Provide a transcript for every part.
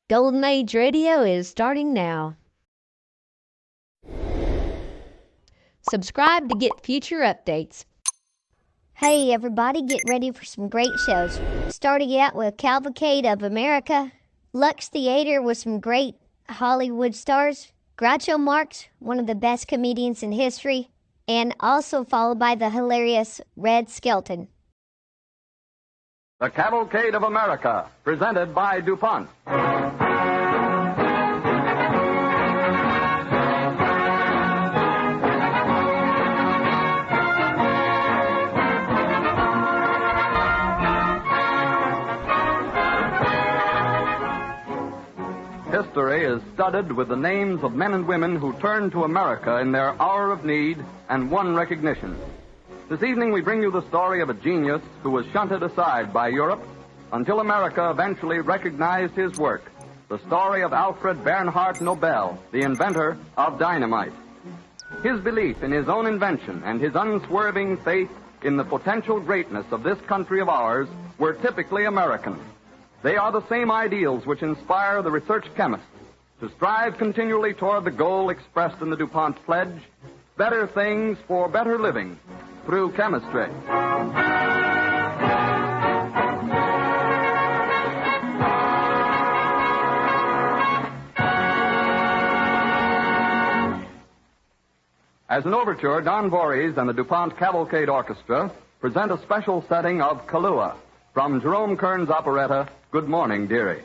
Golden Age Radio is starting now. Subscribe to get future updates. Hey everybody, get ready for some great shows. Starting out with Cavalcade of America, Lux Theater with some great Hollywood stars, Groucho Marx, one of the best comedians in history, and also followed by the hilarious Red Skelton. The Cavalcade of America, presented by DuPont. History is studded with the names of men and women who turned to America in their hour of need and won recognition. This evening we bring you the story of a genius who was shunted aside by Europe until America eventually recognized his work. The story of Alfred Bernhardt Nobel, the inventor of dynamite. His belief in his own invention and his unswerving faith in the potential greatness of this country of ours were typically American. They are the same ideals which inspire the research chemist to strive continually toward the goal expressed in the DuPont pledge, better things for better living through chemistry. As an overture, Don Voorhees and the DuPont Cavalcade Orchestra present a special setting of Kahlua from Jerome Kern's operetta, Good Morning, Dearie.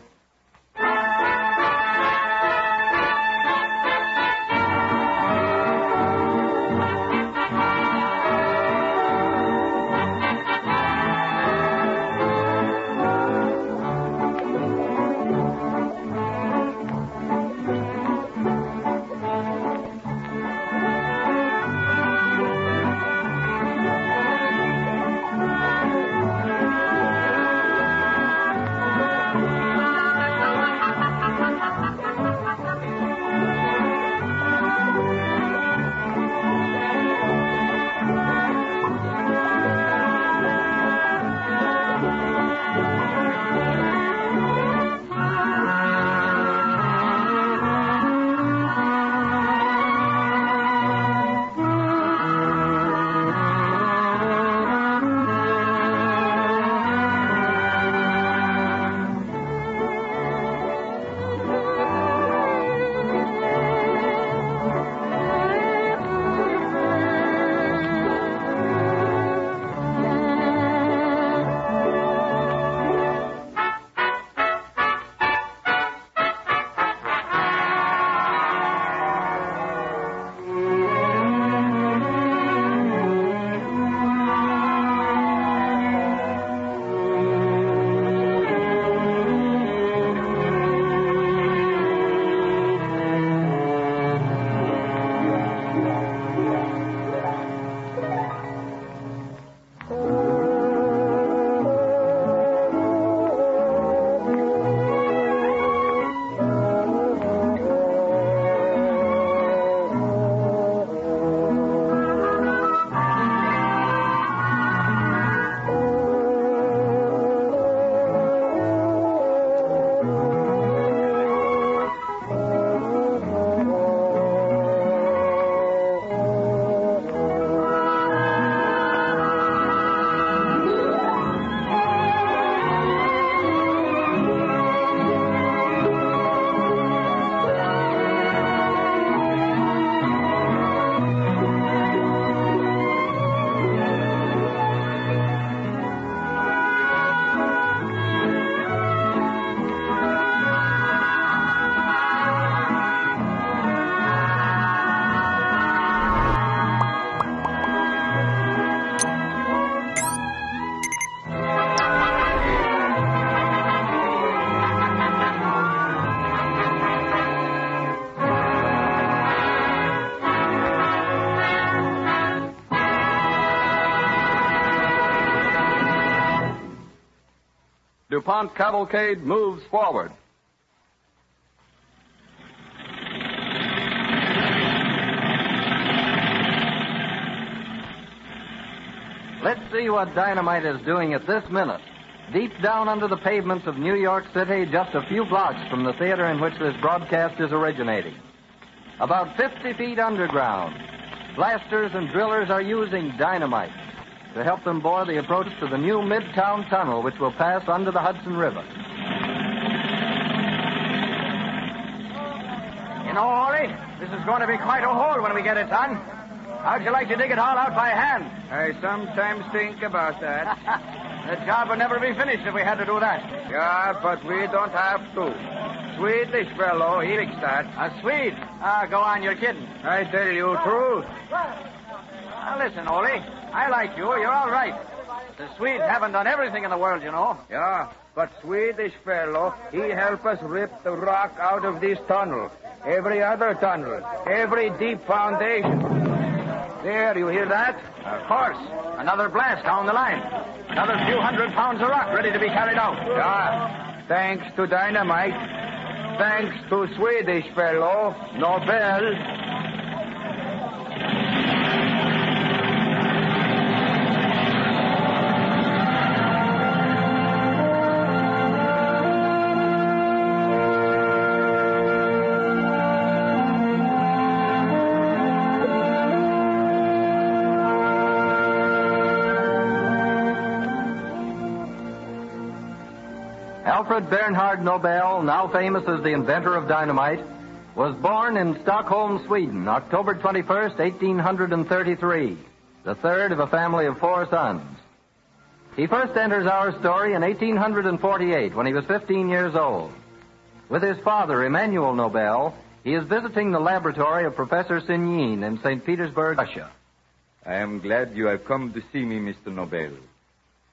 DuPont Cavalcade moves forward. Let's see what dynamite is doing at this minute. Deep down under the pavements of New York City, just a few blocks from the theater in which this broadcast is originating. About 50 feet underground, blasters and drillers are using dynamite to help them bore the approach to the new Midtown Tunnel, which will pass under the Hudson River. You know, Ollie, this is going to be quite a hole when we get it done. How'd you like to dig it all out by hand? I sometimes think about that. The job would never be finished if we had to do that. Yeah, but we don't have to. Swedish fellow, he fixed that. A Swede? Go on, you're kidding. I tell you truth. Now, listen, Ollie, I like you. You're all right. The Swedes haven't done everything in the world, you know. Yeah, but Swedish fellow, he help us rip the rock out of this tunnel. Every other tunnel. Every deep foundation. There, you hear that? Of course. Another blast down the line. Another few 100 pounds of rock ready to be carried out. Yeah, thanks to dynamite. Thanks to Swedish fellow, Nobel. Alfred Bernhard Nobel, now famous as the inventor of dynamite, was born in Stockholm, Sweden, October 21st, 1833, the third of a family of 4 sons. He first enters our story in 1848 when he was 15 years old. With his father, Emanuel Nobel, he is visiting the laboratory of Professor Sinin in St. Petersburg, Russia. I am glad you have come to see me, Mr. Nobel.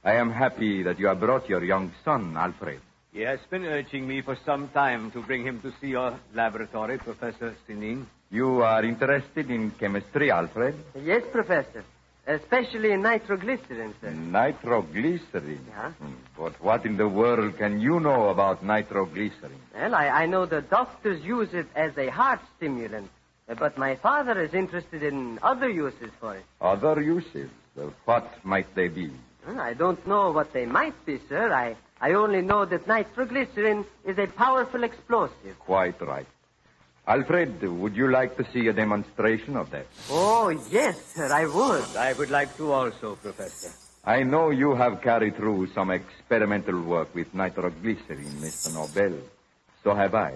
I am happy that you have brought your young son, Alfred. He has been urging me for some time to bring him to see your laboratory, Professor Sinin. You are interested in chemistry, Alfred? Yes, Professor. Especially in nitroglycerin, sir. Nitroglycerin? Yeah. But what in the world can you know about nitroglycerin? Well, I know the doctors use it as a heart stimulant, but my father is interested in other uses for it. Other uses? What might they be? Well, I don't know what they might be, sir. I only know that nitroglycerin is a powerful explosive. Quite right. Alfred, would you like to see a demonstration of that? Oh, yes, sir, I would. I would like to also, Professor. I know you have carried through some experimental work with nitroglycerin, Mr. Nobel. So have I.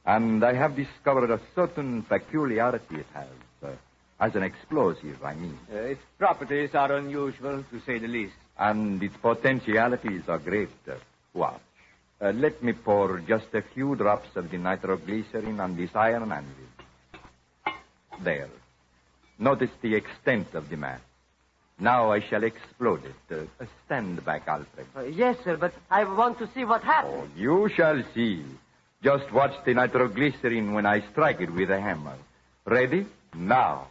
And I have discovered a certain peculiarity it has. As an explosive, I mean. Its properties are unusual, to say the least. And its potentialities are great. Watch. Let me pour just a few drops of the nitroglycerin on this iron anvil. There. Notice the extent of the mass. Now I shall explode it. Stand back, Alfred. Yes, sir, but I want to see what happens. Oh, you shall see. Just watch the nitroglycerin when I strike it with a hammer. Ready? Now.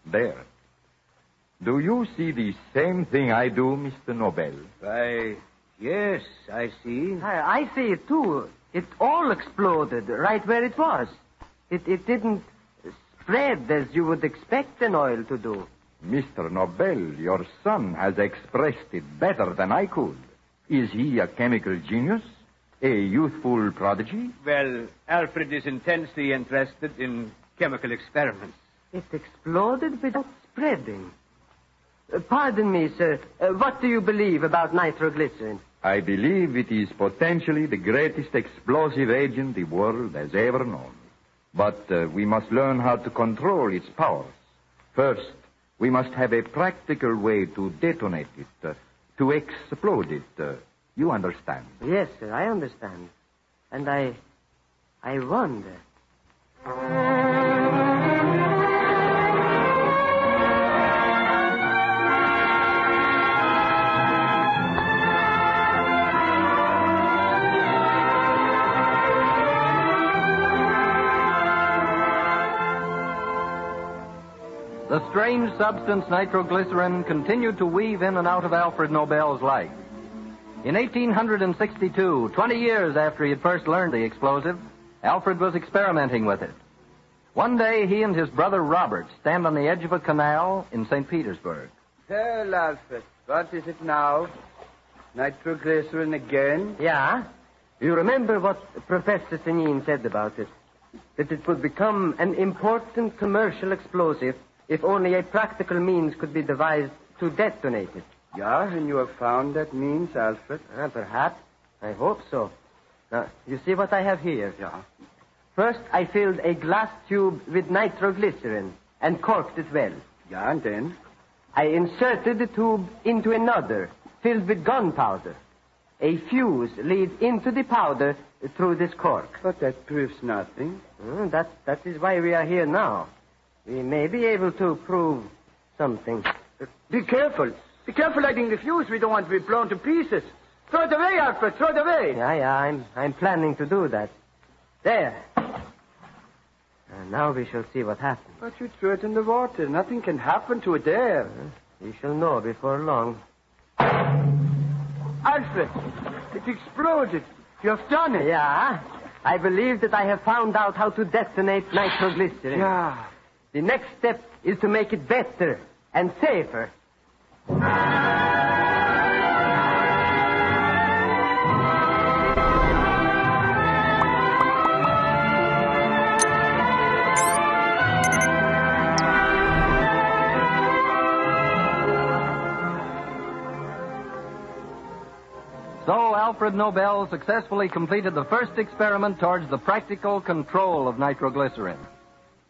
There. Do you see the same thing I do, Mr. Nobel? Yes, I see. I see it, too. It all exploded right where it was. It didn't spread as you would expect an oil to do. Mr. Nobel, your son has expressed it better than I could. Is he a chemical genius? A youthful prodigy? Well, Alfred is intensely interested in chemical experiments. It exploded without spreading. Pardon me, sir. What do you believe about nitroglycerin? I believe it is potentially the greatest explosive agent the world has ever known. But we must learn how to control its powers. First, we must have a practical way to detonate it, to explode it. You understand? Yes, sir, I understand. And I wonder. The strange substance nitroglycerin continued to weave in and out of Alfred Nobel's life. In 1862, 20 years after he had first learned the explosive, Alfred was experimenting with it. One day, he and his brother Robert stand on the edge of a canal in St. Petersburg. Well, Alfred, what is it now? Nitroglycerin again? Yeah. You remember what Professor Sinin said about it? That it would become an important commercial explosive if only a practical means could be devised to detonate it. Yeah, and you have found that means, Alfred? Perhaps. I hope so. Now, you see what I have here? Yeah. First, I filled a glass tube with nitroglycerin and corked it well. Yeah, and then? I inserted the tube into another, filled with gunpowder. A fuse leads into the powder through this cork. But that proves nothing. That is why we are here now. We may be able to prove something. Be careful. Be careful lighting the fuse. We don't want to be blown to pieces. Throw it away, Alfred. Throw it away. Yeah, I'm planning to do that. There. And now we shall see what happens. But you threw it in the water. Nothing can happen to it there. We shall know before long. Alfred, it exploded. You have done it. Yeah. I believe that I have found out how to detonate nitroglycerin. Yeah. The next step is to make it better and safer. So Alfred Nobel successfully completed the first experiment towards the practical control of nitroglycerin.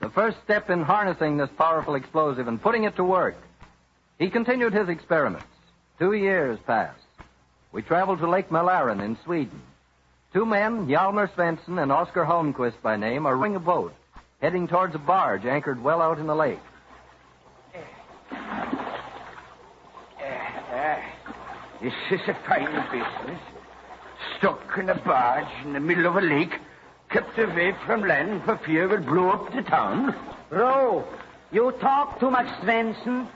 The first step in harnessing this powerful explosive and putting it to work. He continued his experiments. 2 years passed. We traveled to Lake Mälaren in Sweden. 2 men, Hjalmar Svensson and Oscar Holmquist by name, are rowing a boat, heading towards a barge anchored well out in the lake. This is a fine business. Stuck in a barge in the middle of a lake, kept away from land for fear we'll blow up the town. Row, you talk too much, Svensson.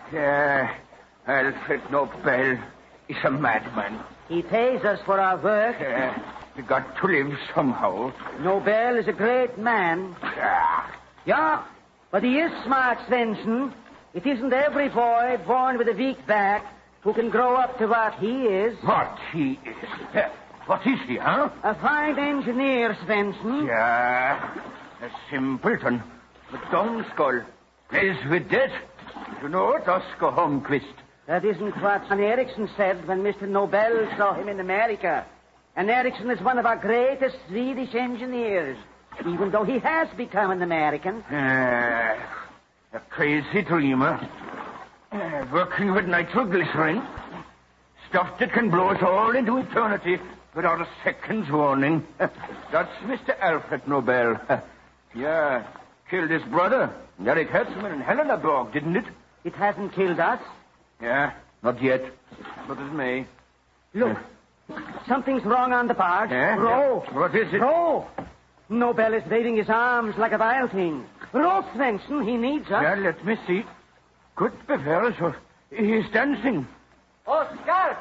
Alfred Nobel is a madman. He pays us for our work. We got to live somehow. Nobel is a great man. Yeah, but he is smart, Svensson. It isn't every boy born with a weak back who can grow up to what he is. What he is? What is he, huh? A fine engineer, Svensson. Yeah, a simpleton. A dumb skull. Plays with death. You know it, Oscar Holmquist. That isn't what John Ericsson said when Mr. Nobel saw him in America. And Ericsson is one of our greatest Swedish engineers, even though he has become an American. A crazy dreamer. Working with nitroglycerin. Stuff that can blow us all into eternity without a second's warning. That's Mr. Alfred Nobel. Yeah, killed his brother, Eric Hertzman in Helenaborg, didn't it? It hasn't killed us. Yeah, not yet. But it may. Look, something's wrong on the barge. Row. What is it? Row. Nobel is waving his arms like a wild thing. Row, Svensson, he needs us. Yeah, let me see. Good befell, so he's dancing. Oscar!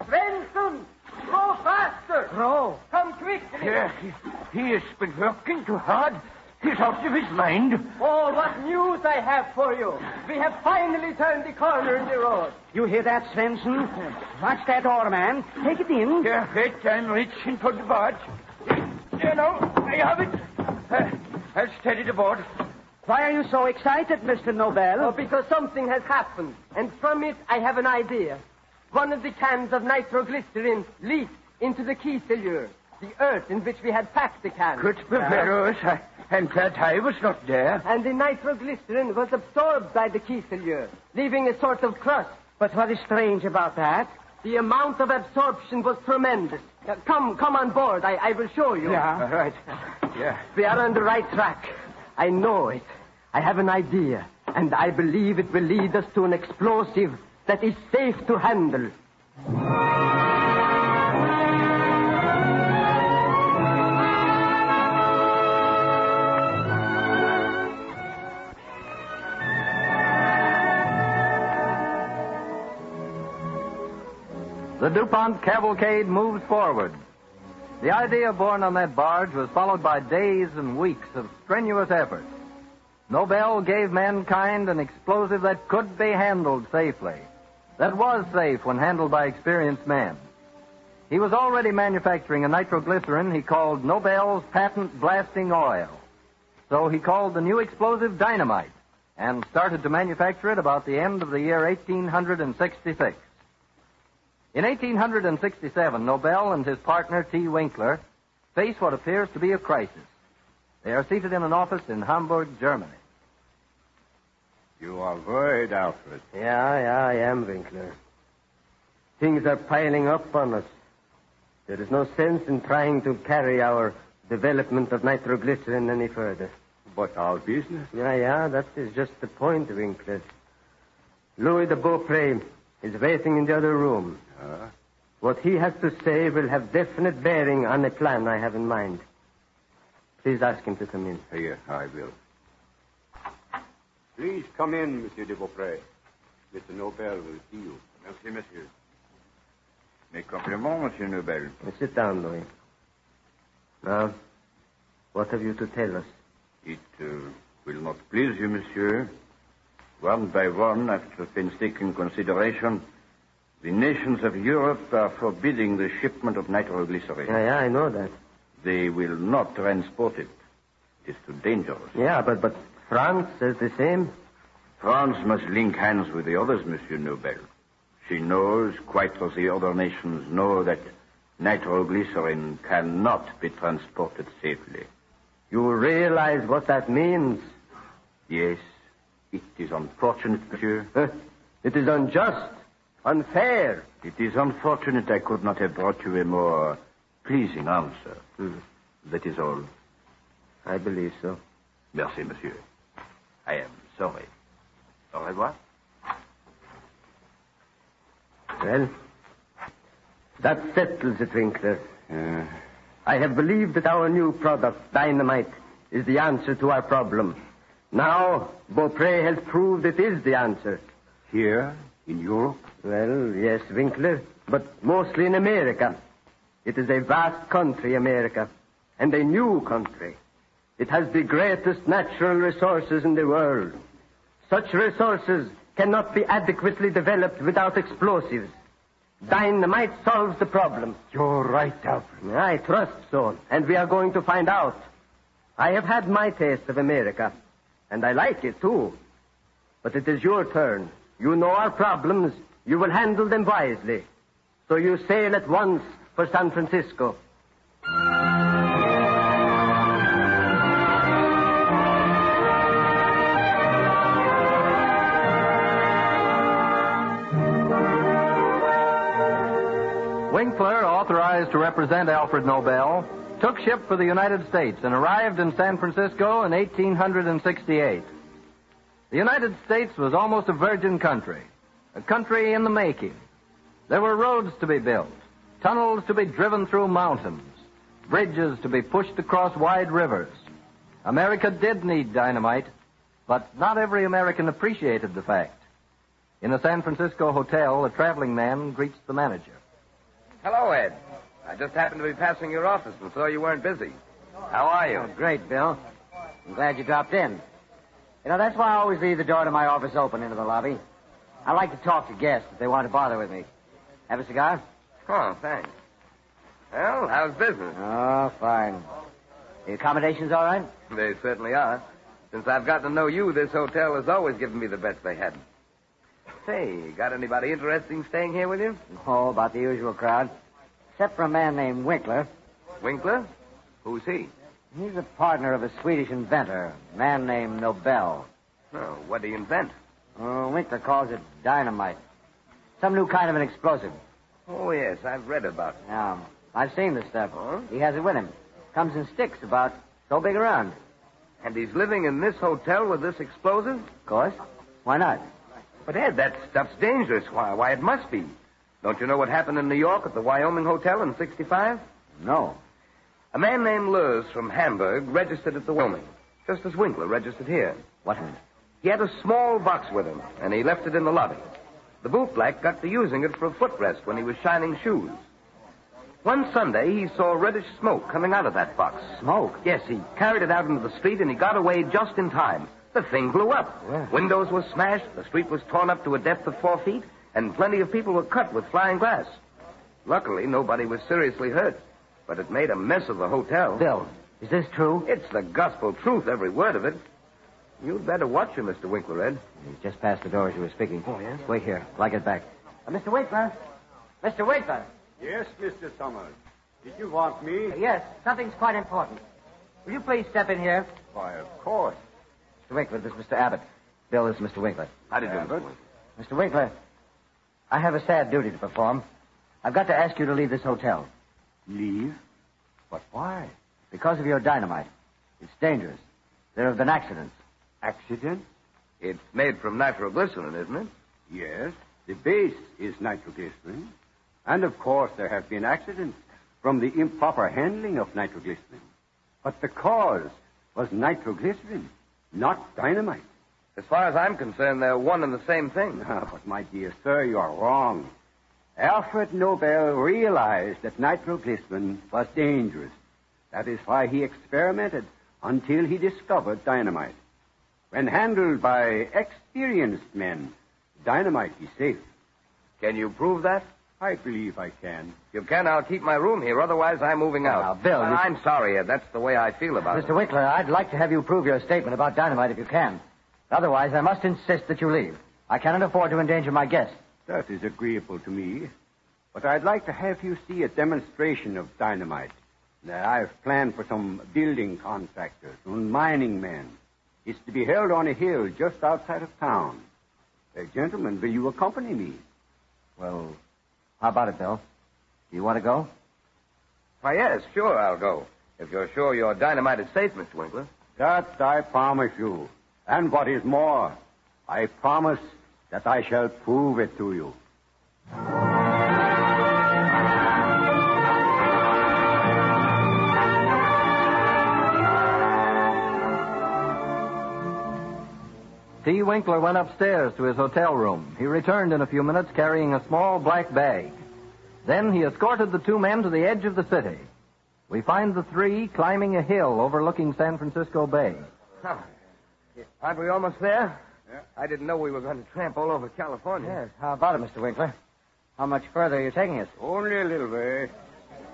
Svensson! Row faster! Row. Come quick! Yeah, he has been working too hard. He's out of his mind. Oh, what news I have for you. We have finally turned the corner in the road. You hear that, Svensson? Watch that oar, man. Take it in. Yeah, wait, I'm reaching for the barge. You know, I have it. I'll steady the board. Why are you so excited, Mr. Nobel? Oh, because something has happened, and from it I have an idea. One of the cans of nitroglycerin leaked into the kieselure, the earth in which we had packed the can. Good befell us. I'm glad I was not there. And the nitroglycerin was absorbed by the kieselure, leaving a sort of crust. But what is strange about that? The amount of absorption was tremendous. Come on board. I will show you. Yeah. All right. Yeah. We are on the right track. I know it. I have an idea, and I believe it will lead us to an explosive that is safe to handle. The DuPont Cavalcade moves forward. The idea born on that barge was followed by days and weeks of strenuous effort. Nobel gave mankind an explosive that could be handled safely, that was safe when handled by experienced men. he was already manufacturing a nitroglycerin he called Nobel's patent blasting oil. So he called the new explosive dynamite and started to manufacture it about the end of the year 1866. In 1867, Nobel and his partner, T. Winkler, face what appears to be a crisis. They are seated in an office in Hamburg, Germany. You are worried, Alfred. Yeah, I am, Winkler. Things are piling up on us. There is no sense in trying to carry our development of nitroglycerin any further. But our business? Yeah, that is just the point, Winkler. Louis de Beaupré is waiting in the other room. What he has to say will have definite bearing on a plan I have in mind. Please ask him to come in. Here, I will. Please come in, Monsieur de Beaupré. Mr. Nobel will see you. Merci, monsieur. Mes compliments, Monsieur Nobel. Sit down, Louis. Now, what have you to tell us? It will not please you, monsieur. One by one, after painstaking consideration, the nations of Europe are forbidding the shipment of nitroglycerin. Yeah, I know that. They will not transport it. It is too dangerous. Yeah, but France says the same. France must link hands with the others, Monsieur Nobel. She knows, quite as the other nations know, that nitroglycerin cannot be transported safely. You realize what that means? Yes, it is unfortunate, monsieur. It is unjust, unfair. It is unfortunate I could not have brought you a more pleasing answer. That is all. I believe so. Merci, monsieur. I am sorry. Au revoir. Well, that settles it, Winkler. I have believed that our new product, dynamite, is the answer to our problem. Now, Beaupré has proved it is the answer. Here, in Europe? Well, yes, Winkler, but mostly in America. It is a vast country, America, and a new country. It has the greatest natural resources in the world. Such resources cannot be adequately developed without explosives. Dynamite solves the problem. You're right, Alfred. I trust so, and we are going to find out. I have had my taste of America, and I like it, too. But it is your turn. You know our problems. You will handle them wisely. So you sail at once for San Francisco. Winkler, authorized to represent Alfred Nobel, took ship for the United States and arrived in San Francisco in 1868. The United States was almost a virgin country, a country in the making. There were roads to be built, tunnels to be driven through mountains, bridges to be pushed across wide rivers. America did need dynamite, but not every American appreciated the fact. In a San Francisco hotel, a traveling man greets the manager. Hello, Ed. I just happened to be passing your office and saw you weren't busy. How are you? Oh, great, Bill. I'm glad you dropped in. You know, that's why I always leave the door to my office open into the lobby. I like to talk to guests if they want to bother with me. Have a cigar? Oh, thanks. Well, how's business? Oh, fine. The accommodations all right? They certainly are. Since I've gotten to know you, this hotel has always given me the best they had. Say, got anybody interesting staying here with you? Oh, about the usual crowd. Except for a man named Winkler. Winkler? Who's he? He's a partner of a Swedish inventor, a man named Nobel. Oh, what did he invent? Winkler calls it dynamite. Some new kind of an explosive. Oh, yes, I've read about it. Yeah, I've seen the stuff. Huh? He has it with him. Comes in sticks about so big around. And he's living in this hotel with this explosive? Of course. Why not? But, Ed, that stuff's dangerous. Why, it must be. Don't you know what happened in New York at the Wyoming Hotel in 1965? No. A man named Lurs from Hamburg registered at the Wyoming, just as Winkler registered here. What? He had a small box with him, and he left it in the lobby. The bootblack got to using it for a footrest when he was shining shoes. One Sunday, he saw reddish smoke coming out of that box. Smoke? Yes, he carried it out into the street, and he got away just in time. The thing blew up. Yeah. Windows were smashed, the street was torn up to a depth of 4 feet, and plenty of people were cut with flying glass. Luckily, nobody was seriously hurt, but it made a mess of the hotel. Bill, is this true? It's the gospel truth, every word of it. You'd better watch him, Mr. Winkler, Ed. He's just past the door as you were speaking. Oh, yes? Wait here till I get back. Mr. Winkler! Mr. Winkler! Yes, Mr. Summers. Did you want me? Yes, something's quite important. Will you please step in here? Why, of course. Mr. Winkler, this is Mr. Abbott. Bill, this is Mr. Winkler. How did you do, Mr. Winkler, I have a sad duty to perform. I've got to ask you to leave this hotel. Leave? But why? Because of your dynamite. It's dangerous. There have been accidents. Accident? It's made from nitroglycerin, isn't it? Yes. The base is nitroglycerin. And, of course, there have been accidents from the improper handling of nitroglycerin. But the cause was nitroglycerin, not dynamite. As far as I'm concerned, they're one and the same thing. But, my dear sir, you are wrong. Alfred Nobel realized that nitroglycerin was dangerous. That is why he experimented until he discovered dynamite. When handled by experienced men, dynamite is safe. Can you prove that? I believe I can. If you can, I'll keep my room here. Otherwise, I'm moving out. Now, Bill, But I'm sorry, Ed. That's the way I feel about it. Mr. Winkler, I'd like to have you prove your statement about dynamite if you can. Otherwise, I must insist that you leave. I cannot afford to endanger my guests. That is agreeable to me. But I'd like to have you see a demonstration of dynamite that I've planned for some building contractors and mining men. It's to be held on a hill just outside of town. Gentlemen, will you accompany me? Well, how about it, Bill? Do you want to go? Why, yes, sure, I'll go. If you're sure your dynamite is safe, Mr. Winkler. That I promise you. And what is more, I promise that I shall prove it to you. T. Winkler went upstairs to his hotel room. He returned in a few minutes carrying a small black bag. Then he escorted the two men to the edge of the city. We find the three climbing a hill overlooking San Francisco Bay. Huh. Aren't we almost there? Yeah. I didn't know we were going to tramp all over California. Yes. How about it, Mr. Winkler? How much further are you taking us? Only a little way.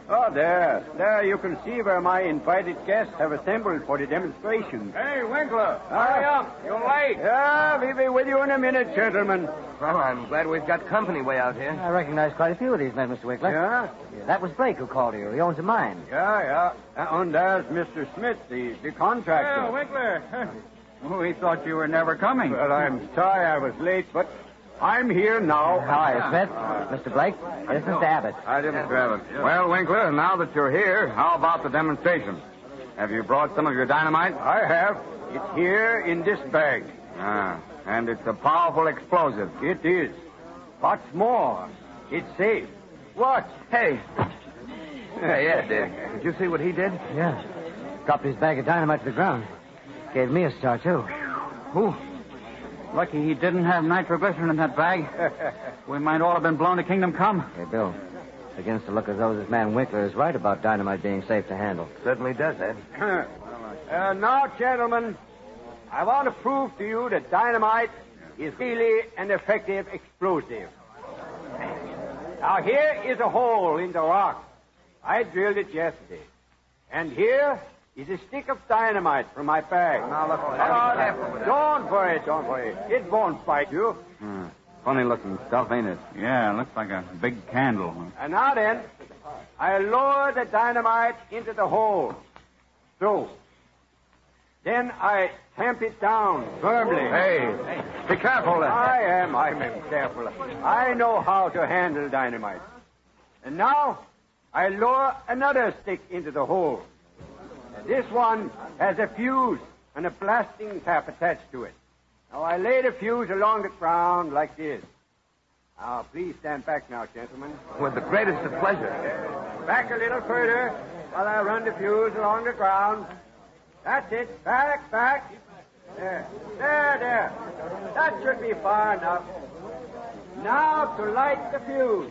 Oh, there. There, you can see where my invited guests have assembled for the demonstration. Hey, Winkler, hurry up. You're late. Yeah, we'll be with you in a minute, gentlemen. Well, I'm glad we've got company way out here. I recognize quite a few of these men, Mr. Winkler. Yeah? That was Blake who called you. He owns a mine. Yeah. And there's Mr. Smith, the contractor. Well, Winkler, we thought you were never coming. Well, I'm sorry I was late, but I'm here now. Hi, Smith. Mr. Blake. This is Mr. Abbott. Hi, Mr. Abbott. Well, Winkler, now that you're here, how about the demonstration? Have you brought some of your dynamite? I have. It's here in this bag. And it's a powerful explosive. It is. What's more, it's safe. What? Hey. Yeah, did you see what he did? Yeah. Dropped his bag of dynamite to the ground. Gave me a start, too. Ooh. Lucky he didn't have nitroglycerin in that bag. We might all have been blown to kingdom come. Hey, Bill. Against the look as though this man Winkler is right about dynamite being safe to handle. Certainly does, Ed. Now, gentlemen, I want to prove to you that dynamite is really an effective explosive. Now, here is a hole in the rock. I drilled it yesterday. And here is a stick of dynamite from my bag. Now, look. Don't worry. It won't bite you. Funny-looking stuff, ain't it? Yeah, looks like a big candle. And now then, I lower the dynamite into the hole. So. Then I tamp it down firmly. Hey, be careful then. I'm careful. I know how to handle dynamite. And now, I lower another stick into the hole. This one has a fuse and a blasting tap attached to it. Now, I lay the fuse along the ground like this. Now, please stand back now, gentlemen. With the greatest of pleasure. Back a little further while I run the fuse along the ground. That's it. Back. There. That should be far enough. Now to light the fuse.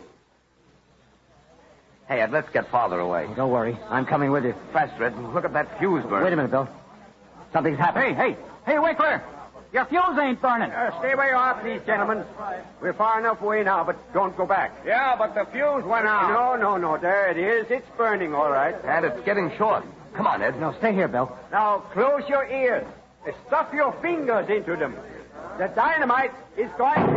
Hey, Ed, let's get farther away. Don't worry. I'm coming with you. Faster, Ed. Look at that fuse burn. Wait a minute, Bill. Something's happened. Hey, Winkler! Your fuse ain't burning. Stay where you are, please, gentlemen. We're far enough away now, but don't go back. Yeah, but the fuse went out. No. There it is. It's burning, all right. And it's getting short. Come on, Ed. No, stay here, Bill. Now, close your ears. Stuff your fingers into them. The dynamite is going to...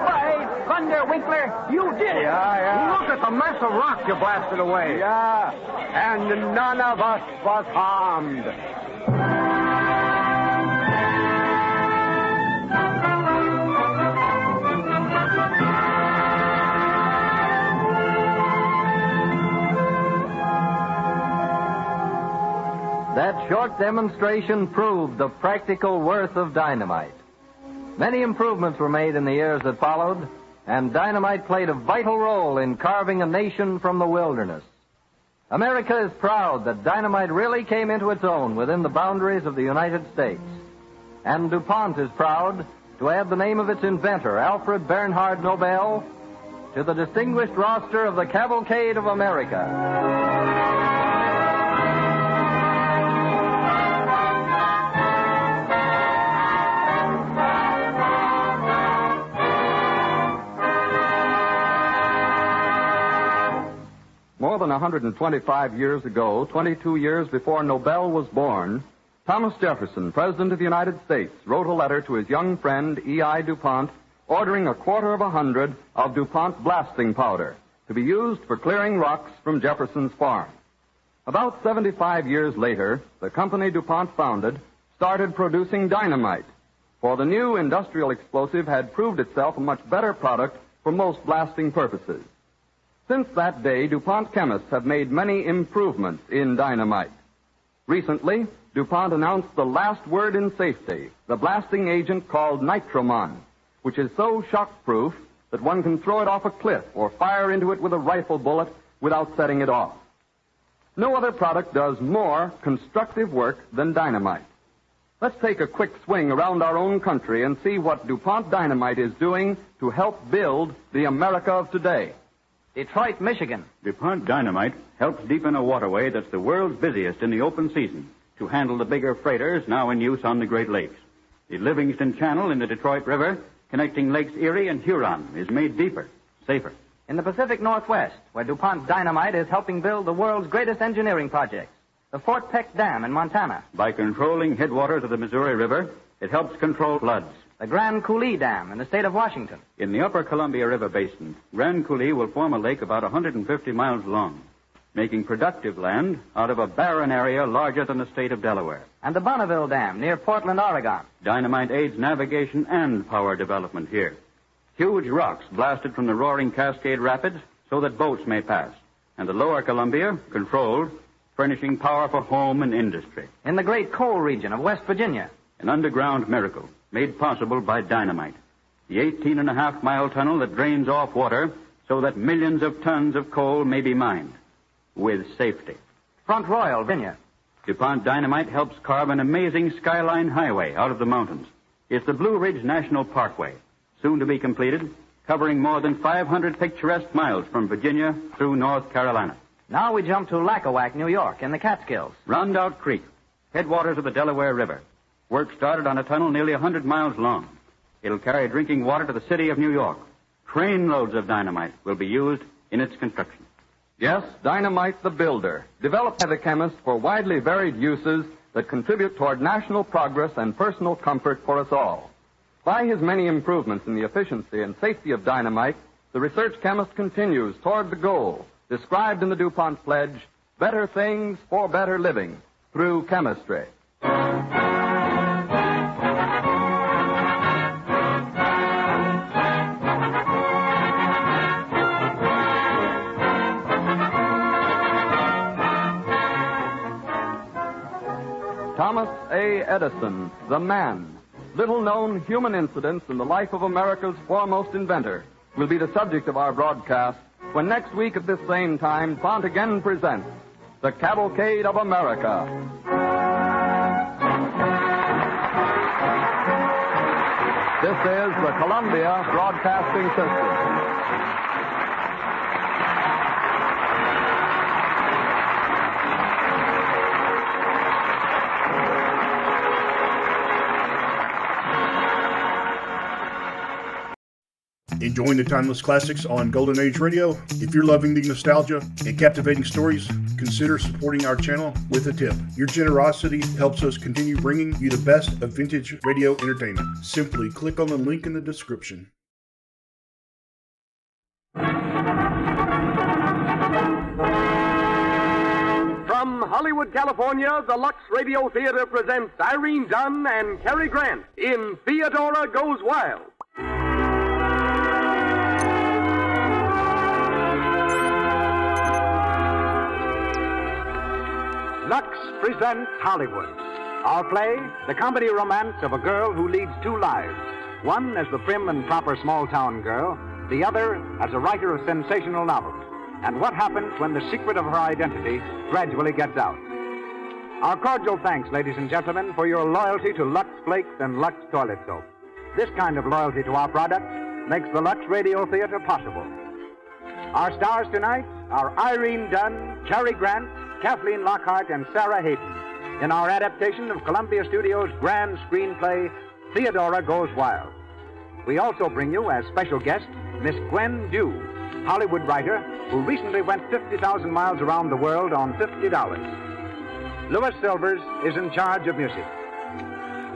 Why, thunder, Winkler, you did it. Yeah. Look at the mess of rock you blasted away. Yeah, and none of us was harmed. That short demonstration proved the practical worth of dynamite. Many improvements were made in the years that followed, and dynamite played a vital role in carving a nation from the wilderness. America is proud that dynamite really came into its own within the boundaries of the United States. And DuPont is proud to add the name of its inventor, Alfred Bernhard Nobel, to the distinguished roster of the Cavalcade of America. More than 125 years ago, 22 years before Nobel was born, Thomas Jefferson, President of the United States, wrote a letter to his young friend E.I. DuPont ordering 250 of DuPont blasting powder to be used for clearing rocks from Jefferson's farm. About 75 years later, the company DuPont founded started producing dynamite, for the new industrial explosive had proved itself a much better product for most blasting purposes. Since that day, DuPont chemists have made many improvements in dynamite. Recently, DuPont announced the last word in safety, the blasting agent called nitromon, which is so shock-proof that one can throw it off a cliff or fire into it with a rifle bullet without setting it off. No other product does more constructive work than dynamite. Let's take a quick swing around our own country and see what DuPont Dynamite is doing to help build the America of today. Detroit, Michigan. DuPont Dynamite helps deepen a waterway that's the world's busiest in the open season to handle the bigger freighters now in use on the Great Lakes. The Livingston Channel in the Detroit River, connecting Lakes Erie and Huron, is made deeper, safer. In the Pacific Northwest, where DuPont Dynamite is helping build the world's greatest engineering projects, the Fort Peck Dam in Montana. By controlling headwaters of the Missouri River, it helps control floods. The Grand Coulee Dam in the state of Washington. In the upper Columbia River basin, Grand Coulee will form a lake about 150 miles long, making productive land out of a barren area larger than the state of Delaware. And the Bonneville Dam near Portland, Oregon. Dynamite aids navigation and power development here. Huge rocks blasted from the roaring Cascade Rapids so that boats may pass. And the lower Columbia, controlled, furnishing power for home and industry. In the great coal region of West Virginia. An underground miracle made possible by dynamite. The 18.5-mile tunnel that drains off water so that millions of tons of coal may be mined with safety. Front Royal, Virginia. DuPont Dynamite helps carve an amazing skyline highway out of the mountains. It's the Blue Ridge National Parkway, soon to be completed, covering more than 500 picturesque miles from Virginia through North Carolina. Now we jump to Lackawack, New York, in the Catskills. Rondout Creek, headwaters of the Delaware River. Work started on a tunnel nearly 100 miles long. It'll carry drinking water to the city of New York. Trainloads of dynamite will be used in its construction. Yes, Dynamite the Builder, developed by the chemist for widely varied uses that contribute toward national progress and personal comfort for us all. By his many improvements in the efficiency and safety of dynamite, the research chemist continues toward the goal described in the DuPont pledge, better things for better living, through chemistry. Thomas A. Edison, the man. Little-known human incidents in the life of America's foremost inventor will be the subject of our broadcast when next week at this same time, DuPont again presents the Cavalcade of America. This is the Columbia Broadcasting System. Enjoying the timeless classics on Golden Age Radio? If you're loving the nostalgia and captivating stories, consider supporting our channel with a tip. Your generosity helps us continue bringing you the best of vintage radio entertainment. Simply click on the link in the description. From Hollywood, California, the Lux Radio Theater presents Irene Dunn and Cary Grant in Theodora Goes Wild. Lux presents Hollywood. Our play, the comedy romance of a girl who leads two lives. One as the prim and proper small-town girl, the other as a writer of sensational novels. And what happens when the secret of her identity gradually gets out. Our cordial thanks, ladies and gentlemen, for your loyalty to Lux Flakes and Lux Toilet Soap. This kind of loyalty to our product makes the Lux Radio Theater possible. Our stars tonight are Irene Dunn, Cary Grant, Kathleen Lockhart, and Sarah Hayden in our adaptation of Columbia Studios' grand screenplay, Theodora Goes Wild. We also bring you, as special guest, Miss Gwen Dew, Hollywood writer who recently went 50,000 miles around the world on $50. Louis Silvers is in charge of music.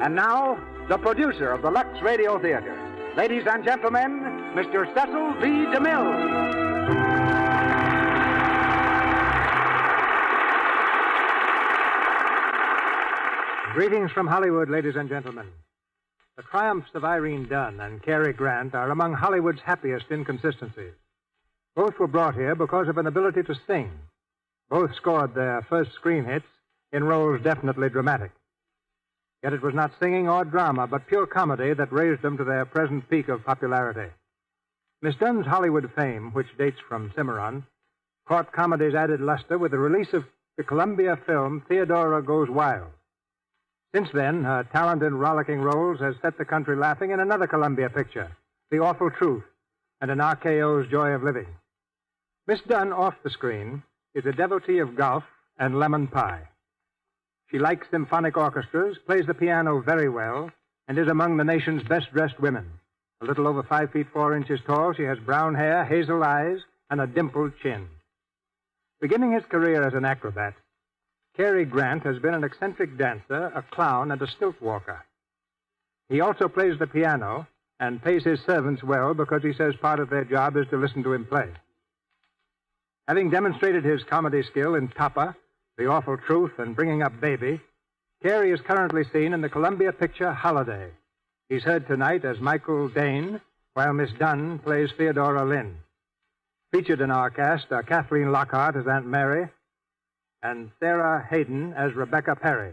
And now, the producer of the Lux Radio Theater. Ladies and gentlemen, Mr. Cecil B. DeMille. Greetings from Hollywood, ladies and gentlemen. The triumphs of Irene Dunn and Cary Grant are among Hollywood's happiest inconsistencies. Both were brought here because of an ability to sing. Both scored their first screen hits in roles definitely dramatic. Yet it was not singing or drama, but pure comedy that raised them to their present peak of popularity. Miss Dunn's Hollywood fame, which dates from Cimarron, caught comedy's added luster with the release of the Columbia film Theodora Goes Wild. Since then, her talent in rollicking roles has set the country laughing in another Columbia picture, The Awful Truth, and an RKO's Joy of Living. Miss Dunn, off the screen, is a devotee of golf and lemon pie. She likes symphonic orchestras, plays the piano very well, and is among the nation's best-dressed women. A little over 5 feet 4 inches tall, she has brown hair, hazel eyes, and a dimpled chin. Beginning his career as an acrobat, Cary Grant has been an eccentric dancer, a clown, and a stilt walker. He also plays the piano and pays his servants well because he says part of their job is to listen to him play. Having demonstrated his comedy skill in Topper, The Awful Truth, and Bringing Up Baby, Cary is currently seen in the Columbia picture Holiday. He's heard tonight as Michael Dane, while Miss Dunn plays Theodora Lynn. Featured in our cast are Kathleen Lockhart as Aunt Mary and Sarah Hayden as Rebecca Perry.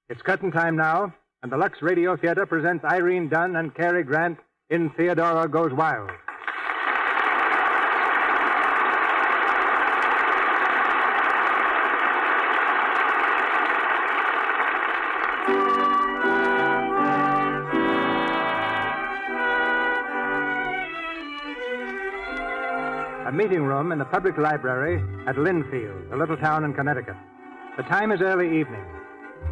It's curtain time now, and the Lux Radio Theater presents Irene Dunn and Cary Grant in Theodora Goes Wild. A meeting room in the public library at Lynnfield, a little town in Connecticut. The time is early evening.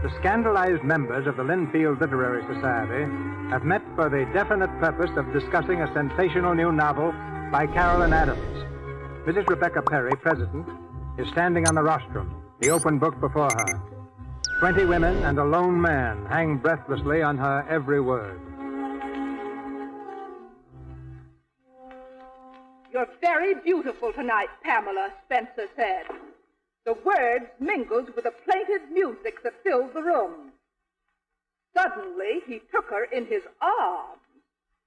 The scandalized members of the Lynnfield Literary Society have met for the definite purpose of discussing a sensational new novel by Carolyn Adams. Mrs. Rebecca Perry, president, is standing on the rostrum, the open book before her. 20 women and a lone man hang breathlessly on her every word. You're very beautiful tonight, Pamela, Spencer said. The words mingled with the plaintive music that filled the room. Suddenly, he took her in his arms.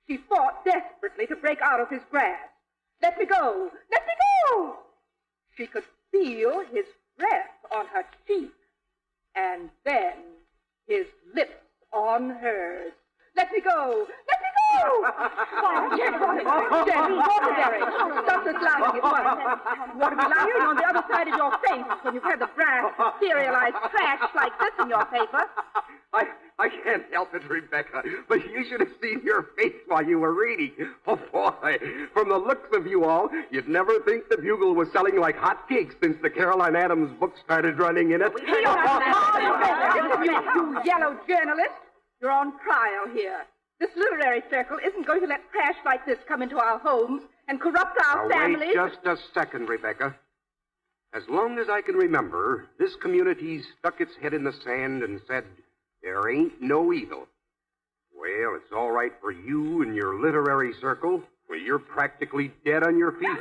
She fought desperately to break out of his grasp. Let me go! Let me go! She could feel his breath on her cheek, and then his lips on hers. Let me go! Let me go! Quiet, Jenny, Waterbury. Stop this laughing at once. You ought to be laughing on the other side of your face when you've had the brass, serialized trash like this in your paper. I can't help it, Rebecca, but you should have seen your face while you were reading. Oh, boy, from the looks of you all, you'd never think the Bugle was selling like hotcakes since the Caroline Adams book started running in it. You yellow journalist. You're on trial here. This literary circle isn't going to let trash like this come into our homes and corrupt our families. Wait just a second, Rebecca. As long as I can remember, this community stuck its head in the sand and said, there ain't no evil. Well, it's all right for you and your literary circle, where you're practically dead on your feet.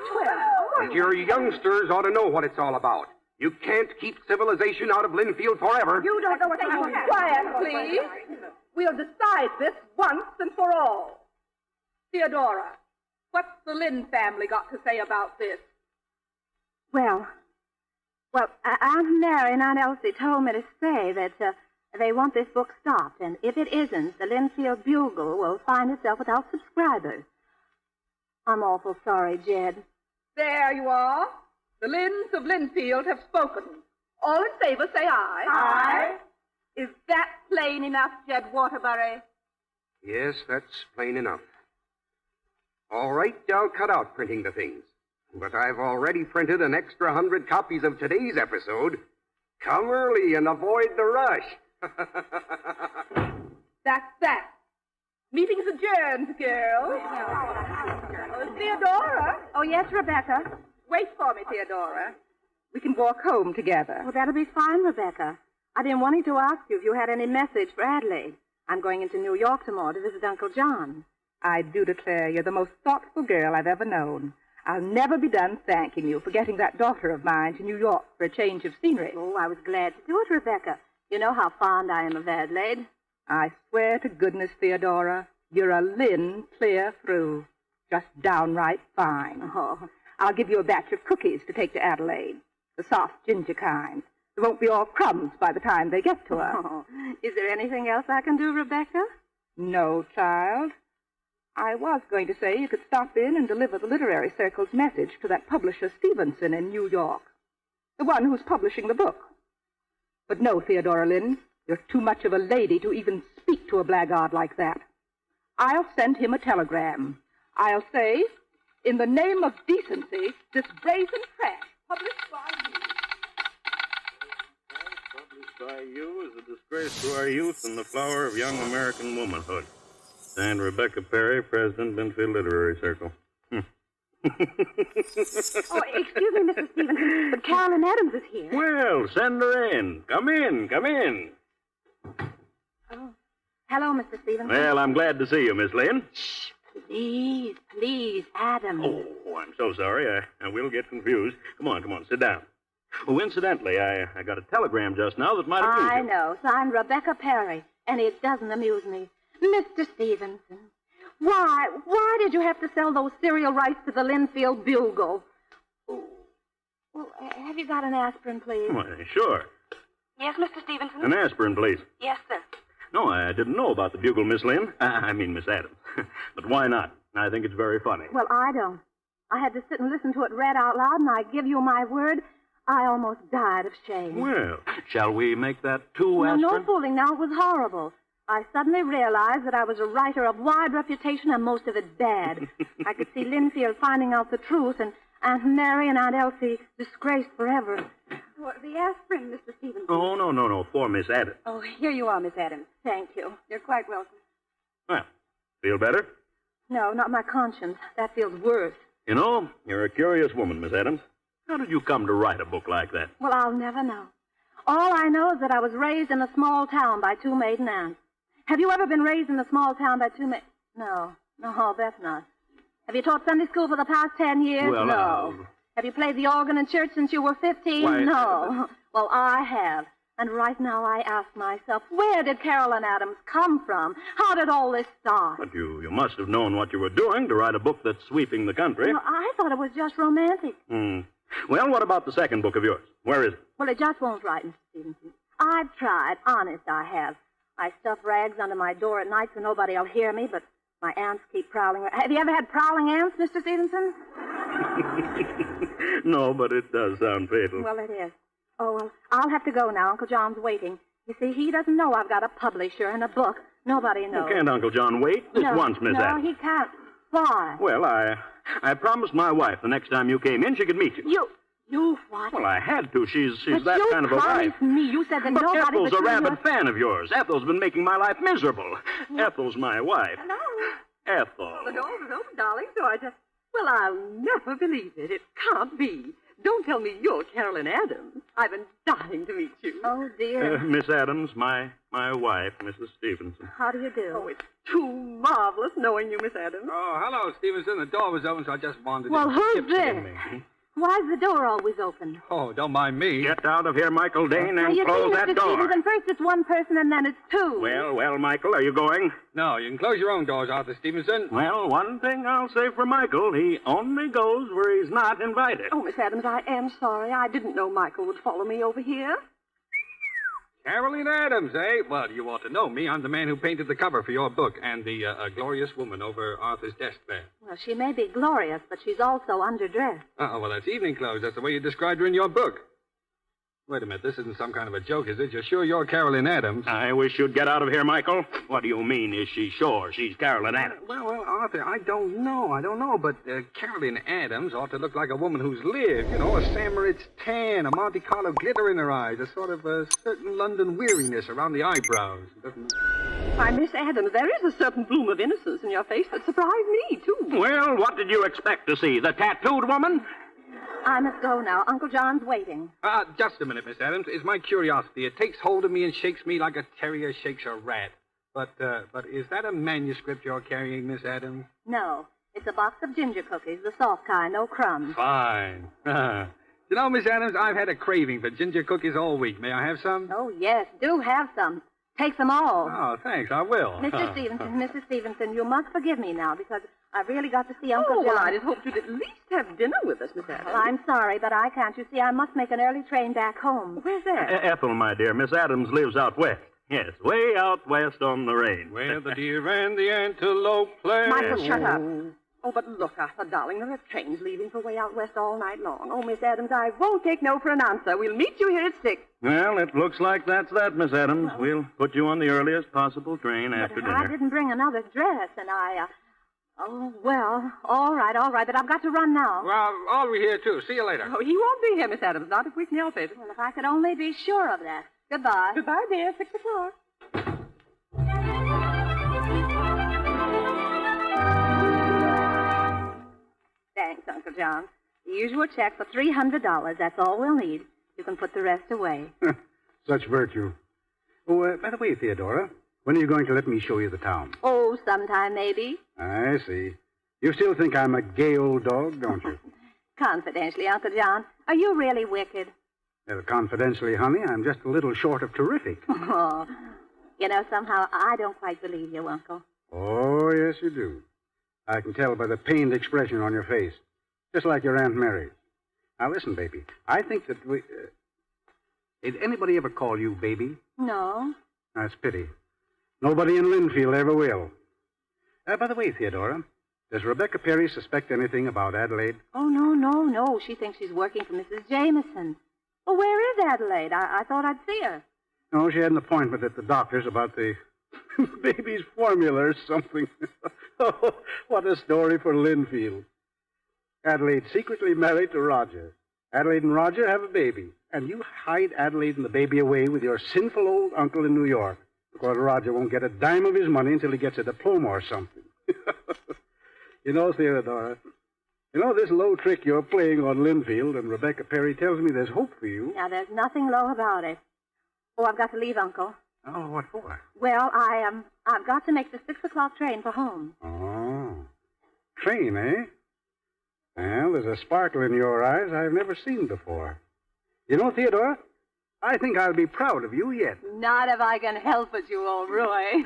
But your youngsters ought to know what it's all about. You can't keep civilization out of Linfield forever. You don't know what to do. Quiet, please. We'll decide this once and for all. Theodora, what's the Lynn family got to say about this? Well, Aunt Mary and Aunt Elsie told me to say that they want this book stopped, and if it isn't, the Linfield Bugle will find itself without subscribers. I'm awful sorry, Jed. There you are. The Lynns of Linfield have spoken. All in favor, say aye. Aye. Is that plain enough, Jed Waterbury? Yes, that's plain enough. All right, I'll cut out printing the things. But I've already printed an extra 100 copies of today's episode. Come early and avoid the rush. That's that. Meeting's adjourned, girls. Theodora? Oh, yes, Rebecca? Wait for me, Theodora. We can walk home together. Well, that'll be fine, Rebecca. I've been wanting to ask you if you had any message for Adelaide. I'm going into New York tomorrow to visit Uncle John. I do declare you're the most thoughtful girl I've ever known. I'll never be done thanking you for getting that daughter of mine to New York for a change of scenery. Oh, I was glad to do it, Rebecca. You know how fond I am of Adelaide. I swear to goodness, Theodora, you're a Lynn clear through. Just downright fine. Oh. I'll give you a batch of cookies to take to Adelaide. The soft ginger kind. There won't be all crumbs by the time they get to her. Oh. Is there anything else I can do, Rebecca? No, child. I was going to say you could stop in and deliver the literary circle's message to that publisher Stevenson in New York. The one who's publishing the book. But no, Theodora Lynn, you're too much of a lady to even speak to a blackguard like that. I'll send him a telegram. I'll say, in the name of decency, this brazen trash published by you. Published by you is a disgrace to our youth and the flower of young American womanhood. Signed, Rebecca Perry, President, Linfield Literary Circle. Oh, excuse me, Mr. Stevenson, but Carolyn Adams is here. Well, send her in. Come in, come in. Oh, hello, Mr. Stevenson. Well, I'm glad to see you, Miss Lynn. Shh, please, Adams. Oh, I'm so sorry. I will get confused. Come on, sit down. Oh, incidentally, I got a telegram just now that might amuse you. I know, signed Rebecca Perry, and it doesn't amuse me. Mr. Stevenson, why did you have to sell those serial rights to the Linfield Bugle? Oh, well, have you got an aspirin, please? Why, sure. Yes, Mr. Stevenson? An aspirin, please. Yes, sir. No, I didn't know about the Bugle, Miss Lynn. I mean, Miss Adams. But why not? I think it's very funny. Well, I don't. I had to sit and listen to it read out loud, and I give you my word, I almost died of shame. Well, shall we make that two No, aspirin? no fooling now. It was horrible. I suddenly realized that I was a writer of wide reputation and most of it bad. I could see Linfield finding out the truth and Aunt Mary and Aunt Elsie disgraced forever. Oh, the aspirin, Mr. Stevenson. Oh, no, for Miss Adams. Oh, here you are, Miss Adams. Thank you. You're quite welcome. Well, feel better? No, not my conscience. That feels worse. You know, you're a curious woman, Miss Adams. How did you come to write a book like that? Well, I'll never know. All I know is that I was raised in a small town by two maiden aunts. Have you ever been raised in a small town by two maiden... No, that's not. Have you taught Sunday school for the past 10 years? Well, no. Have you played the organ in church since you were 15? Why, no. Well, I have. And right now I ask myself, where did Carolyn Adams come from? How did all this start? But you must have known what you were doing to write a book that's sweeping the country. Well, I thought it was just romantic. Well, what about the second book of yours? Where is it? Well, it just won't write, Mr. Stevenson. I've tried. Honest, I have. I stuff rags under my door at night so nobody will hear me, but my aunts keep prowling. Have you ever had prowling aunts, Mr. Stevenson? No, but it does sound fatal. Well, it is. Oh, well, I'll have to go now. Uncle John's waiting. You see, he doesn't know I've got a publisher and a book. Nobody knows. Well, can't Uncle John wait this once, Miss Adams? No, he can't. Why? Well, I promised my wife the next time you came in she could meet you. You what? Well, I had to. She's But that you kind of a wife. promised me. You said that But nobody Ethel's but a you and rabid fan of yours. Ethel's been making my life miserable. Ethel's my wife. Hello. Ethel. The door was open, darling, so I just... Well, I'll never believe it. It can't be. Don't tell me you're Carolyn Adams. I've been dying to meet you. Oh, dear. Miss Adams, my wife, Mrs. Stevenson. How do you do? Oh, it's too marvelous knowing you, Miss Adams. Oh, hello, Stevenson. The door was open, so I just wandered Well, in. who's Chip's getting there? me. Why's the door always open? Oh, don't mind me. Get out of here, Michael Dane, Now, and you close see, that Mr. door. Stevenson, first it's one person and then it's two. Well, Michael, are you going? No, you can close your own doors, Arthur Stevenson. Well, one thing I'll say for Michael, he only goes where he's not invited. Oh, Miss Adams, I am sorry. I didn't know Michael would follow me over here. Carolyn Adams, eh? Well, you ought to know me. I'm the man who painted the cover for your book and the glorious woman over Arthur's desk there. Well, she may be glorious, but she's also underdressed. Oh, well, that's evening clothes. That's the way you described her in your book. Wait a minute. This isn't some kind of a joke, is it? You're sure you're Carolyn Adams? I wish you'd get out of here, Michael. What do you mean, is she sure she's Carolyn Adams? Well, Arthur, I don't know. But Carolyn Adams ought to look like a woman who's lived. You know, a Sam Moritz tan, a Monte Carlo glitter in her eyes, a sort of a certain London weariness around the eyebrows. Why, Miss Adams, there is a certain bloom of innocence in your face that surprised me, too. Well, what did you expect to see? The tattooed woman? I must go now. Uncle John's waiting. Just a minute, Miss Adams. It's my curiosity. It takes hold of me and shakes me like a terrier shakes a rat. But is that a manuscript you're carrying, Miss Adams? No. It's a box of ginger cookies, the soft kind, no crumbs. Fine. You know, Miss Adams, I've had a craving for ginger cookies all week. May I have some? Oh, yes. Do have some. Take them all. Oh, thanks. I will. Mrs. Stevenson, you must forgive me now because I've really got to see Uncle John. Well, I just hoped you'd at least have dinner with us, Miss Adams. Well, I'm sorry, but I can't. You see, I must make an early train back home. Where's that? Ethel, my dear, Miss Adams lives out west. Yes, way out west on the range. Where the deer and the antelope play. Michael, shut up. Oh, but look, Arthur, darling, there are trains leaving for way out west all night long. Oh, Miss Adams, I won't take no for an answer. We'll meet you here at 6. Well, it looks like that's that, Miss Adams. We'll put you on the earliest possible train after dinner. I didn't bring another dress, and Oh, well, all right, but I've got to run now. Well, I'll be here, too. See you later. Oh, he won't be here, Miss Adams, not if we can help it. Well, if I could only be sure of that. Goodbye. Goodbye, dear. 6 o'clock. Thanks, Uncle John. The usual check for $300. That's all we'll need. You can put the rest away. Such virtue. Oh, by the way, Theodora, when are you going to let me show you the town? Oh, sometime maybe. I see. You still think I'm a gay old dog, don't you? Confidentially, Uncle John, are you really wicked? Well, confidentially, honey, I'm just a little short of terrific. Oh, you know, somehow I don't quite believe you, Uncle. Oh, yes, you do. I can tell by the pained expression on your face. Just like your Aunt Mary. Now, listen, baby. I think that we... did anybody ever call you baby? No. That's pity. Nobody in Linfield ever will. By the way, Theodora, does Rebecca Perry suspect anything about Adelaide? Oh, no. She thinks she's working for Mrs. Jameson. Well, where is Adelaide? I thought I'd see her. No, she had an appointment at the doctor's about the baby's formula or something. Oh, what a story for Linfield. Adelaide's secretly married to Roger. Adelaide and Roger have a baby. And you hide Adelaide and the baby away with your sinful old uncle in New York. Because Roger won't get a dime of his money until he gets a diploma or something. You know, Theodora, this low trick you're playing on Linfield, and Rebecca Perry tells me there's hope for you. Now, there's nothing low about it. Oh, I've got to leave, Uncle. Oh, what for? Well, I've got to make the 6 o'clock train for home. Oh. Train, eh? Well, there's a sparkle in your eyes I've never seen before. You know, Theodora, I think I'll be proud of you yet. Not if I can help it, you old Roy.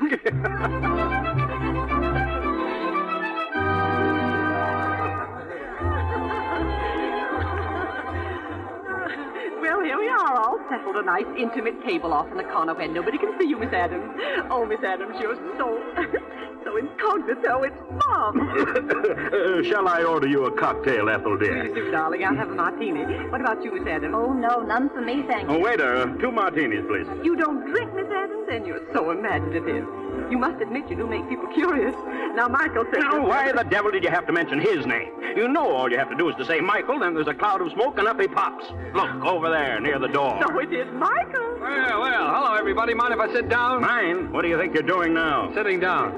Well, here we are, all settled. A nice, intimate table off in the corner where nobody can see you, Miss Adams. Oh, Miss Adams, you're so so incognito. It's Mom. Shall I order you a cocktail, Ethel, dear? Please do, darling. I'll have a martini. What about you, Miss Adams? Oh, no, none for me, thank you. Oh, waiter, 2 martinis, please. You don't drink, Miss Adams? Then you're so imaginative. You must admit you do make people curious. Now, Michael says... Now, why the devil did you have to mention his name? You know all you have to do is to say Michael, then there's a cloud of smoke, and up he pops. Look, over there, near the door. So it is Michael. Well, hello, everybody. Mind if I sit down? Mind? What do you think you're doing now? Sitting down.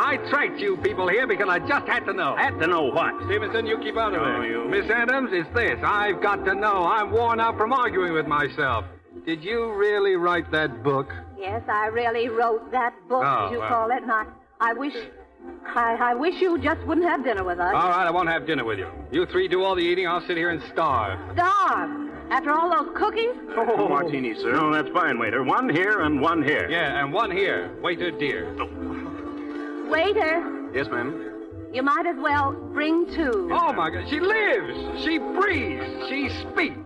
I tracked you people here because I just had to know. Had to know what? Stevenson, you keep out of Oh, it. you... Miss Adams, it's this. I've got to know. I'm worn out from arguing with myself. Did you really write that book? Yes, I really wrote that book, as you call it, and I wish you just wouldn't have dinner with us. All right, I won't have dinner with you. You 3 do all the eating. I'll sit here and starve. Starve? After all those cookies? Oh, martini, sir. Oh, that's fine, waiter. 1 here and 1 here. Yeah, and 1 here. Waiter, dear. Waiter, Yes, ma'am. you might as well bring 2. Oh, my God. She lives. She breathes. She speaks.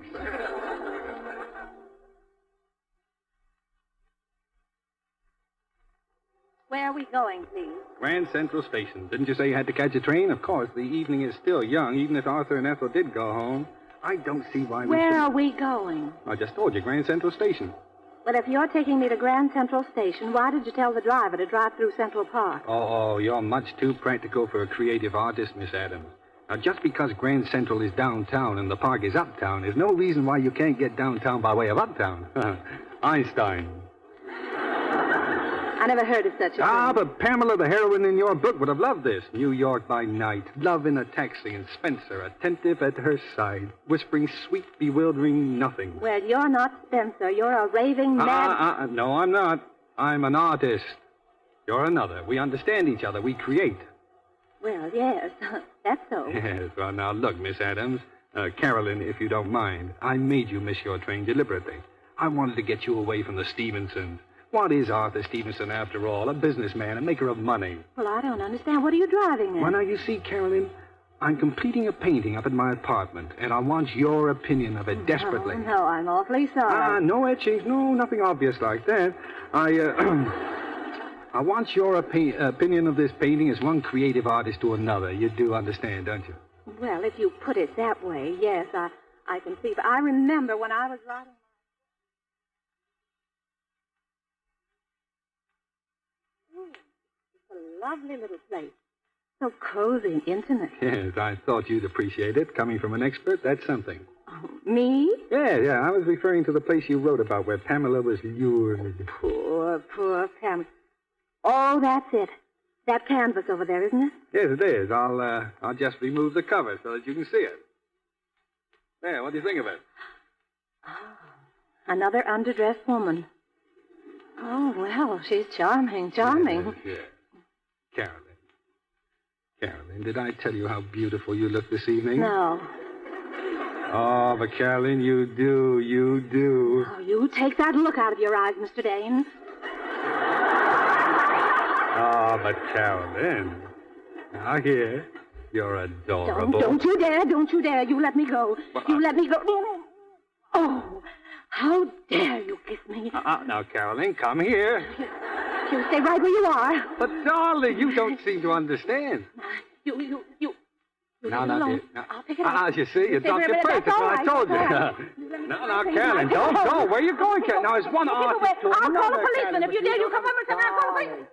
Where are we going, please? Grand Central Station. Didn't you say you had to catch a train? Of course, the evening is still young, even if Arthur and Ethel did go home. I don't see why we Where should... are we going? I just told you, Grand Central Station. But if you're taking me to Grand Central Station, why did you tell the driver to drive through Central Park? Oh, you're much too practical for a creative artist, Miss Adams. Now, just because Grand Central is downtown and the park is uptown, there's no reason why you can't get downtown by way of uptown. Einstein. I never heard of such a thing. But Pamela, the heroine in your book, would have loved this. New York by night, love in a taxi, and Spencer attentive at her side, whispering sweet, bewildering nothing. Well, you're not Spencer. You're a raving mad... No, I'm not. I'm an artist. You're another. We understand each other. We create. Well, yes, that's so. Yes, well, now, look, Miss Adams. Carolyn, if you don't mind, I made you miss your train deliberately. I wanted to get you away from the Stevensons. What is Arthur Stevenson, after all? A businessman, a maker of money. Well, I don't understand. What are you driving at? Well, now, you see, Carolyn, I'm completing a painting up at my apartment, and I want your opinion of it desperately. Oh, no, I'm awfully sorry. No etchings. No, nothing obvious like that. I want your opinion of this painting as one creative artist to another. You do understand, don't you? Well, if you put it that way, yes, I can see. But I remember when I was writing... It's a lovely little place. So cozy and intimate. Yes, I thought you'd appreciate it. Coming from an expert, that's something. Oh, me? Yeah, I was referring to the place you wrote about where Pamela was lured. Poor Pamela. Oh, that's it. That canvas over there, isn't it? Yes, it is. I'll just remove the cover so that you can see it. There, what do you think of it? Oh, another underdressed woman. Oh, well, she's charming. Yeah. Carolyn, did I tell you how beautiful you look this evening? No. Oh, but Carolyn, you do. Oh, you take that look out of your eyes, Mr. Dane. Oh, but Carolyn, now here, you're adorable. Don't you dare. You let me go. You let me go. Oh, how dare you kiss me? Now, Carolyn, come here. You stay right where you are. But, darling, you don't seem to understand. You No, dear. I'll pick it up. You see, you dropped your purse. That's what I told you. No, Carolyn, don't go. Where are you going, Carolyn? Now, it's one artist to I'll another. call a policeman. If you dare, you come over to me. I'll call a policeman.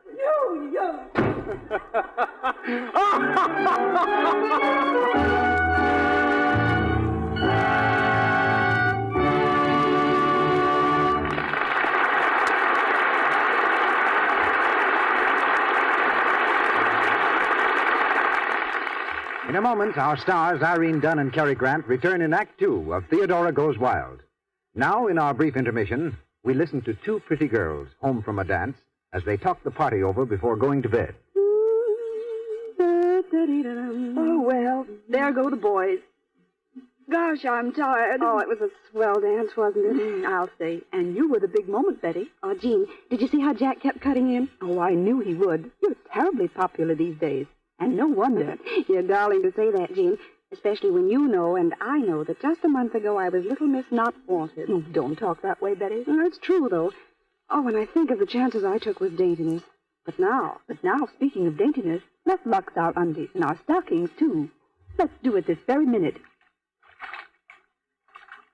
In a moment, our stars, Irene Dunn and Cary Grant, return in Act 2 of Theodora Goes Wild. Now, in our brief intermission, we listen to 2 pretty girls home from a dance as they talk the party over before going to bed. Oh, well, there go the boys. Gosh, I'm tired. Oh, it was a swell dance, wasn't it? I'll say. And you were the big moment, Betty. Oh, Jean, did you see how Jack kept cutting in? Oh, I knew he would. You're terribly popular these days. And no wonder. You're darling to say that, Jean. Especially when you know and I know that just a month ago I was Little Miss Not Wanted. Oh, don't talk that way, Betty. It's true, though. Oh, when I think of the chances I took with daintiness. But now, speaking of daintiness, let's lux our undies and our stockings, too. Let's do it this very minute.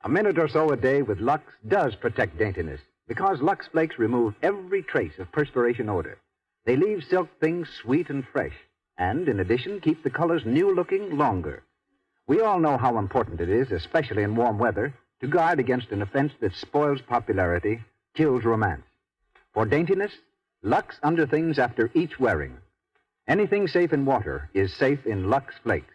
A minute or so a day with Lux does protect daintiness because Lux Flakes remove every trace of perspiration odor. They leave silk things sweet and fresh, and in addition keep the colors new-looking longer. We all know how important it is, especially in warm weather, to guard against an offense that spoils popularity, kills romance. For daintiness, Lux underthings after each wearing. Anything safe in water is safe in Lux Flakes.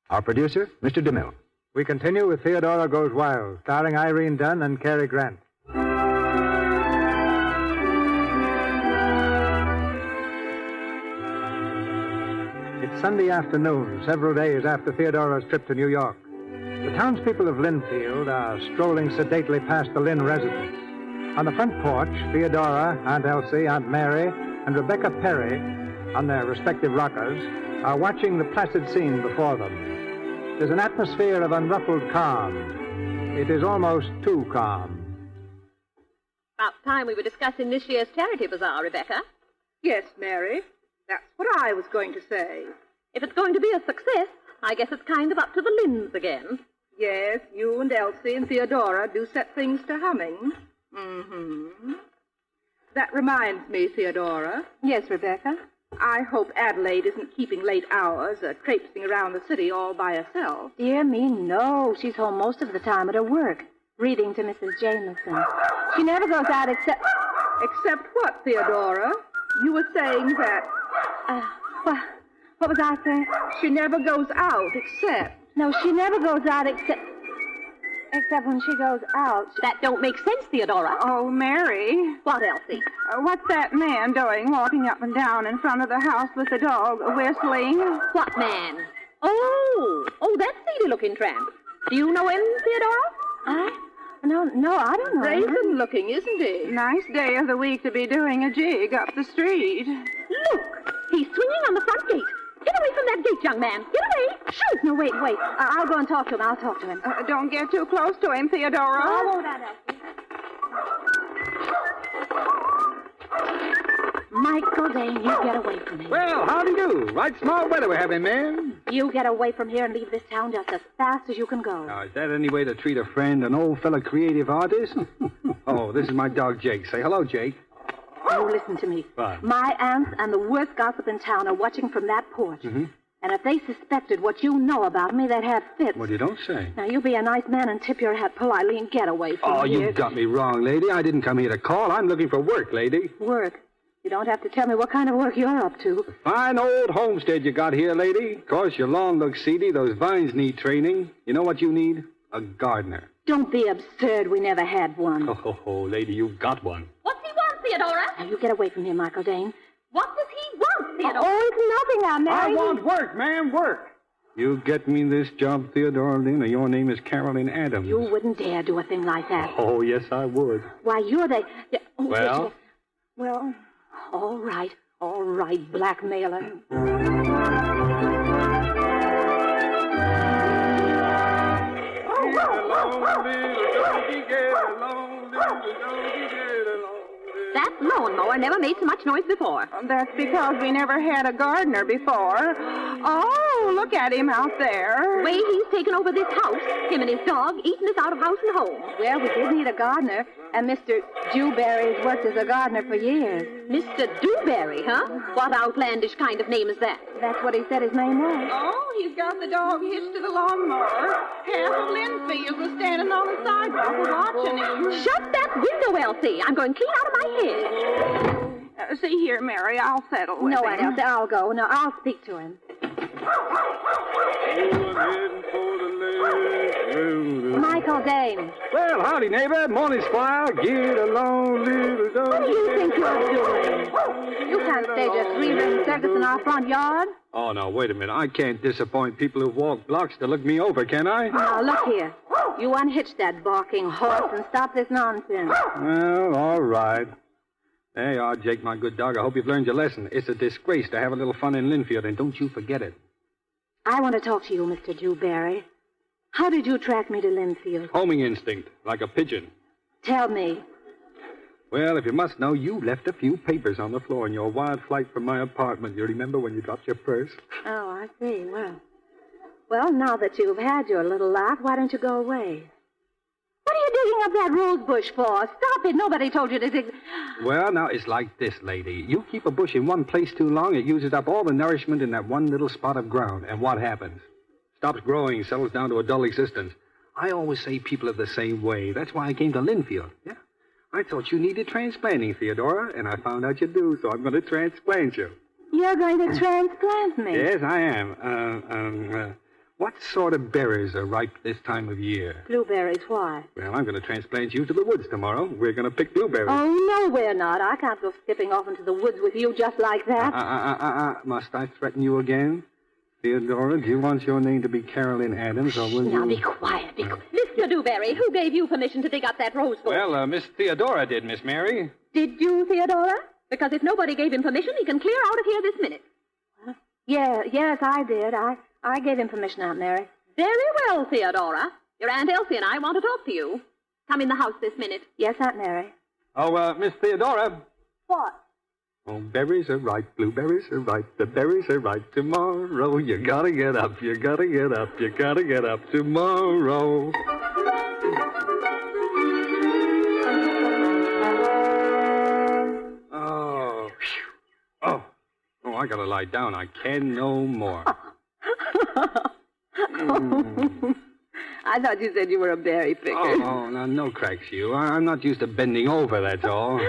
Our producer, Mr. DeMille. We continue with Theodora Goes Wild, starring Irene Dunn and Cary Grant. It's Sunday afternoon, several days after Theodora's trip to New York. The townspeople of Linfield are strolling sedately past the Lynn residence. On the front porch, Theodora, Aunt Elsie, Aunt Mary, and Rebecca Perry, on their respective rockers, are watching the placid scene before them. There's an atmosphere of unruffled calm. It is almost too calm. About time we were discussing this year's charity bazaar, Rebecca. Yes, Mary. That's what I was going to say. If it's going to be a success, I guess it's kind of up to the Lynns again. Yes, you and Elsie and Theodora do set things to humming. Mm-hmm. That reminds me, Theodora. Yes, Rebecca? I hope Adelaide isn't keeping late hours, traipsing around the city all by herself. Dear me, no. She's home most of the time at her work, reading to Mrs. Jameson. She never goes out except... Except what, Theodora? You were saying that... What was I saying? She never goes out except... No, she never goes out except when she goes out. That don't make sense, Theodora. Oh, Mary. What, Elsie? What's that man doing walking up and down in front of the house with the dog whistling? What man? Oh, that seedy-looking tramp. Do you know him, Theodora? No, I don't know. Brazen looking, isn't he? Nice day of the week to be doing a jig up the street. Look, he's swinging on the front gate. Get away from that gate, young man. Get away. Shoot. No, wait. I'll go and talk to him. Don't get too close to him, Theodora. I won't, Aunt Elsie. Michael Dane, you get away from here. Well, how do you do? Right small weather we're having, man. You get away from here and leave this town just as fast as you can go. Now, is that any way to treat a friend, an old fella creative artist? Oh, this is my dog, Jake. Say hello, Jake. Oh, listen to me. What? My aunts and the worst gossip in town are watching from that porch. Mm-hmm. And if they suspected what you know about me, they'd have fits. What you don't say. Now, you be a nice man and tip your hat politely and get away from here. Oh, you got me wrong, lady. I didn't come here to call. I'm looking for work, lady. Work? You don't have to tell me what kind of work you're up to. Fine old homestead you got here, lady. Of course, your lawn looks seedy. Those vines need training. You know what you need? A gardener. Don't be absurd. We never had one. Oh, lady, you've got one. What's he want, Theodora? Now, you get away from here, Michael Dane. What does he want, Theodora? Oh, it's nothing, Aunt Mary. I want work, ma'am, work. You get me this job, Theodora Lynn, or your name is Carolyn Adams. You wouldn't dare do a thing like that. Oh, yes, I would. Why, you're the... Well? Well, all right, blackmailer. That lawnmower never made so much noise before. That's because we never had a gardener before. Oh, look at him out there. Way he's taken over this house, him and his dog, eating us out of house and home. Well, we did need a gardener, and Mr. Dewberry's worked as a gardener for years. Mr. Dewberry, huh? What outlandish kind of name is that? That's what he said his name was. Oh, he's got the dog hitched to the lawnmower. Half of Linfield was standing on the sidewalk watching him. Shut that window, Elsie. I'm going clean out of my head. See here, Mary, I'll settle with him. No, Aunt Elsie, I'll go. No, I'll speak to him. Michael Dane. Well, howdy, neighbor. Morning, Squire. Get along, little dog. What do you think you're doing? You can't stage a three-ring circus in our front yard. Oh, now, wait a minute. I can't disappoint people who walk blocks to look me over, can I? Now, look here. You unhitch that barking horse and stop this nonsense. Well, all right. There you are, Jake, my good dog. I hope you've learned your lesson. It's a disgrace to have a little fun in Linfield, and don't you forget it. I want to talk to you, Mr. Dewberry. How did you track me to Linfield? Homing instinct, like a pigeon. Tell me. Well, if you must know, you left a few papers on the floor in your wild flight from my apartment. You remember when you dropped your purse? Oh, I see. Well, now that you've had your little laugh, why don't you go away? What are you digging up that rose bush for? Stop it. Nobody told you to dig... Well, now, it's like this, lady. You keep a bush in one place too long, it uses up all the nourishment in that one little spot of ground. And what happens? Stops growing, settles down to a dull existence. I always say people are the same way. That's why I came to Linfield. Yeah. I thought you needed transplanting, Theodora, and I found out you do, so I'm going to transplant you. You're going to transplant me? Yes, I am. What sort of berries are ripe this time of year? Blueberries, why? Well, I'm going to transplant you to the woods tomorrow. We're going to pick blueberries. Oh, no, we're not. I can't go skipping off into the woods with you just like that. Must I threaten you again? Theodora, do you want your name to be Carolyn Adams, or will you... Now, be quiet. Mr. Dewberry, who gave you permission to dig up that rose bush? Well, Miss Theodora did, Miss Mary. Did you, Theodora? Because if nobody gave him permission, he can clear out of here this minute. Yes, I did. I gave him permission, Aunt Mary. Very well, Theodora. Your Aunt Elsie and I want to talk to you. Come in the house this minute. Yes, Aunt Mary. Oh, Miss Theodora. What? Oh, berries are ripe, blueberries are ripe, the berries are ripe tomorrow. You gotta get up, you gotta get up, you gotta get up tomorrow. Oh, I gotta lie down. I can no more. I thought you said you were a berry picker. Oh, now, no cracks, you. I'm not used to bending over, that's all.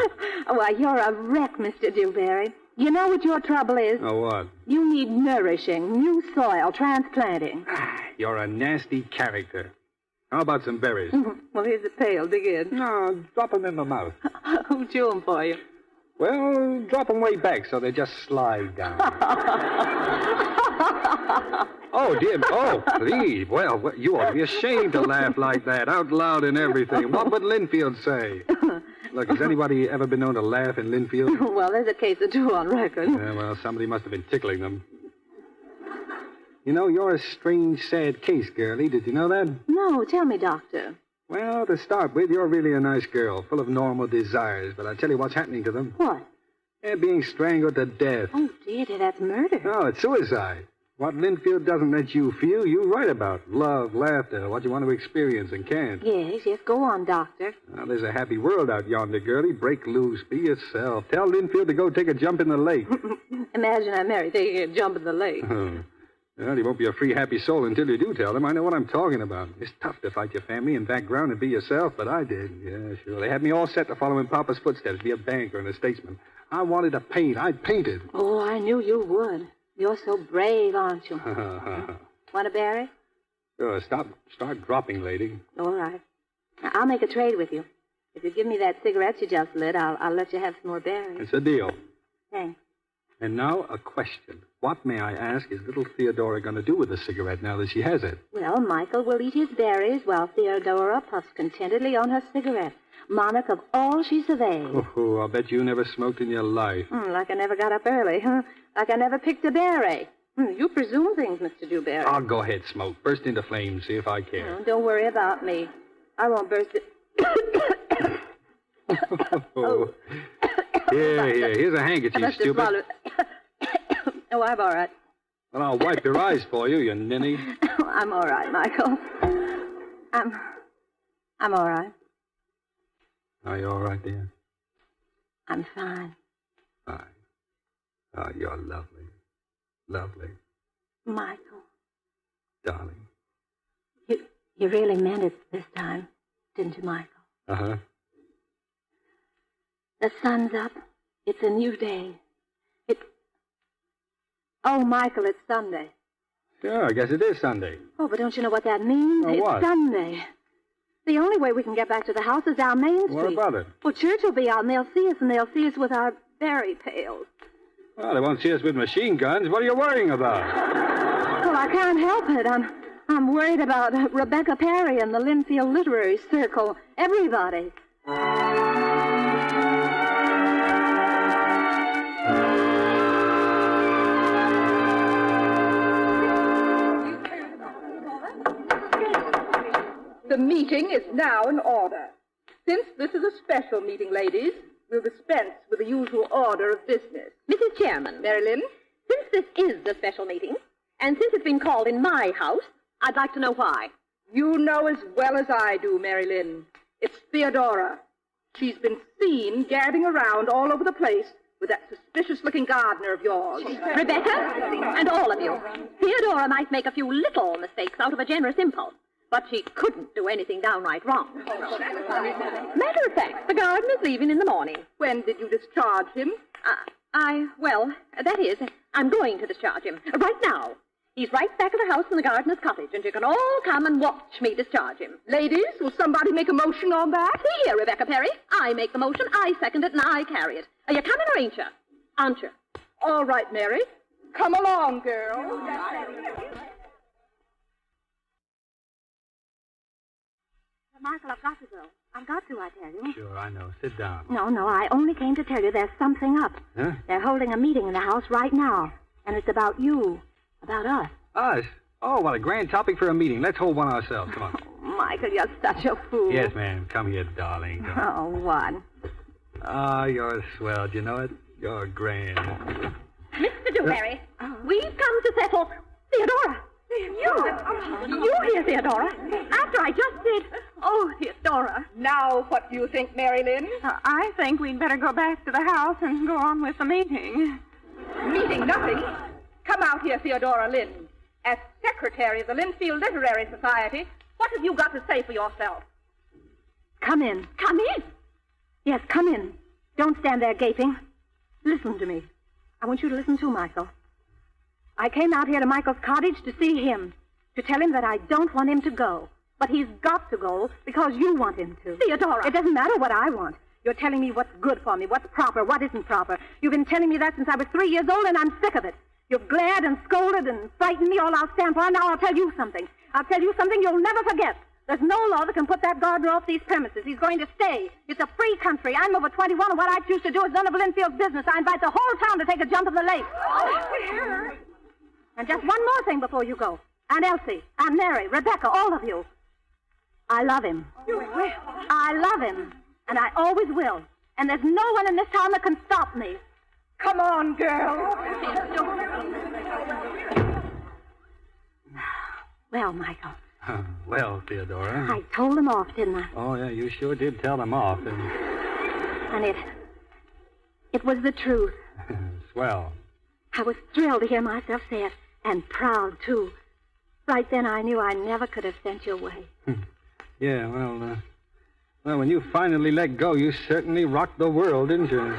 Why, you're a wreck, Mr. Dewberry. You know what your trouble is? Oh, what? You need nourishing, new soil, transplanting. You're a nasty character. How about some berries? Well, here's a pail. Dig in. No, drop them in my mouth. Who'll chew them for you? Well, drop them way back so they just slide down. Oh, dear. Oh, please. Well, you ought to be ashamed to laugh like that, out loud and everything. What would Linfield say? Look, has anybody ever been known to laugh in Linfield? Well, there's a case or two on record. Yeah, well, somebody must have been tickling them. You know, you're a strange, sad case, girlie. Did you know that? No, tell me, Doctor. Well, to start with, you're really a nice girl, full of normal desires. But I tell you what's happening to them. What? They're being strangled to death. Oh, dear, that's murder. No, it's suicide. What Linfield doesn't let you feel, you write about. Love, laughter, what you want to experience and can't. Yes, go on, Doctor. Now, there's a happy world out yonder, girlie. Break loose, be yourself. Tell Linfield to go take a jump in the lake. Imagine I'm married taking a jump in the lake. Well, you won't be a free, happy soul until you do tell them. I know what I'm talking about. It's tough to fight your family and background and be yourself, but I did. Yeah, sure. They had me all set to follow in Papa's footsteps, be a banker and a statesman. I wanted to paint. I painted. Oh, I knew you would. You're so brave, aren't you? Want a berry? Sure, start dropping, lady. All right. Now, I'll make a trade with you. If you give me that cigarette you just lit, I'll let you have some more berries. It's a deal. Thanks. And now a question. What, may I ask, is little Theodora going to do with the cigarette now that she has it? Well, Michael will eat his berries while Theodora puffs contentedly on her cigarette. Monarch of all she surveys. Oh, I'll bet you never smoked in your life. Like I never got up early, huh? Like I never picked a berry. You presume things, Mr. Dewberry. Oh, go ahead, smoke. Burst into flames, see if I care. Oh, don't worry about me. I won't burst it. Here. Here's a handkerchief, I must have stupid. swallowed. Oh, I'm all right. Well, I'll wipe your eyes for you, you ninny. I'm all right, Michael. I'm all right. Are you all right, dear? I'm fine. Fine. Oh, you're lovely. Lovely. Michael. Darling. You really meant it this time, didn't you, Michael? Uh-huh. The sun's up. It's a new day. Oh, Michael, it's Sunday. Sure, I guess it is Sunday. Oh, but don't you know what that means? Oh, it's what? Sunday. The only way we can get back to the house is down Main Street. What about it? Well, church will be out, and they'll see us, and they'll see us with our berry pails. Well, they won't see us with machine guns. What are you worrying about? Well, I can't help it. I'm worried about Rebecca Perry and the Linfield Literary Circle. Everybody. The meeting is now in order. Since this is a special meeting, ladies, we'll dispense with the usual order of business. Mrs. Chairman. Marilyn? Since this is a special meeting, and since it's been called in my house, I'd like to know why. You know as well as I do, Marilyn. It's Theodora. She's been seen gadding around all over the place with that suspicious-looking gardener of yours. Rebecca, and all of you, Theodora might make a few little mistakes out of a generous impulse, but she couldn't do anything downright wrong. Matter of fact, the gardener's leaving in the morning. When did you discharge him? That is, I'm going to discharge him. Right now. He's right back at the house in the gardener's cottage, and you can all come and watch me discharge him. Ladies, will somebody make a motion on that? See here, Rebecca Perry. I make the motion, I second it, and I carry it. Are you coming or ain't you? Aren't you? All right, Mary. Come along, girl. Michael, I've got to go. I've got to, I tell you. Sure, I know. Sit down. No, I only came to tell you there's something up. Huh? They're holding a meeting in the house right now, and it's about you. About us. Us? Oh, what a grand topic for a meeting. Let's hold one ourselves. Come on. Oh, Michael, you're such a fool. Yes, ma'am. Come here, darling. Come. Oh, what? Ah, you're swell. Do you know it? You're grand. Mr. Dewberry, we've come to settle... Theodora! You here, Theodora? After I just did... Oh, Theodora. Now, what do you think, Marilyn? I think we'd better go back to the house and go on with the meeting. Meeting nothing. Come out here, Theodora Lynn. As secretary of the Linfield Literary Society, what have you got to say for yourself? Come in. Come in? Yes, come in. Don't stand there gaping. Listen to me. I want you to listen too, Michael. I came out here to Michael's cottage to see him, to tell him that I don't want him to go. But he's got to go because you want him to. Theodora! It doesn't matter what I want. You're telling me what's good for me, what's proper, what isn't proper. You've been telling me that since I was 3 years old, and I'm sick of it. You've glared and scolded and frightened me all I'll stand for. Now I'll tell you something. I'll tell you something you'll never forget. There's no law that can put that gardener off these premises. He's going to stay. It's a free country. I'm over 21, and what I choose to do is none of Linfield's business. I invite the whole town to take a jump in the lake. Oh, and just one more thing before you go. Aunt Elsie, Aunt Mary, Rebecca, all of you. I love him. You will? I love him, and I always will. And there's no one in this town that can stop me. Come on, girl. Well, Michael. Well, Theodora. I told them off, didn't I? Oh, yeah, you sure did tell them off. And it was the truth. Swell. I was thrilled to hear myself say it, and proud, too. Right then I knew I never could have sent you away. Yeah, well, when you finally let go, you certainly rocked the world, didn't you?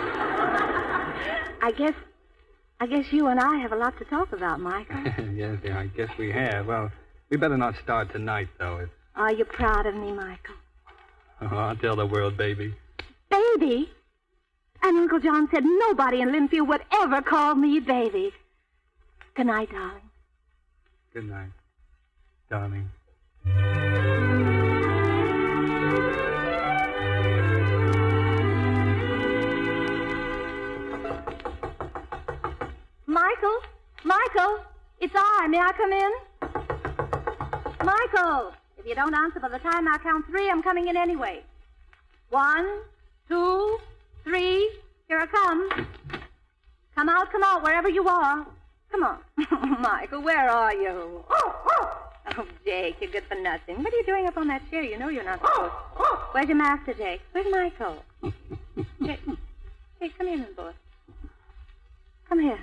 I guess you and I have a lot to talk about, Michael. Yes, yeah, I guess we have. Well, we better not start tonight, though. Are you proud of me, Michael? Oh, I'll tell the world, baby. Baby? And Uncle John said nobody in Linfield would ever call me baby. Good night, darling. Good night, darling. Michael, it's I. May I come in? Michael, if you don't answer by the time I count 3, I'm coming in anyway. 1, 2, 3. Here I come. Come out, wherever you are. Come on. Michael, where are you? Oh, Jake, you're good for nothing. What are you doing up on that chair? You know you're not supposed to. Where's your master, Jake? Where's Michael? Jake, come here, little boy. Come here.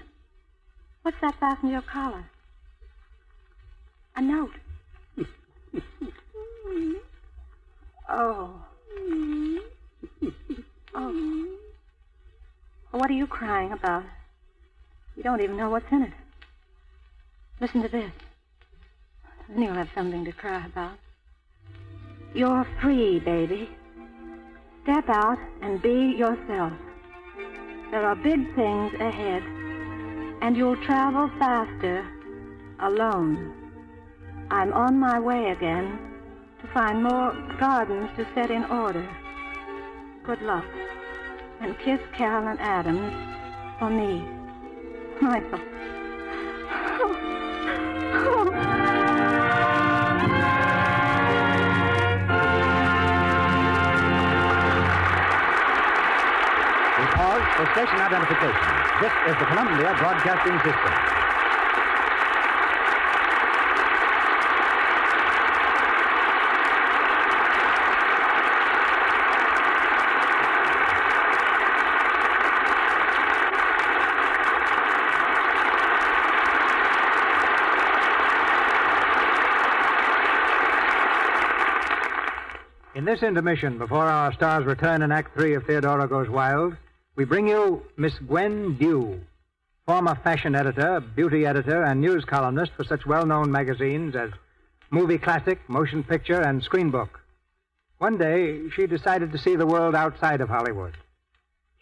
What's that fastened to your collar? A note. Oh. Oh. What are you crying about? You don't even know what's in it. Listen to this. Then you'll have something to cry about. You're free, baby. Step out and be yourself. There are big things ahead, and you'll travel faster alone. I'm on my way again to find more gardens to set in order. Good luck. And kiss Carolyn Adams for me. Michael. station identification. This is the Columbia Broadcasting System. In this intermission, before our stars return in Act 3 of Theodora Goes Wild, we bring you Miss Gwen Dew, former fashion editor, beauty editor, and news columnist for such well-known magazines as Movie Classic, Motion Picture, and Screen Book. One day, she decided to see the world outside of Hollywood.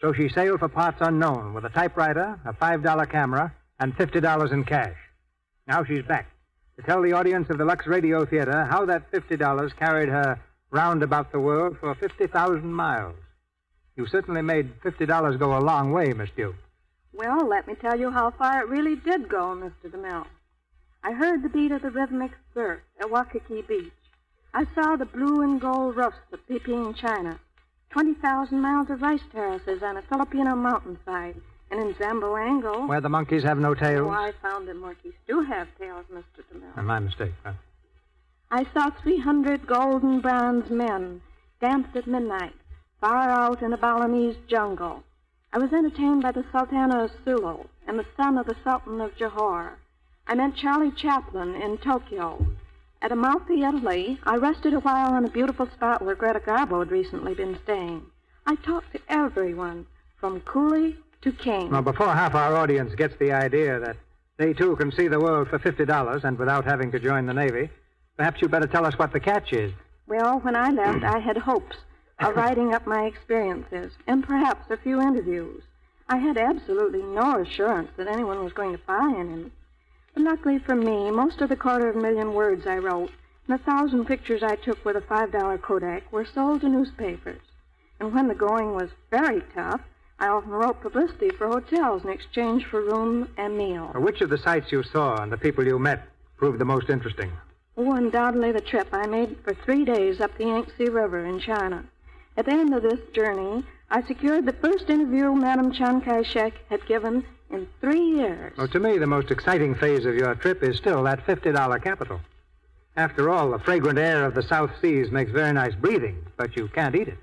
So she sailed for parts unknown with a typewriter, a $5 camera, and $50 in cash. Now she's back to tell the audience of the Lux Radio Theater how that $50 carried her round about the world for 50,000 miles. You certainly made $50 go a long way, Miss Dew. Well, let me tell you how far it really did go, Mr. DeMille. I heard the beat of the rhythmic surf at Waikiki Beach. I saw the blue and gold roofs of Peking, China, 20,000 miles of rice terraces on a Filipino mountainside, and in Zamboango... Where the monkeys have no tails? Oh, I found that monkeys do have tails, Mr. DeMille. My mistake, huh? I saw 300 golden bronze men dance at midnight, far out in the Balinese jungle. I was entertained by the Sultana of Sulu and the son of the Sultan of Johor. I met Charlie Chaplin in Tokyo. At Amalfi, Italy, I rested a while on a beautiful spot where Greta Garbo had recently been staying. I talked to everyone, from Cooley to King. Now, before half our audience gets the idea that they, too, can see the world for $50 and without having to join the Navy, perhaps you'd better tell us what the catch is. Well, when I left, I had hopes of writing up my experiences and perhaps a few interviews. I had absolutely no assurance that anyone was going to buy any. But luckily for me, most of the 250,000 words I wrote and the 1,000 pictures I took with a $5 Kodak were sold to newspapers. And when the going was very tough, I often wrote publicity for hotels in exchange for room and meal. Which of the sights you saw and the people you met proved the most interesting? Oh, undoubtedly the trip I made for 3 days up the Yangtze River in China. At the end of this journey, I secured the first interview Madame Chiang Kai-shek had given in 3 years. Well, to me, the most exciting phase of your trip is still that $50 capital. After all, the fragrant air of the South Seas makes very nice breathing, but you can't eat it.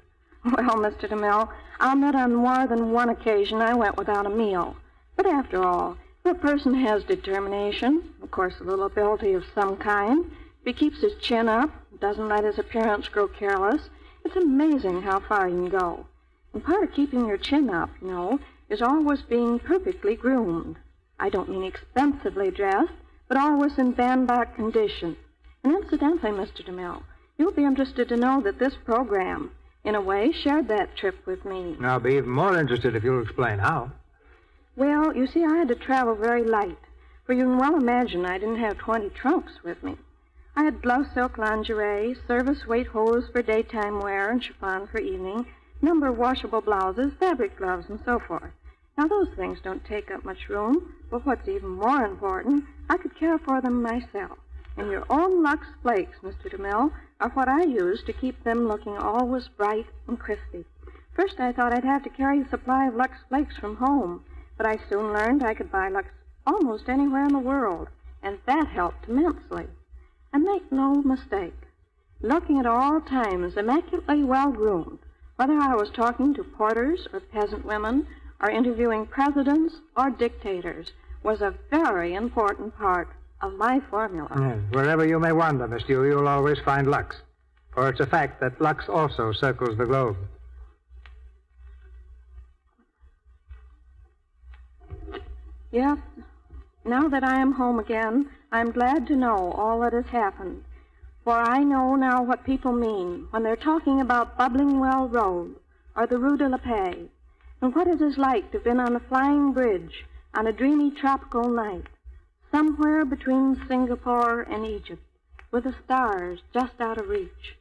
Well, Mr. DeMille, I'll admit on more than one occasion I went without a meal. But after all, if a person has determination, of course a little ability of some kind, if he keeps his chin up, doesn't let his appearance grow careless, it's amazing how far you can go. And part of keeping your chin up, you know, is always being perfectly groomed. I don't mean expensively dressed, but always in bandbox condition. And incidentally, Mr. DeMille, you'll be interested to know that this program, in a way, shared that trip with me. I'll be even more interested if you'll explain how. Well, you see, I had to travel very light, for you can well imagine I didn't have 20 trunks with me. I had blouse silk lingerie, service weight hose for daytime wear and chiffon for evening, number of washable blouses, fabric gloves, and so forth. Now, those things don't take up much room, but what's even more important, I could care for them myself. And your own Lux Flakes, Mr. DeMille, are what I use to keep them looking always bright and crispy. First, I thought I'd have to carry a supply of Lux Flakes from home, but I soon learned I could buy Lux almost anywhere in the world, and that helped immensely. And make no mistake, looking at all times immaculately well-groomed, whether I was talking to porters or peasant women or interviewing presidents or dictators, was a very important part of my formula. Yes. Wherever you may wander, Miss Dew, you'll always find Lux. For it's a fact that Lux also circles the globe. Yes, now that I am home again, I'm glad to know all that has happened. For I know now what people mean when they're talking about Bubbling Well Road or the Rue de la Paix, and what it is like to have been on a flying bridge on a dreamy tropical night, somewhere between Singapore and Egypt, with the stars just out of reach.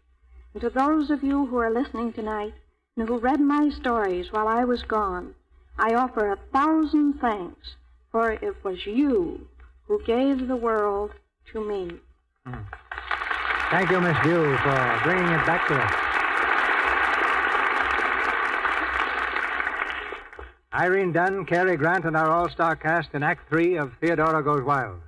And to those of you who are listening tonight and who read my stories while I was gone, I offer 1,000 thanks, for it was you who gave the world to me. Thank you, Miss Dew, for bringing it back to us. Irene Dunn, Cary Grant, and our all-star cast in Act 3 of Theodora Goes Wild.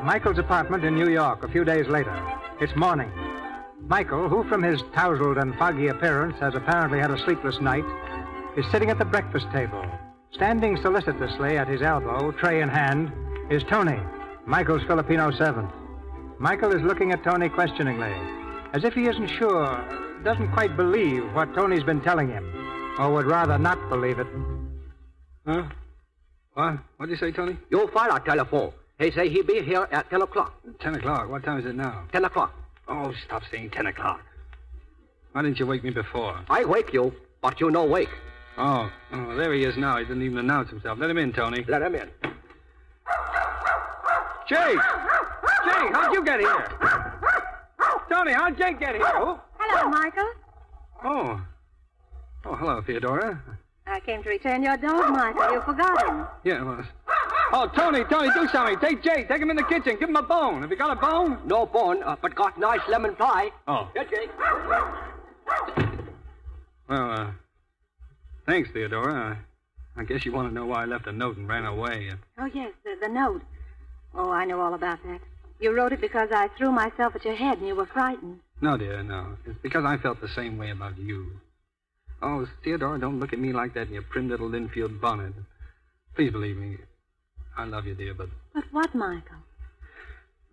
Michael's apartment in New York a few days later. It's morning. Michael, who from his tousled and foggy appearance has apparently had a sleepless night, is sitting at the breakfast table. Standing solicitously at his elbow, tray in hand, is Tony, Michael's Filipino servant. Michael is looking at Tony questioningly, as if he isn't sure, doesn't quite believe what Tony's been telling him, or would rather not believe it. Huh? What? What'd you say, Tony? Your father telephone. He say he be here at 10 o'clock. 10 o'clock? What time is it now? 10 o'clock. Oh, stop saying 10 o'clock. Why didn't you wake me before? I wake you, but you no wake. Oh, there he is now. He didn't even announce himself. Let him in, Tony. Let him in. Jake! Jake, how'd you get here? Tony, how'd Jake get here? Oh, Hello, Michael. oh, hello, Theodora. I came to return your dog, Michael. You forgot him. Yeah, well... Oh, Tony, do something. Take Jake. Take him in the kitchen. Give him a bone. Have you got a bone? No bone, but got nice lemon pie. Oh. Here, Jake. Well, thanks, Theodora. I guess you want to know why I left a note and ran away. Oh, yes, the note. Oh, I know all about that. You wrote it because I threw myself at your head and you were frightened. No, dear, no. It's because I felt the same way about you. Oh, Theodora, don't look at me like that in your prim little Linfield bonnet. Please believe me. I love you, dear, but... But what, Michael?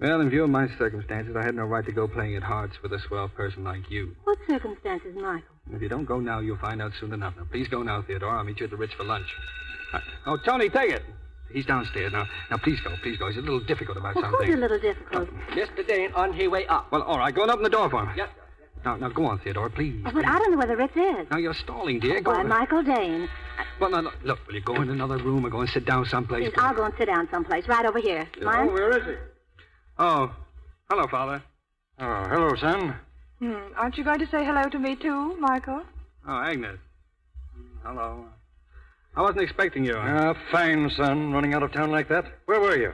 Well, in view of my circumstances, I had no right to go playing at hearts with a swell person like you. What circumstances, Michael? If you don't go now, you'll find out soon enough. Now, please go now, Theodora. I'll meet you at the Ritz for lunch. Oh, Tony, take it. He's downstairs now. Now, please go. He's a little difficult about something. Who's a little difficult? Mr. Dane on his way up. Well, all right. Go and open the door for him. Yes, sir. Now, go on, Theodora, please. Oh, but I don't know where the Ritz is. Now, you're stalling, dear. Go Why, on. Michael Dane. Well, now, look, will you go in another room or go and sit down someplace? Please, I'll go and sit down someplace, right over here. Mind? where is he? Oh, hello, Father. Oh, hello, son. Aren't you going to say hello to me, too, Michael? Oh, Agnes. Hello. I wasn't expecting you. Fine, son. Running out of town like that. Where were you?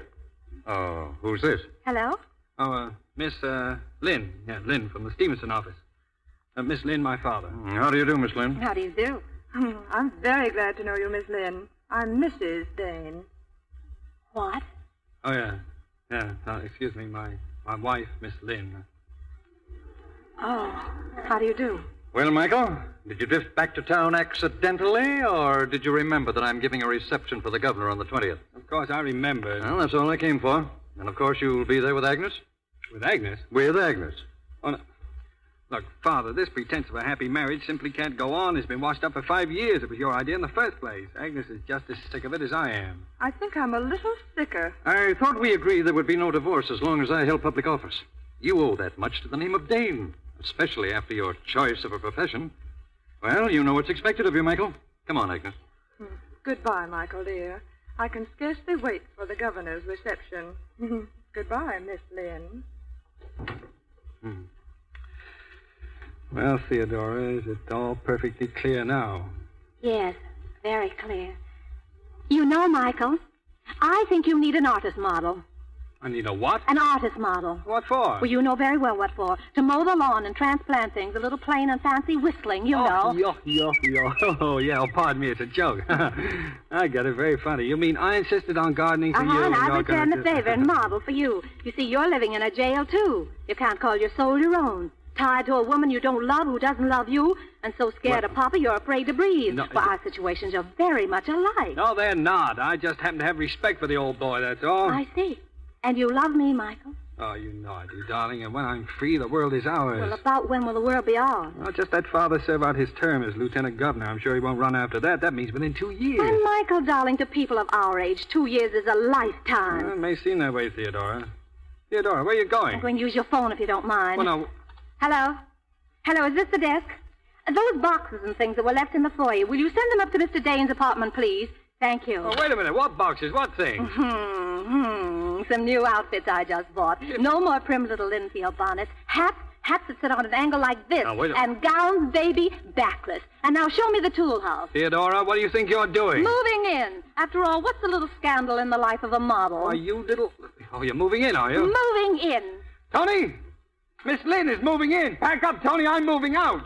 Oh, who's this? Hello? Oh, Miss, Lynn. Yeah, Lynn from the Stevenson office. Miss Lynn, my father. How do you do, Miss Lynn? How do you do? I'm very glad to know you, Miss Lynn. I'm Mrs. Dane. What? Oh, yeah. Yeah, excuse me, my wife, Miss Lynn. Oh, how do you do? Well, Michael, did you drift back to town accidentally, or did you remember that I'm giving a reception for the governor on the 20th? Of course, I remember. Well, that's all I came for. And, of course, you'll be there with Agnes? With Agnes? With Agnes. Oh, no. Look, Father, this pretense of a happy marriage simply can't go on. It's been washed up for 5 years. It was your idea in the first place. Agnes is just as sick of it as I am. I think I'm a little sicker. I thought we agreed there would be no divorce as long as I held public office. You owe that much to the name of Dane, especially after your choice of a profession. Well, you know what's expected of you, Michael. Come on, Agnes. Goodbye, Michael, dear. I can scarcely wait for the governor's reception. Goodbye, Miss Lynn. Well, Theodora, is it all perfectly clear now? Yes, very clear. You know, Michael, I think you need an artist model. I need a what? An artist model. What for? Well, you know very well what for. To mow the lawn and transplant things, a little plain and fancy whistling, you know. Yo. Oh, yeah, pardon me, it's a joke. I get it, very funny. You mean I insisted on gardening for you? And I returned the favor and model for you. You see, you're living in a jail, too. You can't call your soul your own. Tied to a woman you don't love who doesn't love you, and so scared of Papa you're afraid to breathe. No, well, our situations are very much alike. No, they're not. I just happen to have respect for the old boy, that's all. I see. And you love me, Michael? Oh, you know I do, darling. And when I'm free, the world is ours. Well, about when will the world be ours? Well, just that father serve out his term as lieutenant governor. I'm sure he won't run after that. That means within 2 years. And, Michael, darling, to people of our age, 2 years is a lifetime. Well, it may seem that way, Theodora. Theodora, where are you going? I'm going to use your phone if you don't mind. Well, no. Hello? Hello, is this the desk? Those boxes and things that were left in the foyer, will you send them up to Mr. Dane's apartment, please? Thank you. Oh, wait a minute. What boxes? What things? Some new outfits I just bought. No more prim little Linfield bonnets. Hats that sit on an angle like this. Now, wait a... And gowns, baby, backless. And now show me the tool house. Theodora, what do you think you're doing? Moving in. After all, what's a little scandal in the life of a model? Are you little... Oh, you're moving in, are you? Moving in. Tony! Miss Lynn is moving in. Pack up, Tony. I'm moving out.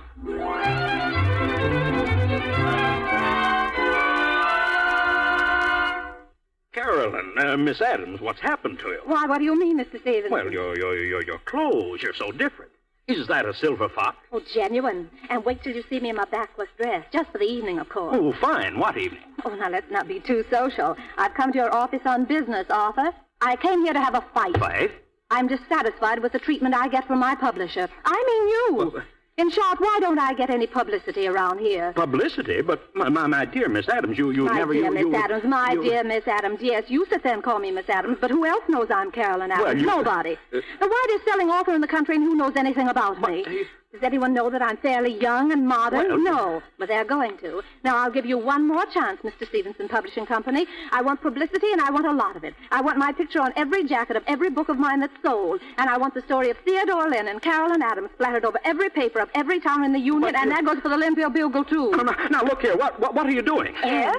Carolyn, Miss Adams, what's happened to you? Why, what do you mean, Mr. Stevens? Well, your clothes, you're so different. Is that a silver fox? Oh, genuine. And wait till you see me in my backless dress. Just for the evening, of course. Oh, fine. What evening? Oh, now, let's not be too social. I've come to your office on business, Arthur. I came here to have a fight. Fight? I'm dissatisfied with the treatment I get from my publisher. I mean you. Well, in short, why don't I get any publicity around here? Publicity? But, my dear Miss Adams, you My never... dear you, Miss Adams, my dear Miss Adams, yes, you sit there and call me Miss Adams, but who else knows I'm Carolyn Adams? Well, you- Nobody. The widest selling author in the country, and who knows anything about me? Does anyone know that I'm fairly young and modern? Well, no, but they're going to. Now, I'll give you one more chance, Mr. Stevenson Publishing Company. I want publicity, and I want a lot of it. I want my picture on every jacket of every book of mine that's sold, and I want the story of Theodora Lynn and Carolyn Adams splattered over every paper of every town in the Union, and that goes for the Linfield Bugle, too. Now, look here. What are you doing? Yes?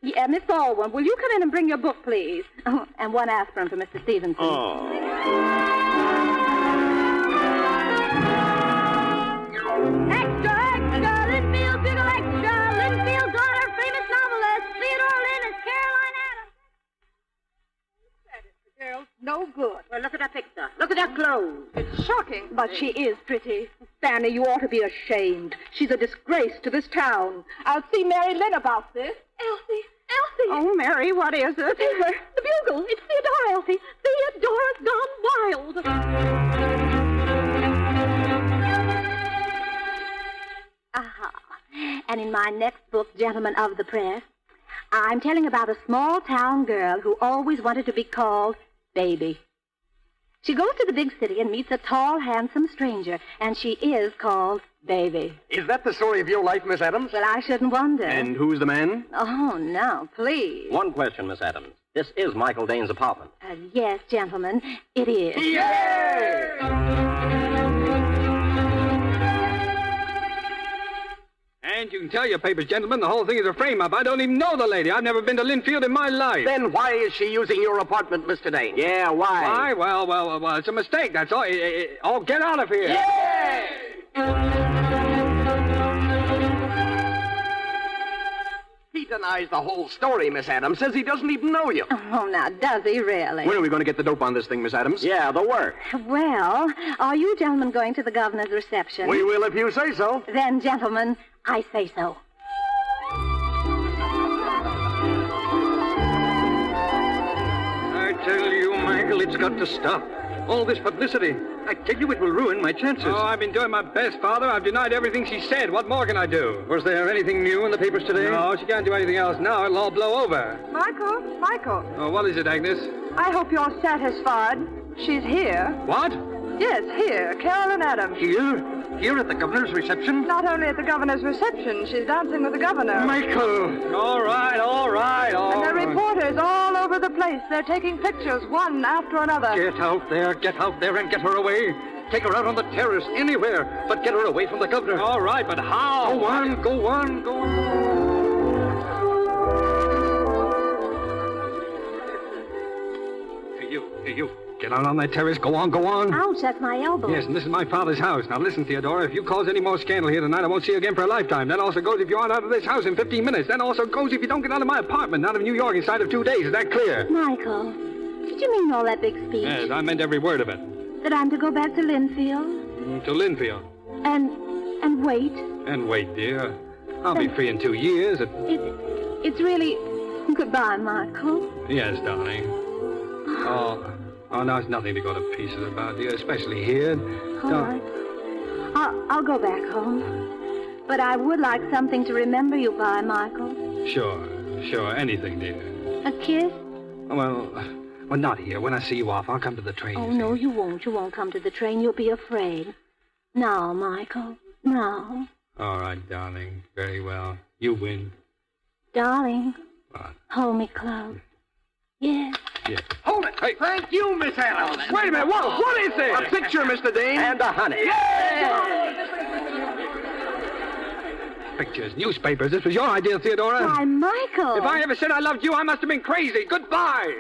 Yeah, Miss Baldwin, will you come in and bring your book, please? Oh, and one aspirin for Mr. Stevenson. Extra, extra, Linfield Bugle Extra, Linfield daughter, famous novelist, Theodora Lynn is Caroline Adams. The girl's no good. Well, look at her picture. Look at her clothes. It's shocking. But she is pretty. Fanny, you ought to be ashamed. She's a disgrace to this town. I'll see Mary Lynn about this. Elsie! Oh, Mary, what is it? The Bugle. It's Theodora, Elsie. Theodora's gone wild. Aha. And in my next book, Gentlemen of the Press, I'm telling about a small-town girl who always wanted to be called Baby. She goes to the big city and meets a tall, handsome stranger, and she is called Baby. Is that the story of your life, Miss Adams? Well, I shouldn't wonder. And who's the man? Oh, no, please. One question, Miss Adams. This is Michael Dane's apartment. Yes, gentlemen, it is. And you can tell your papers, gentlemen, the whole thing is a frame-up. I don't even know the lady. I've never been to Linfield in my life. Then why is she using your apartment, Mr. Dane? Yeah, why? Why? Well, it's a mistake, that's all. Oh, get out of here. He denies the whole story, Miss Adams. Says he doesn't even know you. Oh, now, does he really? When are we going to get the dope on this thing, Miss Adams? Yeah, the work. Well, are you gentlemen going to the governor's reception? We will if you say so. Then, gentlemen, I say so. I tell you, Michael, it's got to stop. All this publicity. I tell you, it will ruin my chances. Oh, I've been doing my best, Father. I've denied everything she said. What more can I do? Was there anything new in the papers today? No, she can't do anything else now. It'll all blow over. Michael. Oh, what is it, Agnes? I hope you're satisfied. She's here. What? Yes, here. Carolyn Adams. Here? Here at the governor's reception? Not only at the governor's reception, she's dancing with the governor. Michael! All right. And there are reporters all over the place. They're taking pictures, one after another. Get out there and get her away. Take her out on the terrace, anywhere, but get her away from the governor. All right, but how? Go on. Hey, you. Get out on that terrace. Go on. Ouch, that's my elbow. Yes, and this is my father's house. Now listen, Theodora, if you cause any more scandal here tonight, I won't see you again for a lifetime. That also goes if you aren't out of this house in 15 minutes. That also goes if you don't get out of my apartment, out of New York, inside of 2 days. Is that clear? Michael, did you mean all that big speech? Yes, I meant every word of it. That I'm to go back to Linfield? To Linfield. And wait? And wait, dear. I'll be free in 2 years. It's really... Goodbye, Michael. Yes, darling. Oh, now it's nothing to go to pieces about, dear, especially here. All right. I'll go back home. But I would like something to remember you by, Michael. Sure. Anything, dear. A kiss? Well, not here. When I see you off, I'll come to the train. Oh, no, you won't. You won't come to the train. You'll be afraid. Now, Michael. Now. All right, darling. Very well. You win. Darling. What? Hold me close. Yes. Yeah. Hold it. Hey. Thank you, Miss Adams. Wait a minute. What is this? A picture, Mr. Dane. And a honey. Pictures, newspapers. This was your idea, Theodora. Why, Michael. If I ever said I loved you, I must have been crazy. Goodbye.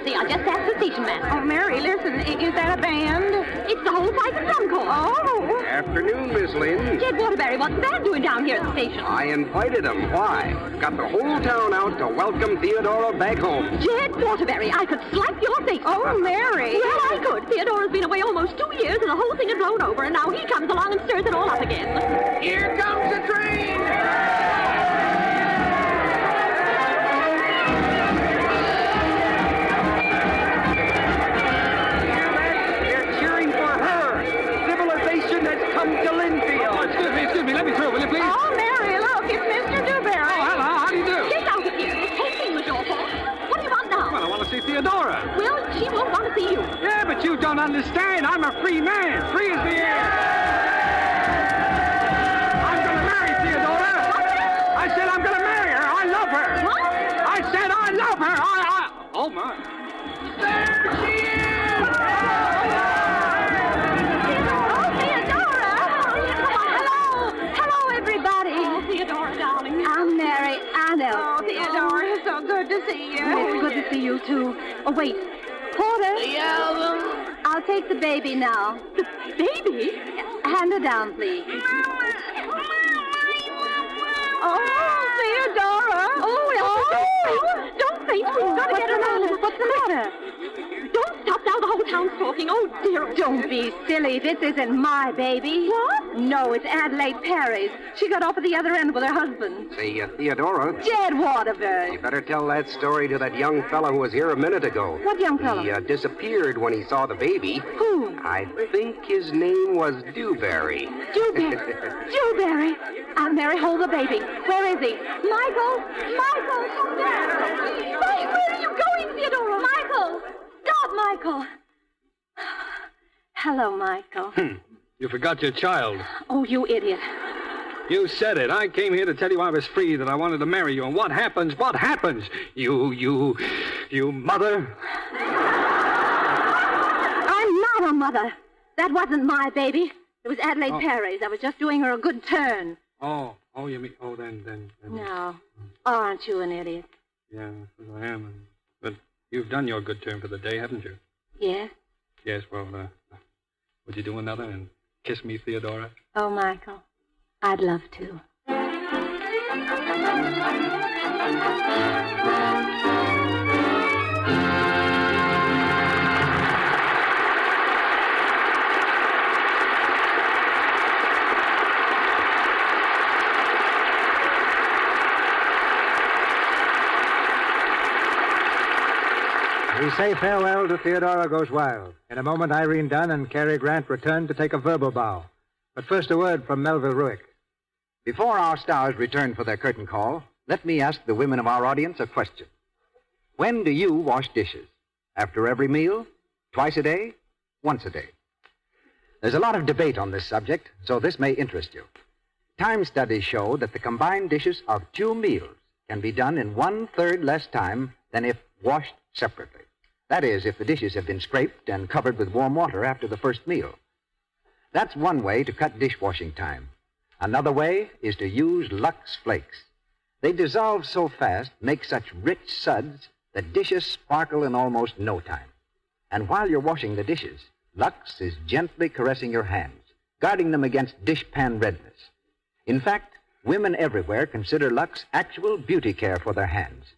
see. I just asked the station master. Oh, Mary, listen, is that a band? It's the whole fight and drum corps. Oh. Afternoon, Miss Lynn. Jed Waterbury, what's the band doing down here at the station? I invited them. Why? Got the whole town out to welcome Theodora back home. Jed Waterbury, I could slap your face. Oh, Mary. Well, I could. Theodora's been away almost 2 years, and the whole thing had blown over, and now he comes along and stirs it all up again. Here comes the train! They're cheering for her. Civilization has come to Linfield. Oh, excuse me. Let me through, will you, please? Oh, Mary, look, it's Mr. Dewberry. Oh, hello. How do you do? Get out of here. This whole thing was your fault. What do you want now? Well, I want to see Theodora. Well, she won't want to see you. Yeah, but you don't understand. I'm a free man. Free as the air. I'm going to marry Theodora. I said I'm going to marry her. I love her. What? I said I love her. Oh, my. There she is! Oh, Theodora! Hello, everybody. Oh, Theodora, darling. I'm Mary Annell. Oh, Theodora, it's so good to see you. It's good to see you, too. Oh, wait. Porter. Yeah, I'll take the baby now. The baby? Hand her down, please. Oh, Theodora. Oh, don't faint. We've got to get her out. What's the matter? Don't stop now. The whole town's talking. Oh, dear. Don't be silly. This isn't my baby. What? No, it's Adelaide Perry's. She got off at the other end with her husband. Say, Theodora, Jed Waterbury. you better tell that story to that young fellow who was here a minute ago. What young fellow? He disappeared when he saw the baby. Who? I think his name was Dewberry. Dewberry. Dewberry. Mary, hold the baby. Where is he? Michael! Michael! Come there! Wait, where are you going, Theodora? Michael! Stop, Michael! Hello, Michael. You forgot your child. Oh, you idiot. You said it. I came here to tell you I was free, that I wanted to marry you. And what happens? What happens? You mother. I'm not a mother. That wasn't my baby. It was Adelaide Perry's. I was just doing her a good turn. Oh, you mean, then. No. Aren't you an idiot? Yeah, I am. But you've done your good turn for the day, haven't you? Yes. Yes, well, would you do another and kiss me, Theodora? Oh, Michael, I'd love to. We say farewell to Theodora Goes Wild. In a moment, Irene Dunn and Cary Grant return to take a verbal bow. But first, a word from Melville Ruick. Before our stars return for their curtain call, let me ask the women of our audience a question. When do you wash dishes? After every meal? Twice a day? Once a day? There's a lot of debate on this subject, so this may interest you. Time studies show that the combined dishes of 2 meals can be done in 1/3 less time than if washed separately. That is, if the dishes have been scraped and covered with warm water after the first meal. That's one way to cut dishwashing time. Another way is to use Lux Flakes. They dissolve so fast, make such rich suds, that dishes sparkle in almost no time. And while you're washing the dishes, Lux is gently caressing your hands, guarding them against dishpan redness. In fact, women everywhere consider Lux actual beauty care for their hands.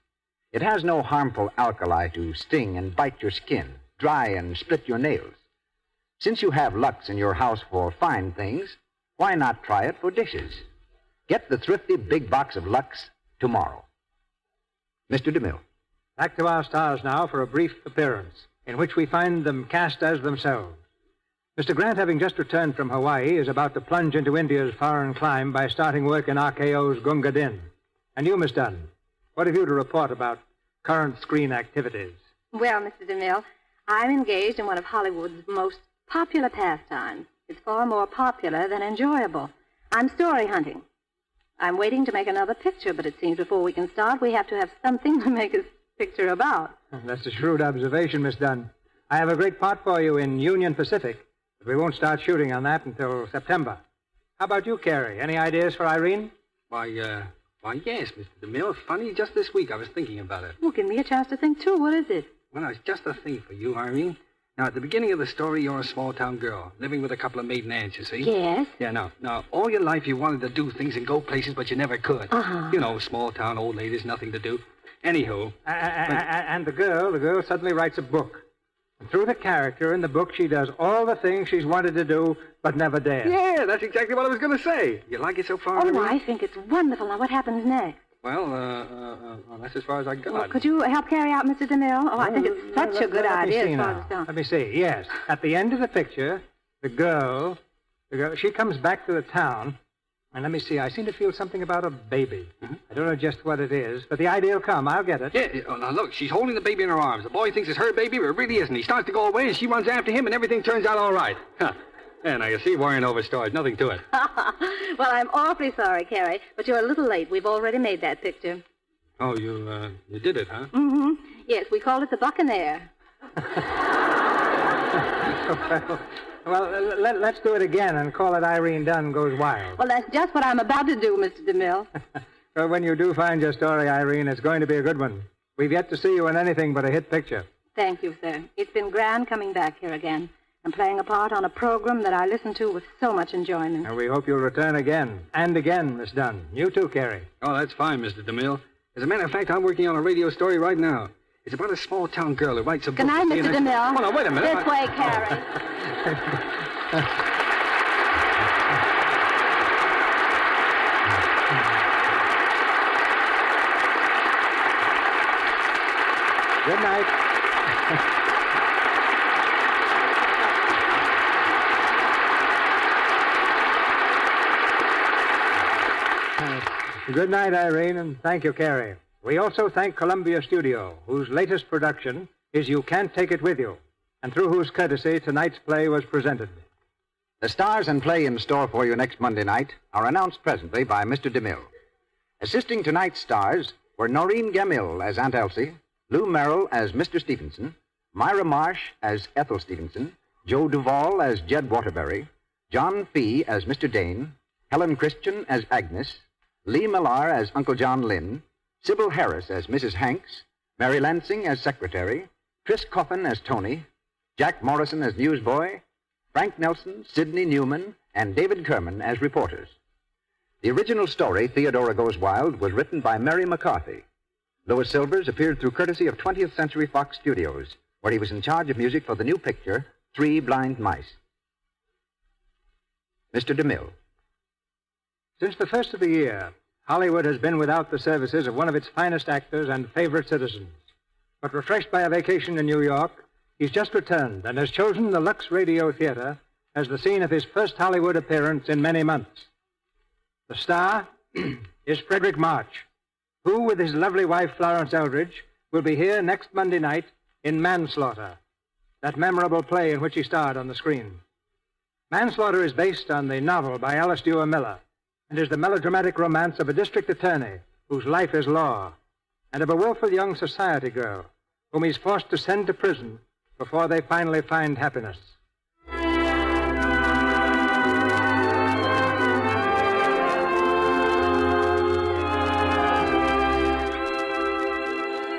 It has no harmful alkali to sting and bite your skin, dry and split your nails. Since you have Lux in your house for fine things, why not try it for dishes? Get the thrifty big box of Lux tomorrow. Mr. DeMille. Back to our stars now for a brief appearance, in which we find them cast as themselves. Mr. Grant, having just returned from Hawaii, is about to plunge into India's foreign clime by starting work in RKO's Gunga Din. And you, Miss Dunn, what have you to report about current screen activities? Well, Mr. DeMille, I'm engaged in one of Hollywood's most popular pastimes. It's far more popular than enjoyable. I'm story hunting. I'm waiting to make another picture, but it seems before we can start, we have to have something to make a picture about. That's a shrewd observation, Miss Dunn. I have a great part for you in Union Pacific, but we won't start shooting on that until September. How about you, Cary? Any ideas for Irene? Why, yes, Mr. DeMille. Funny, just this week I was thinking about it. Well, give me a chance to think, too. What is it? Well, it's just the thing for you, Irene. Now, at the beginning of the story, you're a small-town girl, living with a couple of maiden aunts, you see? Yes. Yeah, now, all your life you wanted to do things and go places, but you never could. Uh-huh. You know, small-town old ladies, nothing to do. Anywho... And the girl suddenly writes a book. And through the character in the book, she does all the things she's wanted to do, but never dared. Yeah, that's exactly what I was going to say. You like it so far, Oh, Irene? I think it's wonderful. Now, what happens next? Well, that's as far as I got. Well, could you help carry out Mr. DeMille? Oh, I think it's such a good idea as far as it's done. Let me see. Yes. At the end of the picture, the girl, she comes back to the town, and let me see. I seem to feel something about a baby. I don't know just what it is, but the idea will come. I'll get it. Yeah, now look, she's holding the baby in her arms. The boy thinks it's her baby, but it really isn't. He starts to go away, and she runs after him, and everything turns out all right. Huh. Yeah, now you see, worrying over stars, nothing to it. Well, I'm awfully sorry, Carrie, but you're a little late. We've already made that picture. Oh, you did it, huh? Mm-hmm. Yes, we call it the Buccaneer. Well, let's do it again and call it Irene Dunn Goes Wild. Well, that's just what I'm about to do, Mr. DeMille. Well, when you do find your story, Irene, it's going to be a good one. We've yet to see you in anything but a hit picture. Thank you, sir. It's been grand coming back here again and playing a part on a program that I listen to with so much enjoyment. And we hope you'll return again and again, Miss Dunn. You too, Carrie. Oh, that's fine, Mr. DeMille. As a matter of fact, I'm working on a radio story right now. It's about a small-town girl who writes a book. Good night, Mr. DeMille. Hold on, wait a minute. This way, Carrie. Good night. Good night, Irene, and thank you, Carrie. We also thank Columbia Studio, whose latest production is You Can't Take It With You, and through whose courtesy tonight's play was presented. The stars and play in store for you next Monday night are announced presently by Mr. DeMille. Assisting tonight's stars were Noreen Gamil as Aunt Elsie, Lou Merrill as Mr. Stevenson, Myra Marsh as Ethel Stevenson, Joe Duvall as Jed Waterbury, John Fee as Mr. Dane, Helen Christian as Agnes, Lee Millar as Uncle John Lynn, Sybil Harris as Mrs. Hanks, Mary Lansing as Secretary, Tris Coffin as Tony, Jack Morrison as Newsboy, Frank Nelson, Sidney Newman, and David Kerman as reporters. The original story, Theodora Goes Wild, was written by Mary McCarthy. Louis Silvers appeared through courtesy of 20th Century Fox Studios, where he was in charge of music for the new picture, Three Blind Mice. Mr. DeMille. Since the first of the year, Hollywood has been without the services of one of its finest actors and favorite citizens. But refreshed by a vacation in New York, he's just returned and has chosen the Lux Radio Theater as the scene of his first Hollywood appearance in many months. The star is Frederick March, who, with his lovely wife Florence Eldridge, will be here next Monday night in Manslaughter, that memorable play in which he starred on the screen. Manslaughter is based on the novel by Alice Duer Miller, and is the melodramatic romance of a district attorney whose life is law, and of a willful young society girl whom he's forced to send to prison before they finally find happiness.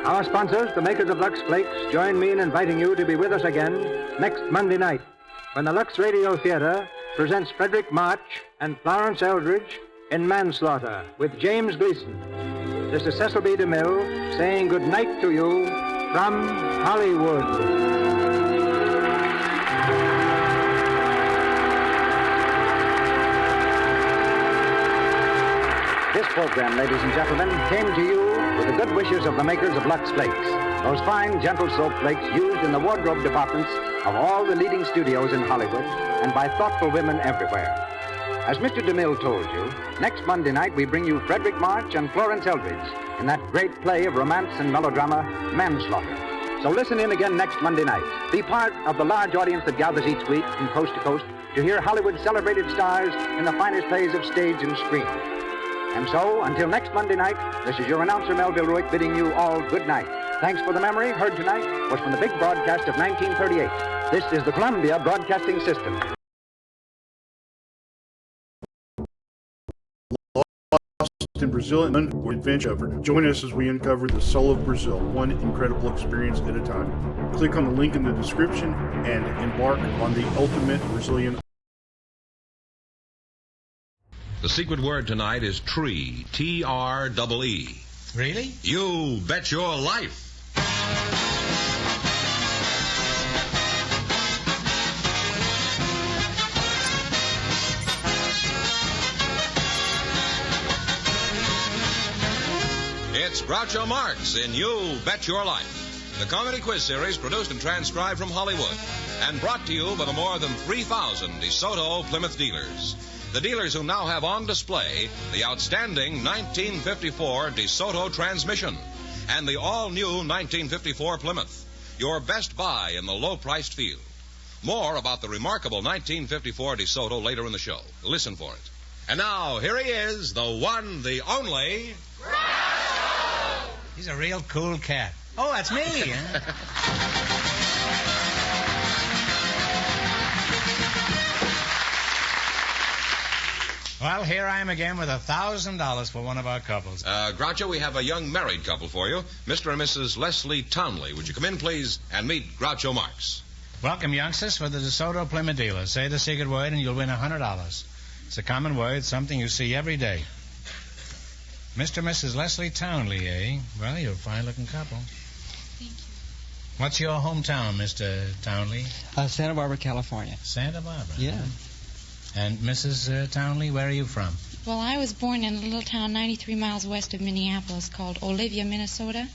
Our sponsors, the makers of Lux Flakes, join me in inviting you to be with us again next Monday night when the Lux Radio Theater presents Frederick March and Florence Eldridge in Manslaughter with James Gleason. This is Cecil B. DeMille saying good night to you from Hollywood. This program, ladies and gentlemen, came to you with the good wishes of the makers of Lux Flakes, those fine, gentle soap flakes used in the wardrobe departments of all the leading studios in Hollywood and by thoughtful women everywhere. As Mr. DeMille told you, next Monday night we bring you Frederick March and Florence Eldridge in that great play of romance and melodrama, Manslaughter. So listen in again next Monday night. Be part of the large audience that gathers each week from coast to coast to hear Hollywood's celebrated stars in the finest plays of stage and screen. And so, until next Monday night, this is your announcer, Melville Ruick, bidding you all good night. Thanks for the memory heard tonight was from the big broadcast of 1938. This is the Columbia Broadcasting System. In Brazil or adventure. Join us as we uncover the soul of Brazil, one incredible experience at a time. Click on the link in the description and embark on the ultimate Brazilian. The secret word tonight is tree, T-R-E-E. Really? You bet your life. It's Groucho Marx in You Bet Your Life, the comedy quiz series produced and transcribed from Hollywood and brought to you by the more than 3,000 DeSoto Plymouth dealers. The dealers who now have on display the outstanding 1954 DeSoto transmission and the all-new 1954 Plymouth, your best buy in the low-priced field. More about the remarkable 1954 DeSoto later in the show. Listen for it. And now, here he is, the one, the only... He's a real cool cat. Oh, that's me, huh? Well, here I am again with $1,000 for one of our couples. Groucho, we have a young married couple for you, Mr. and Mrs. Leslie Townley. Would you come in, please, and meet Groucho Marx? Welcome, youngsters, for the DeSoto Plymouth dealer. Say the secret word and you'll win $100. It's a common word, something you see every day. Mr. and Mrs. Leslie Townley, eh? Well, you're a fine-looking couple. Thank you. What's your hometown, Mr. Townley? Santa Barbara, California. Santa Barbara? Yeah. And Mrs. Townley, where are you from? Well, I was born in a little town 93 miles west of Minneapolis called Olivia, Minnesota.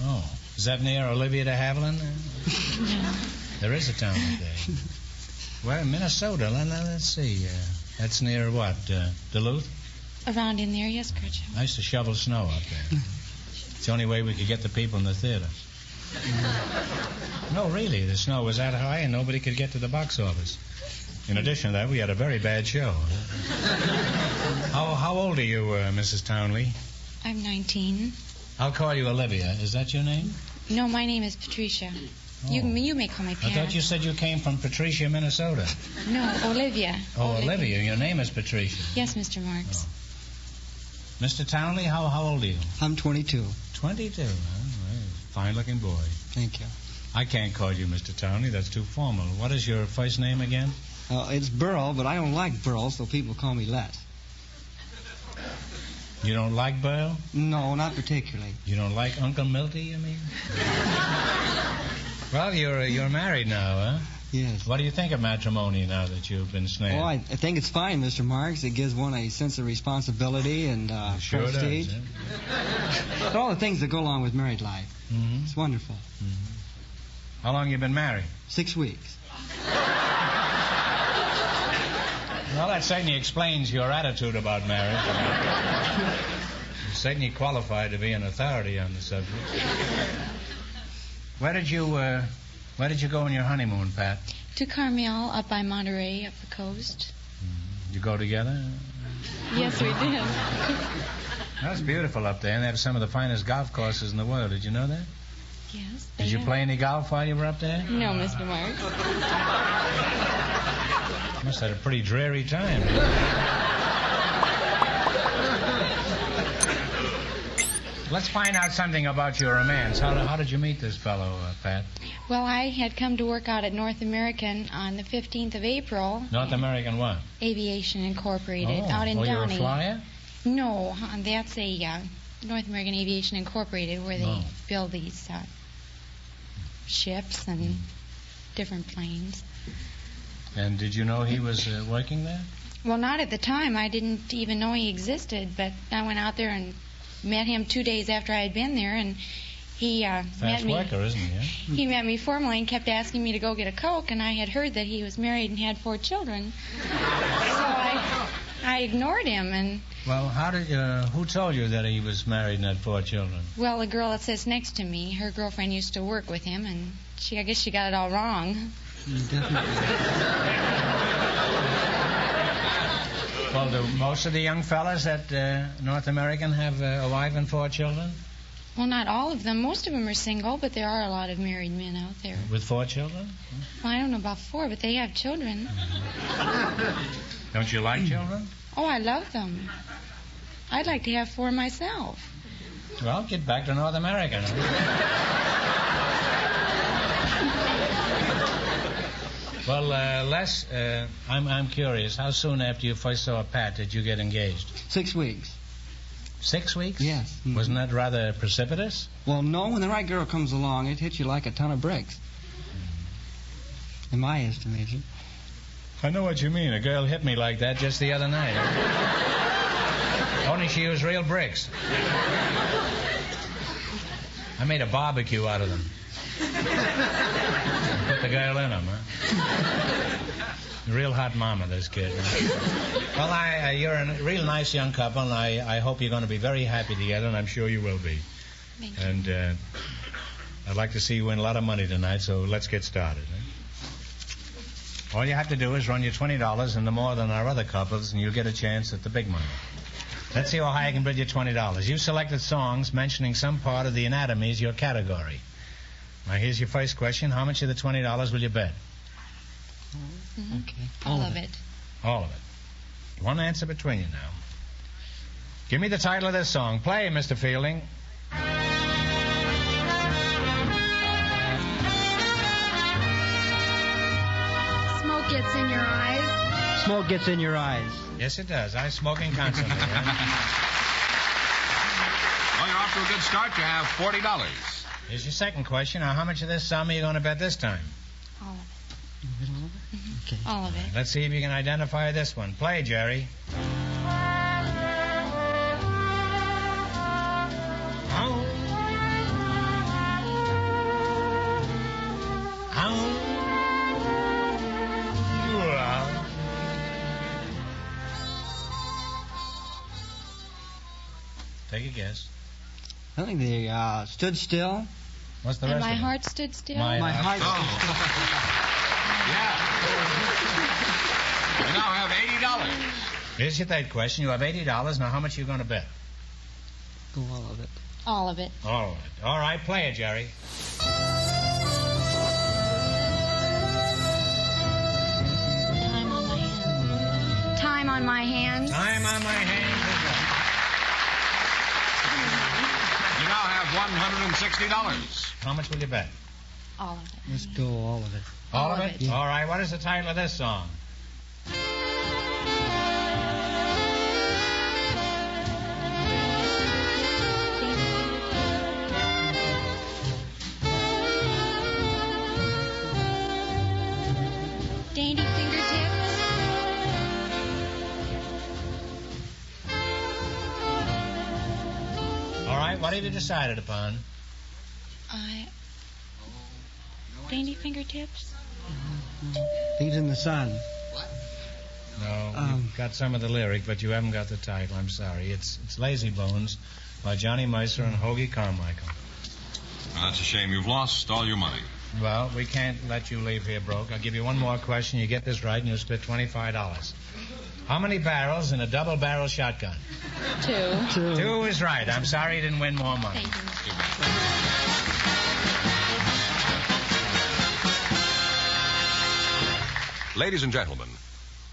Oh, is that near Olivia de Havilland? No. There is a town like that. Where in Minnesota? Let's see. That's near what? Duluth? Around in there, yes, Gretchen. I used to shovel snow up there. It's the only way we could get the people in the theater. No, really, the snow was that high and nobody could get to the box office. In addition to that, we had a very bad show. How old are you, Mrs. Townley? I'm 19. I'll call you Olivia. Is that your name? No, my name is Patricia. Oh. You may call me Pat. I thought you said you came from Patricia, Minnesota. No, Olivia. Oh, Olivia. Your name is Patricia. Yes, Mr. Marx. Oh. Mr. Townley, how old are you? I'm 22. 22. Oh, well, fine-looking boy. Thank you. I can't call you Mr. Townley. That's too formal. What is your first name again? It's Burl, but I don't like Burl, so people call me Les. You don't like Burl? No, not particularly. You don't like Uncle Milty, you mean? Well, you're married now, huh? Yes. What do you think of matrimony now that you've been snared? Oh, I think it's fine, Mr. Marx. It gives one a sense of responsibility and sure prestige. Does, yeah? All the things that go along with married life. Mm-hmm. It's wonderful. Mm-hmm. How long you been married? 6 weeks. Well, that certainly explains your attitude about marriage. You're certainly qualified to be an authority on the subject. Where did you go on your honeymoon, Pat? To Carmel, up by Monterey, up the coast. Did you go together? Yes, we did. That's beautiful up there, and they have some of the finest golf courses in the world. Did you know that? Yes. Did you play any golf while you were up there? No, Mr. Marx. You must have had a pretty dreary time. Let's find out something about your romance. How did you meet this fellow, Pat? Well, I had come to work out at North American on the 15th of April. North American what? Aviation Incorporated, out in Downey. Downey. You're a flyer? No, that's a North American Aviation Incorporated where they build these ships and different planes. And did you know he was working there? Well, not at the time. I didn't even know he existed, but I went out there and met him 2 days after I had been there, and he met me. Fast worker, isn't he? Yeah? He met me formally and kept asking me to go get a Coke, and I had heard that he was married and had 4 children. So I ignored him, and... Well, who told you that he was married and had 4 children? Well, the girl that sits next to me, her girlfriend used to work with him, and I guess she got it all wrong. Well, do most of the young fellas at North American have a wife and 4 children? Well, not all of them. Most of them are single, but there are a lot of married men out there. With 4 children? Well, I don't know about 4, but they have children. Don't you like children? Oh, I love them. I'd like to have 4 myself. Well, get back to North America now. Well, Les, I'm curious. How soon after you first saw Pat did you get engaged? 6 weeks. 6 weeks? Yes. Mm-hmm. Wasn't that rather precipitous? Well, no. When the right girl comes along, it hits you like a ton of bricks. In my estimation. I know what you mean. A girl hit me like that just the other night. Only she used real bricks. I made a barbecue out of them. Put the girl in them, huh? Real hot mama, this kid. Well, you're a real nice young couple, and I hope you're going to be very happy together, and I'm sure you will be. Thank you. And I'd like to see you win a lot of money tonight, so let's get started. All you have to do is run your $20 into more than our other couples, and you'll get a chance at the big money. Let's see how high I can bid you $20. You selected songs mentioning some part of the anatomy as your category. Now, here's your first question. How much of the $20 will you bet? Mm-hmm. Okay. All of it. All of it. One answer between you now. Give me the title of this song. Play, Mr. Fielding. Smoke gets in your eyes. Smoke gets in your eyes. Yes, it does. I'm smoking constantly. Well, you're off to a good start. You have $40. Here's your second question. Now, how much of this sum are you going to bet this time? All of it. Okay. All of it. Let's see if you can identify this one. Play, Jerry. Take a guess. I think they stood still. What's the And rest my of it? heart stood still. My heart stood still. Yeah. You now have $80. Here's your third question. You have $80. Now, how much are you going to bet? Go all of it. All of it. All of it. All right, play it, Jerry. Time on my hands. Time on my hands. Time on my hands. You now have $160. How much will you bet? All of it. Let's go all of it. All of it? Yeah. All right, what is the title of this song? Dainty fingertips. All right, what have you decided upon? Dainty fingertips. Feet in the sun. No, you've got some of the lyric, but you haven't got the title. I'm sorry. It's Lazy Bones by Johnny Mercer and Hoagie Carmichael. Well, that's a shame. You've lost all your money. Well, we can't let you leave here broke. I'll give you one more question. You get this right, and you'll split $25. How many barrels in a double-barrel shotgun? 2. 2 is right. I'm sorry you didn't win more money. Thank you. Ladies and gentlemen,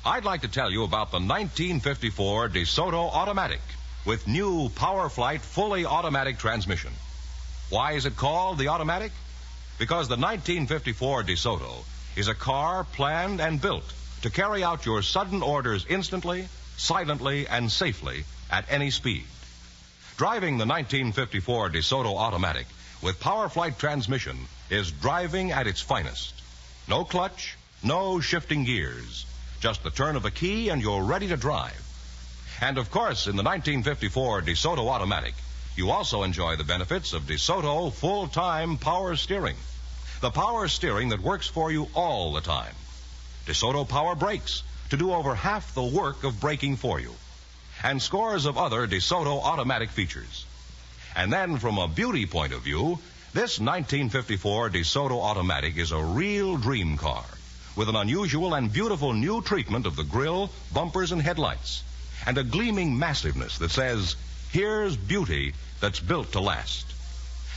I'd like to tell you about the 1954 DeSoto Automatic with new PowerFlight fully automatic transmission. Why is it called the Automatic? Because the 1954 DeSoto is a car planned and built to carry out your sudden orders instantly, silently, and safely at any speed. Driving the 1954 DeSoto Automatic with PowerFlight transmission is driving at its finest. No clutch, no shifting gears. Just the turn of a key and you're ready to drive. And of course, in the 1954 DeSoto Automatic, you also enjoy the benefits of DeSoto full-time power steering. The power steering that works for you all the time. DeSoto Power Brakes to do over half the work of braking for you. And scores of other DeSoto automatic features. And then from a beauty point of view, this 1954 DeSoto Automatic is a real dream car with an unusual and beautiful new treatment of the grille, bumpers, and headlights, and a gleaming massiveness that says, here's beauty that's built to last.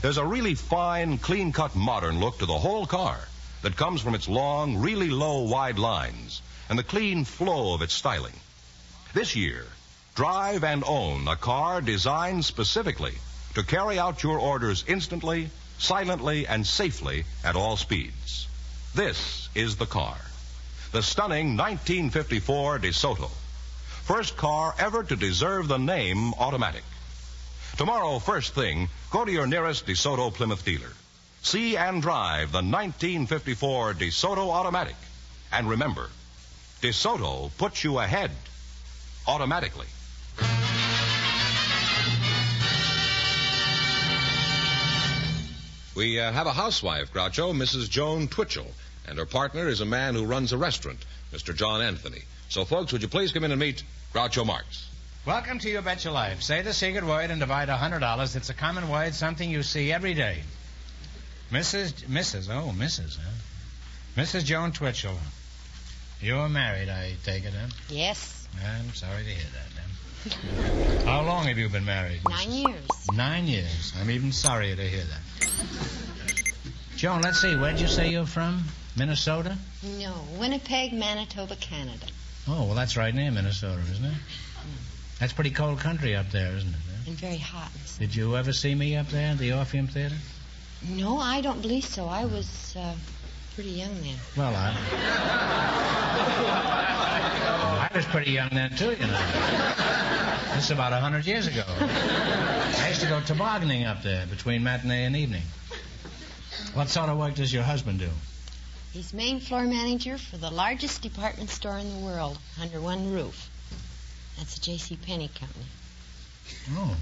There's a really fine, clean-cut, modern look to the whole car that comes from its long, really low, wide lines and the clean flow of its styling. This year, Drive and own a car designed specifically to carry out your orders instantly, silently, and safely at all speeds. This is the car. The stunning 1954 DeSoto. First car ever to deserve the name automatic. Tomorrow, first thing, go to your nearest DeSoto Plymouth dealer. See and drive the 1954 DeSoto Automatic. And remember, DeSoto puts you ahead automatically. We have a housewife, Groucho, Mrs. Joan Twitchell, and her partner is a man who runs a restaurant, Mr. John Anthony. So, folks, would you please come in and meet Groucho Marx? Welcome to You Bet Your Life. Say the secret word and divide $100. It's a common word, something you see every day. Mrs. Joan Twitchell. You're married, I take it, huh? Yes. I'm sorry to hear that, then. How long have you been married? 9 years. 9 years. I'm even sorrier to hear that. Joan, let's see. Where'd you say you're from? Minnesota? No, Winnipeg, Manitoba, Canada. Oh, well, that's right near Minnesota, isn't it? That's pretty cold country up there, isn't it? And very hot. Did you ever see me up there at the Orpheum Theater? No, I don't believe so. I was pretty young then. Well, I was pretty young then, too, you know. This is about 100 years ago. I used to go tobogganing up there between matinee and evening. What sort of work does your husband do? He's main floor manager for the largest department store in the world, under one roof. That's the J.C. Penney Company. Oh.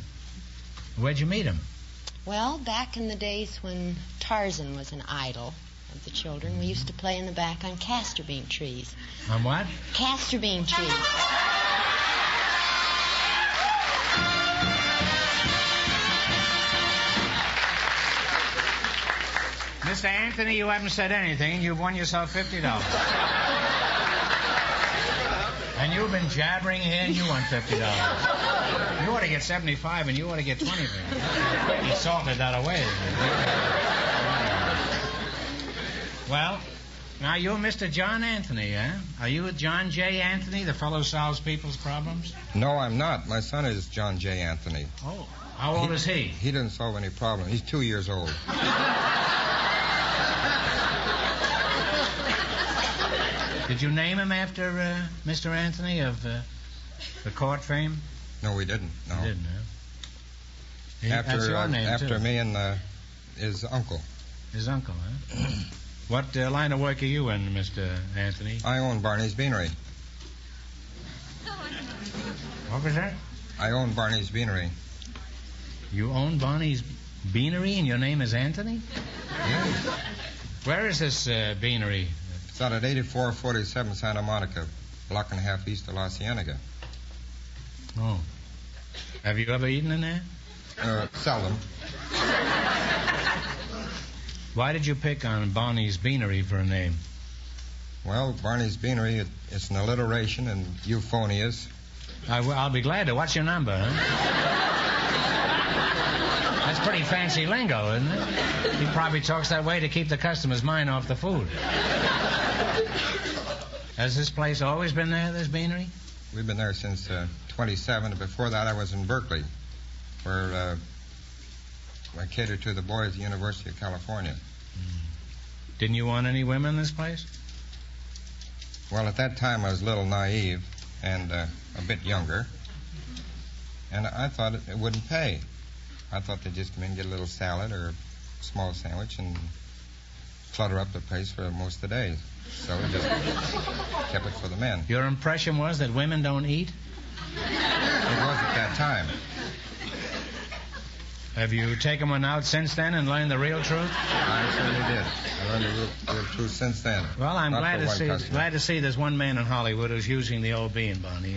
Where'd you meet him? Well, back in the days when Tarzan was an idol of the children, we used to play in the back on castor bean trees. On what? Castor bean trees. Mr. Anthony, you haven't said anything. You've won yourself $50. And you've been jabbering here and you won $50. You ought to get 75 and you ought to get 20. You salted that away. Well, now you're Mr. John Anthony, eh? Are you John J. Anthony, the fellow who solves people's problems? No, I'm not. My son is John J. Anthony. Oh, how old is he? He didn't solve any problem. He's 2 years old. Did you name him after Mr. Anthony of the court fame? No, we didn't. No. You didn't, huh? That's your name, after too. Me and his uncle. His uncle, huh? What line of work are you in, Mr. Anthony? I own Barney's Beanery. What was that? I own Barney's Beanery. You own Barney's Beanery and your name is Anthony? Yes. Where is this beanery? It's out at 8447 Santa Monica, block and a half east of La Cienega. Oh. Have you ever eaten in there? Seldom. Why did you pick on Barney's Beanery for a name? Well, Barney's Beanery, it's an alliteration and euphonious. I'll be glad to. What's your number, huh? That's pretty fancy lingo, isn't it? He probably talks that way to keep the customer's mind off the food. Has this place always been there, this beanery? We've been there since 27. Before that, I was in Berkeley, where I catered to the boys at the University of California. Didn't you want any women in this place? Well, at that time, I was a little naive and a bit younger. And I thought it wouldn't pay. I thought they'd just come in and get a little salad or a small sandwich and clutter up the place for most of the day. So we just kept it for the men. Your impression was that women don't eat? It was at that time. Have you taken one out since then and learned the real truth? I certainly did. I learned the real truth since then. Well, I'm Not glad to see there's one man in Hollywood who's using the old bean, Barney.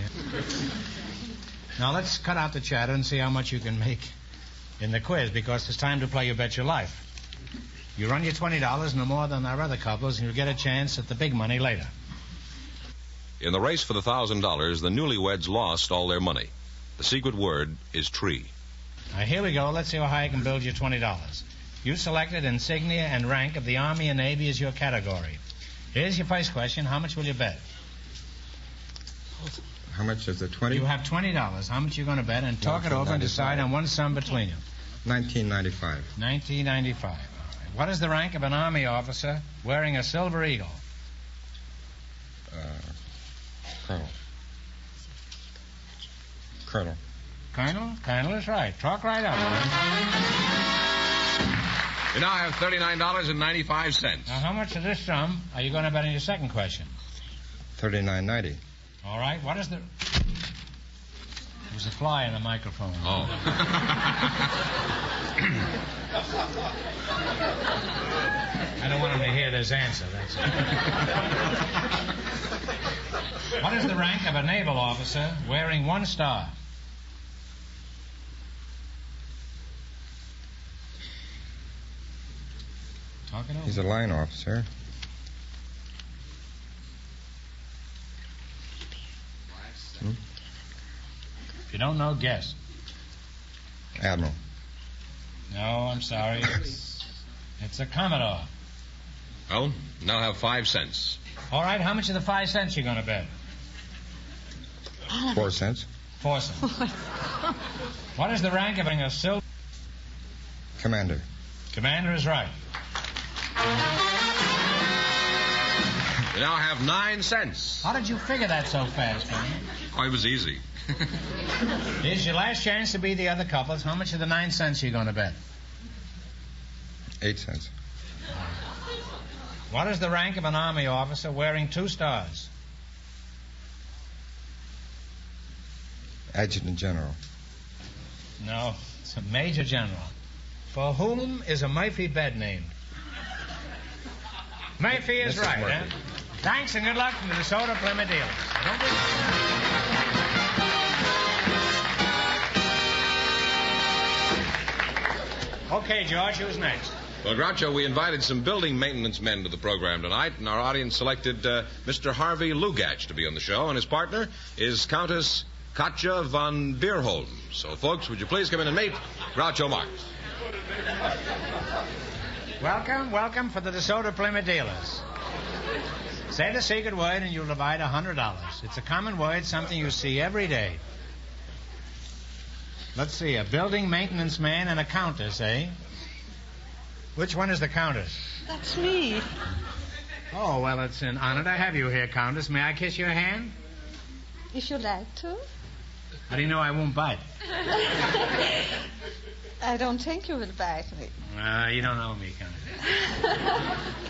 Now, let's cut out the chatter and see how much you can make in the quiz, because it's time to play You Bet Your Life. You run your $20 no more than our other couples, and you'll get a chance at the big money later. In the race for the $1,000, the newlyweds lost all their money. The secret word is tree. Now, here we go. Let's see how high I can build you $20. You selected insignia and rank of the Army and Navy as your category. Here's your first question. How much will you bet? How much is it, 20? You have $20. How much are you going to bet? And talk it over and decide on one sum between you. 1995. 1995. All right. What is the rank of an army officer wearing a silver eagle? Colonel. Colonel. Colonel? Colonel is right. Talk right up. You now have $39.95. Now, how much of this sum are you going to bet on your second question? $39.90. All right. What is the... There's a fly in the microphone. Oh. I don't want him to hear this answer. That's it. What is the rank of a naval officer wearing 1 star? Talk it over. He's a line officer. If you don't know, guess. Admiral. No, I'm sorry. It's a Commodore. Well, now have 5 cents. All right, how much of the 5 cents you going to bet? 4 cents. 4 cents. What is the rank of a silver... Commander. Commander is right. You now have 9 cents. How did you figure that so fast, man? Oh, it was easy. Here's your last chance to be the other couples. How much of the 9 cents are you going to bet? 8 cents. What is the rank of an army officer wearing 2 stars? Adjutant General. No, it's a Major General. For whom is a Murphy bed named? Murphy is right, Murphy. eh? Thanks and good luck from the DeSoto Plymouth dealers. Okay, George, who's next? Well, Groucho, we invited some building maintenance men to the program tonight, and our audience selected Mr. Harvey Lugach to be on the show, and his partner is Countess Katja von Beerholm. So, folks, would you please come in and meet Groucho Marx? Welcome for the DeSoto Plymouth dealers. Say the secret word and you'll divide $100. It's a common word, something you see every day. Let's see, a building maintenance man and a countess, eh? Which one is the countess? That's me. Oh, well, it's an honor to have you here, Countess. May I kiss your hand? If you like to. How do you know I won't bite? I don't think you will bite me. You don't know me, Countess.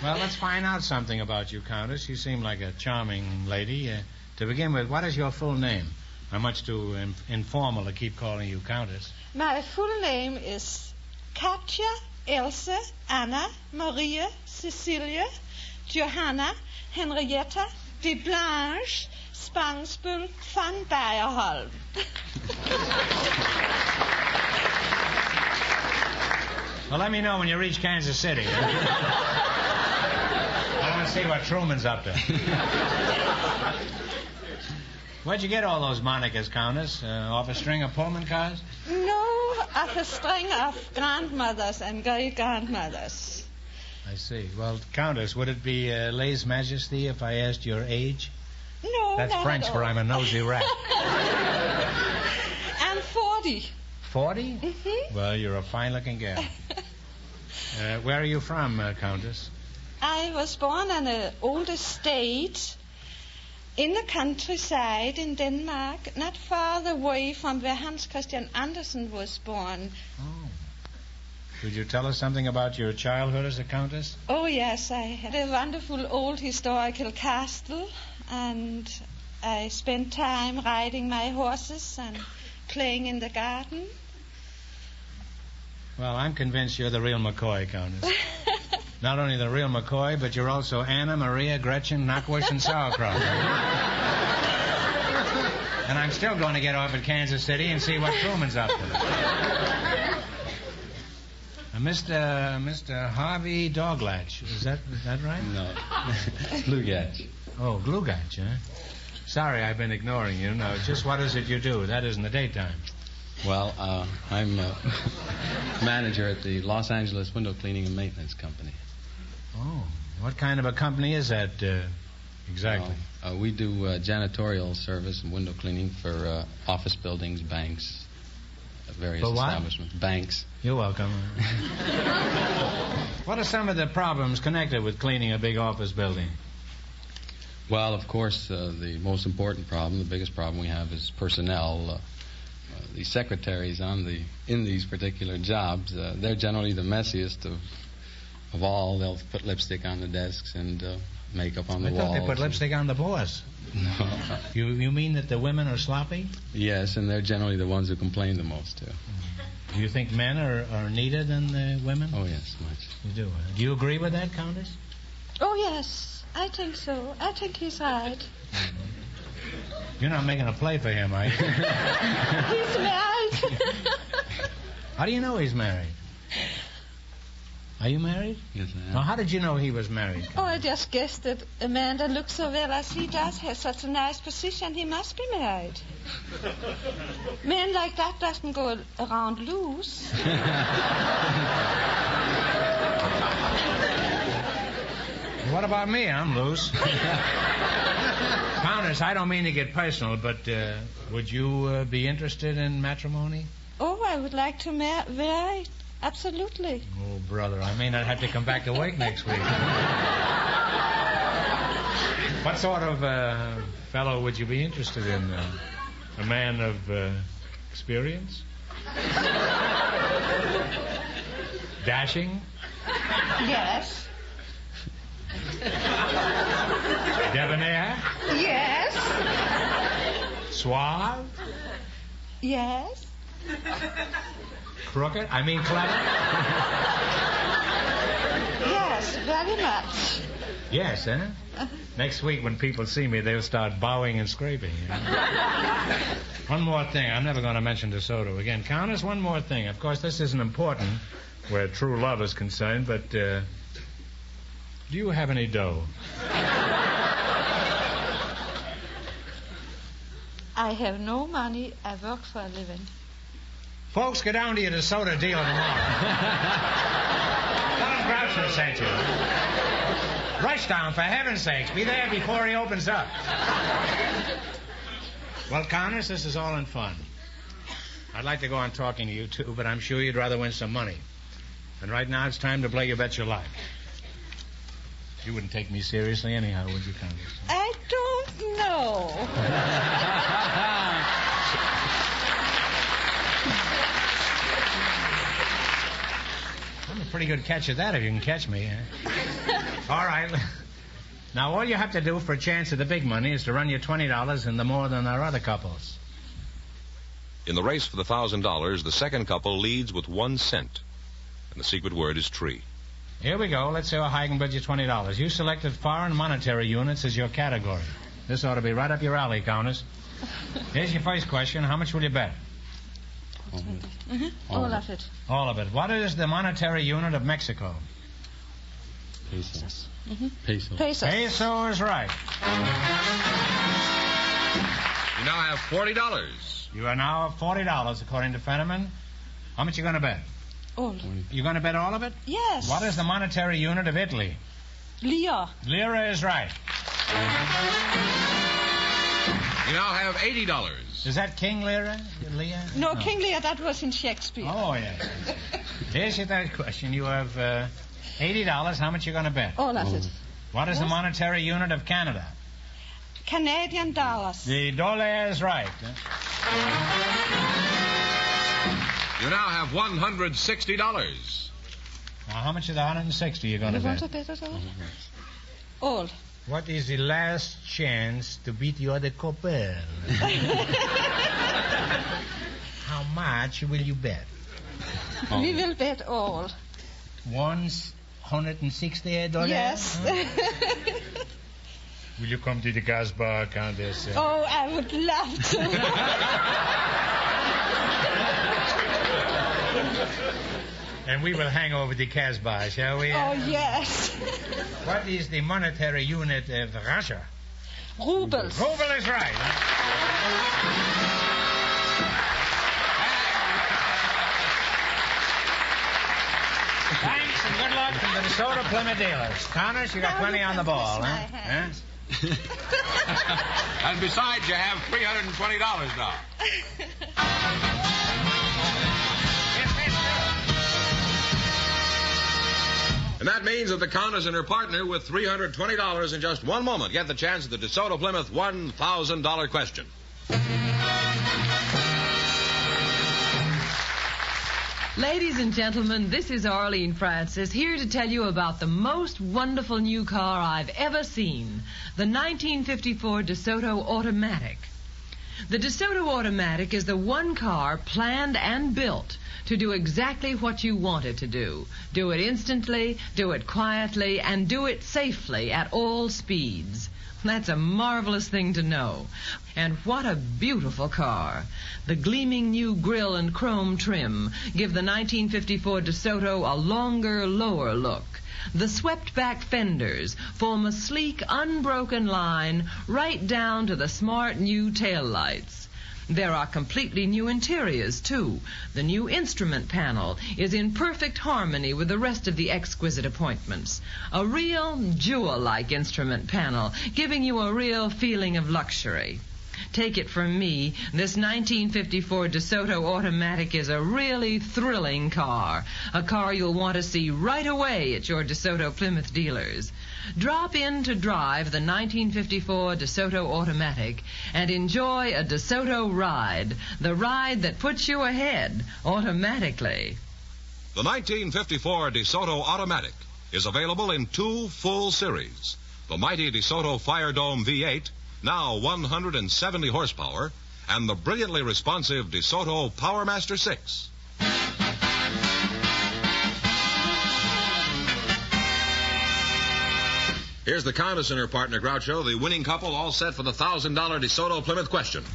Well, let's find out something about you, Countess. You seem like a charming lady. To begin with, what is your full name? I'm much too informal to keep calling you Countess. My full name is Katja Else Anna Maria Cecilia Johanna Henrietta de Blanche Spangsbull van Beierholm. Well, let me know when you reach Kansas City. I want to see what Truman's up to. Where'd you get all those monikers, Countess? Off a string of Pullman cars? No, off a string of grandmothers and great-grandmothers. I see. Well, Countess, would it be lèse majesty if I asked your age? No, That's not French at for all. I'm a nosy rat. I'm 40. 40? Mm-hmm. Well, you're a fine-looking girl. Where are you from, Countess? I was born on an old estate in the countryside in Denmark, not far away from where Hans Christian Andersen was born. Oh. Could you tell us something about your childhood as a countess? Oh, yes, I had a wonderful old historical castle, and I spent time riding my horses and playing in the garden. Well, I'm convinced you're the real McCoy, Countess. Not only the real McCoy, but you're also Anna, Maria, Gretchen, Knockwish, and Sauerkraut. And I'm still going to get off at Kansas City and see what Truman's up to. Mr. Harvey Doglatch. Is that right? No. Glugach. Oh, Glugach, huh? Sorry, I've been ignoring you. No, just what is it you do? That is in the daytime. Well, I'm manager at the Los Angeles Window Cleaning and Maintenance Company. Oh, what kind of a company is that? Exactly. We do janitorial service and window cleaning for office buildings, banks, various For what? establishments. Banks. You're welcome. What are some of the problems connected with cleaning a big office building? Well, of course, the most important problem, the biggest problem we have is personnel. The secretaries in these particular jobs, they're generally the messiest of all. They'll put lipstick on the desks and makeup on the walls. I thought they put lipstick on the boss. No. You mean that the women are sloppy? Yes, and they're generally the ones who complain the most, too. Do you think men are needed in the women? Oh, yes, much. You do. Do you agree with that, Countess? Oh, yes, I think so. I think he's right. You're not making a play for him, are you? He's married. How do you know he's married? Are you married? Yes, I am. Now, how did you know he was married? Oh, I just guessed that a man that looks so well as he does has such a nice position. He must be married. Men like that doesn't go around loose. What about me? I'm loose. Countess, I don't mean to get personal, but would you be interested in matrimony? Oh, I would like to marry. Absolutely. Oh, brother, I may not have to come back to work next week. What sort of fellow would you be interested in? A man of experience? Dashing? Yes. Debonair? Yes. Suave? Yes. Crooked? I mean clever? Yes, very much. Yes, eh? Next week when people see me, they'll start bowing and scraping. You know? One more thing. I'm never going to mention DeSoto again. Countess, one more thing. Of course, this isn't important where true love is concerned, but do you have any dough? I have no money. I work for a living. Folks, get down to your DeSoto deal tomorrow. Tell him Groucho sent you. Rush down, for heaven's sakes. Be there before he opens up. Well, Countess, this is all in fun. I'd like to go on talking to you, too, but I'm sure you'd rather win some money. And right now it's time to play You Bet Your Life. You wouldn't take me seriously anyhow, would you, Countess? I don't know. I'm a pretty good catch at that if you can catch me. All right. Now, all you have to do for a chance at the big money is to run your $20 into more than our other couples. In the race for the $1,000, the second couple leads with 1 cent. And the secret word is tree. Here we go. Let's see how high I can bid you $20. You selected foreign monetary units as your category. This ought to be right up your alley, Countess. Here's your first question. How much will you bet? All of it. All of it. What is the monetary unit of Mexico? Pesos. Pesos. Peso is right. You now have $40. You are now at $40, according to Fenneman. How much are you going to bet? All. You're going to bet all of it? Yes. What is the monetary unit of Italy? Lira. Lira is right. You now have $80. Is that King Lear? Lear? No, King Lear, that was in Shakespeare. Oh, yes. Here's your third question. You have $80. How much are you going to bet? All of it. What is the monetary unit of Canada? Canadian dollars. The dollar is right. You now have $160. Now, how much of the 160 are you going to bet? You want to bet it all? All. What is the last chance to beat your other couple? How much will you bet? We will bet all. $160? Yes. Will you come to the Casbah, Countess? Oh, I would love to. And we will hang over the Casbah, shall we? Oh, yes. What is the monetary unit of Russia? Rubles. Ruble is right. Thanks and good luck from the DeSoto Plymouth dealers. Countess, you got plenty on the ball, huh? And besides, you have $320 now. And that means that the Countess and her partner with $320 in just one moment get the chance at the DeSoto Plymouth $1,000 question. Ladies and gentlemen, this is Arlene Francis, here to tell you about the most wonderful new car I've ever seen, the 1954 DeSoto Automatic. The DeSoto Automatic is the one car planned and built to do exactly what you want it to do. Do it instantly, do it quietly, and do it safely at all speeds. That's a marvelous thing to know. And what a beautiful car. The gleaming new grille and chrome trim give the 1954 DeSoto a longer, lower look. The swept-back fenders form a sleek, unbroken line right down to the smart new taillights. There are completely new interiors, too. The new instrument panel is in perfect harmony with the rest of the exquisite appointments. A real jewel-like instrument panel, giving you a real feeling of luxury. Take it from me, this 1954 DeSoto Automatic is a really thrilling car. A car you'll want to see right away at your DeSoto Plymouth dealers. Drop in to drive the 1954 DeSoto Automatic and enjoy a DeSoto ride, the ride that puts you ahead automatically. The 1954 DeSoto Automatic is available in two full series. The mighty DeSoto Fire Dome V8, now 170 horsepower, and the brilliantly responsive DeSoto PowerMaster 6. Here's the Countess and her partner, Groucho, the winning couple, all set for the $1,000 DeSoto Plymouth question.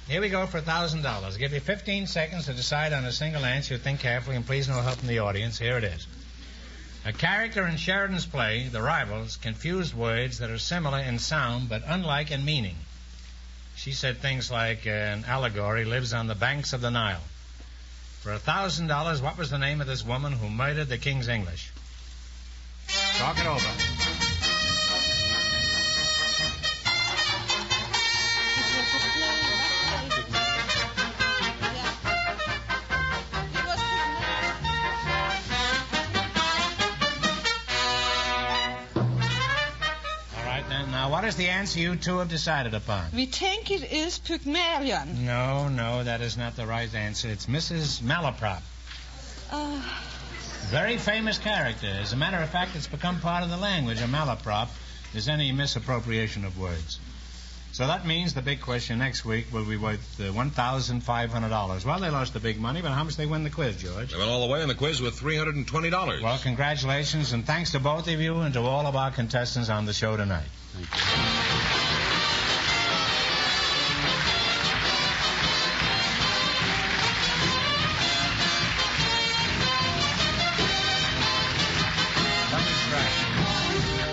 Here we go for $1,000. Give you 15 seconds to decide on a single answer. Think carefully, and please no help from the audience. Here it is. A character in Sheridan's play, The Rivals, confused words that are similar in sound but unlike in meaning. She said things like an allegory lives on the banks of the Nile. For $1,000, what was the name of this woman who murdered the King's English? Talk it over. Now, what is the answer you two have decided upon? We think it is Pygmalion. No, that is not the right answer. It's Mrs. Malaprop. Very famous character. As a matter of fact, it's become part of the language. A malaprop is any misappropriation of words. So that means the big question next week will be worth $1,500. Well, they lost the big money, but how much they win the quiz, George? They went all the way in the quiz with $320. Well, congratulations, and thanks to both of you and to all of our contestants on the show tonight. Thank you.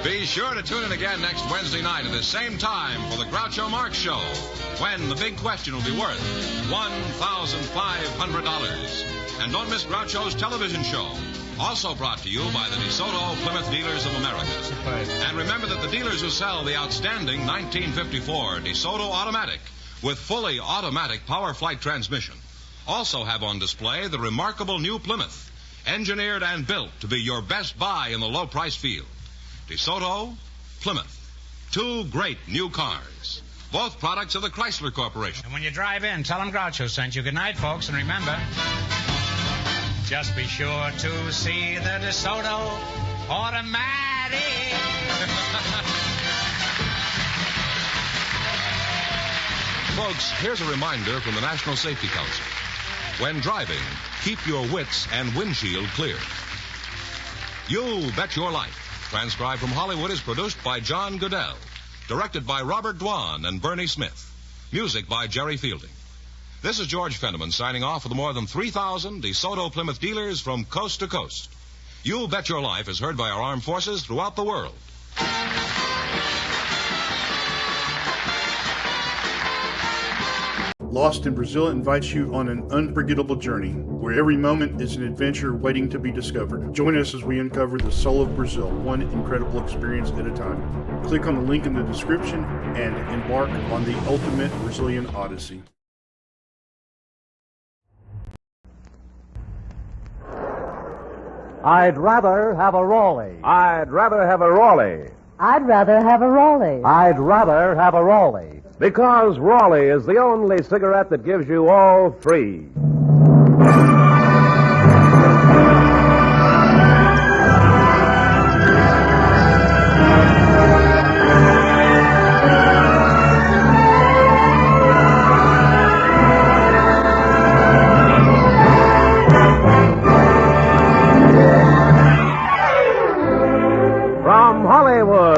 Be sure to tune in again next Wednesday night at the same time for the Groucho Marx Show, when the big question will be worth $1,500. And don't miss Groucho's television show, also brought to you by the DeSoto Plymouth Dealers of America. And remember that the dealers who sell the outstanding 1954 DeSoto Automatic with fully automatic power flight transmission also have on display the remarkable new Plymouth, engineered and built to be your best buy in the low-price field. DeSoto, Plymouth. Two great new cars. Both products of the Chrysler Corporation. And when you drive in, tell them Groucho sent you. Good night, folks. And remember, just be sure to see the DeSoto Automatic. Folks, here's a reminder from the National Safety Council. When driving, keep your wits and windshield clear. You Bet Your Life, transcribed from Hollywood, is produced by John Goodell, directed by Robert Dwan and Bernie Smith, music by Jerry Fielding. This is George Fenneman signing off for the more than 3,000 DeSoto Plymouth dealers from coast to coast. You Bet Your Life is heard by our armed forces throughout the world. Lost in Brazil invites you on an unforgettable journey, where every moment is an adventure waiting to be discovered. Join us as we uncover the soul of Brazil, one incredible experience at a time. Click on the link in the description and embark on the ultimate Brazilian odyssey. I'd rather have a Raleigh. I'd rather have a Raleigh. I'd rather have a Raleigh. I'd rather have a Raleigh. Because Raleigh is the only cigarette that gives you all three.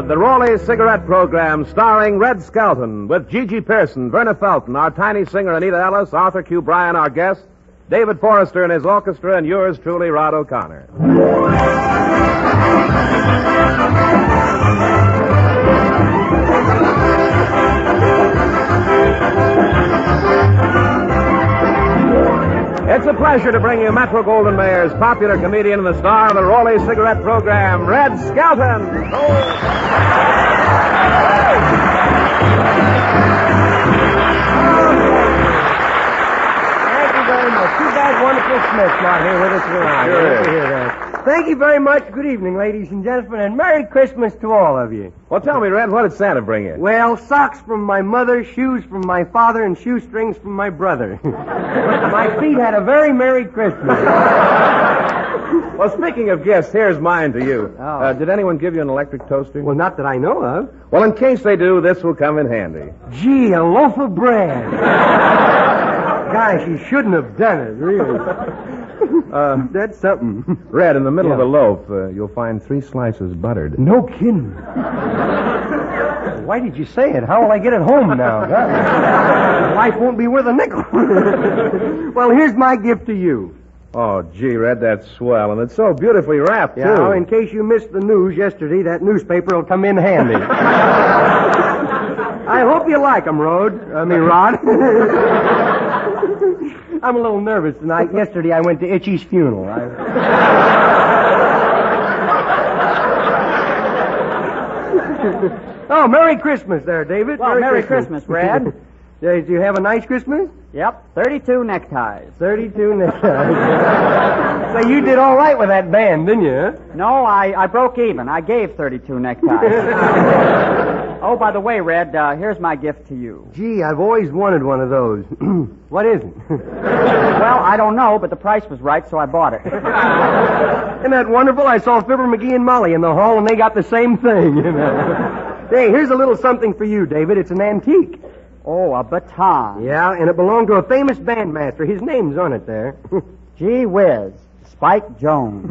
The Raleigh Cigarette Program, starring Red Skelton, with Gigi Pearson, Verna Felton, our tiny singer Anita Ellis, Arthur Q. Bryan, our guest, David Forrester and his orchestra, and yours truly, Rod O'Connor. It's a pleasure to bring you Metro-Goldwyn-Mayer's popular comedian and the star of the Raleigh Cigarette Program, Red Skelton. Thank you very much. Too bad Wonderful Smith's not here with us tonight. Sure. Thank you very much. Good evening, ladies and gentlemen, and Merry Christmas to all of you. Well, tell me, Red, what did Santa bring you? Well, socks from my mother, shoes from my father, and shoestrings from my brother. My feet had a very Merry Christmas. Well, speaking of gifts, here's mine to you. Oh. Did anyone give you an electric toaster? Well, not that I know of. Well, in case they do, this will come in handy. Gee, a loaf of bread. Gosh, you shouldn't have done it, really. That's something. Red, in the middle of the loaf, you'll find 3 slices buttered. No kidding. Why did you say it? How will I get it home now? Life won't be worth a nickel. Well, here's my gift to you. Oh, gee, Red, that's swell, and it's so beautifully wrapped, too. Yeah, in case you missed the news yesterday, that newspaper will come in handy. I hope you like them, Rod. I'm a little nervous tonight. Yesterday I went to Itchy's funeral. Oh, Merry Christmas there, David. Well, Merry Christmas, Brad. Did you have a nice Christmas? Yep, 32 neckties. 32 neckties. So you did all right with that band, didn't you? Huh? No, I broke even. I gave 32 neckties. Oh, by the way, Red, here's my gift to you. Gee, I've always wanted one of those. What is it? Well, I don't know, but the price was right, so I bought it. Isn't that wonderful? I saw Fibber McGee and Molly in the hall, and they got the same thing. You know? Hey, here's a little something for you, David. It's an antique. Oh, a baton. Yeah, and it belonged to a famous bandmaster. His name's on it there. Gee whiz. Spike Jones.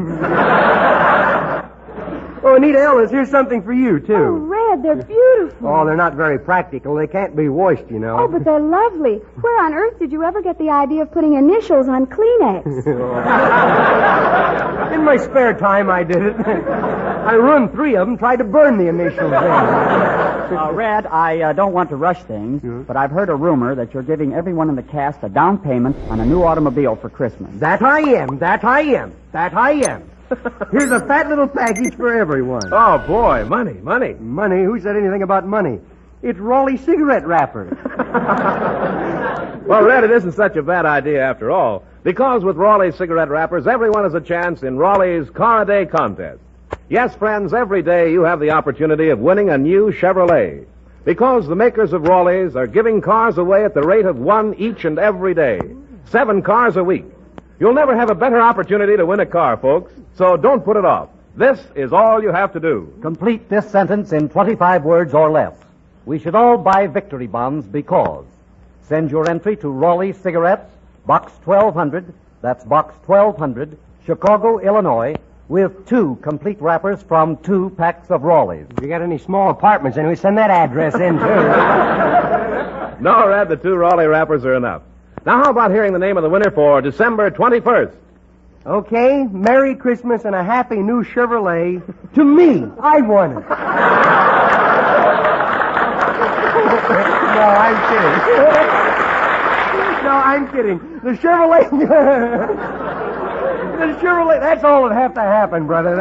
Oh, Anita Ellis, here's something for you, too. Oh, Red, they're beautiful. Oh, they're not very practical. They can't be washed, you know. Oh, but they're lovely. Where on earth did you ever get the idea of putting initials on Kleenex? In my spare time, I did it. I ruined 3 of them, tried to burn the initials in. Red, I don't want to rush things, but I've heard a rumor that you're giving everyone in the cast a down payment on a new automobile for Christmas. That I am. Here's a fat little package for everyone. Oh, boy, money. Money? Who said anything about money? It's Raleigh cigarette wrappers. Well, Red, it isn't such a bad idea after all, because with Raleigh cigarette wrappers, everyone has a chance in Raleigh's Car a Day contest. Yes, friends, every day you have the opportunity of winning a new Chevrolet, because the makers of Raleigh's are giving cars away at the rate of 1 each and every day. 7 cars a week. You'll never have a better opportunity to win a car, folks, so don't put it off. This is all you have to do. Complete this sentence in 25 words or less. We should all buy victory bonds because. Send your entry to Raleigh Cigarettes, Box 1200, that's Box 1200, Chicago, Illinois, with 2 complete wrappers from 2 packs of Raleigh's. If you got any small apartments, anyway, send that address in, too. No, Red, the 2 Raleigh wrappers are enough. Now, how about hearing the name of the winner for December 21st? Okay, Merry Christmas and a happy new Chevrolet to me. I won it. No, I'm kidding. I'm kidding. The Chevrolet... the Chevrolet... That's all that have to happen, brother.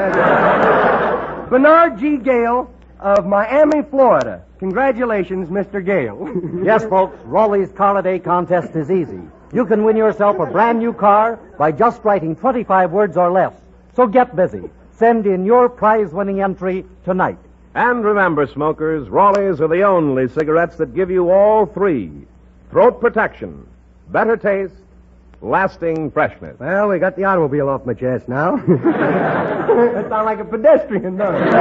Bernard G. Gale of Miami, Florida. Congratulations, Mr. Gale. Yes, folks, Raleigh's Car a Day contest is easy. You can win yourself a brand new car by just writing 25 words or less. So get busy. Send in your prize-winning entry tonight. And remember, smokers, Raleigh's are the only cigarettes that give you all three. Throat protection, better taste, lasting freshness. Well, we got the automobile off my chest now. That sounds like a pedestrian, doesn't it?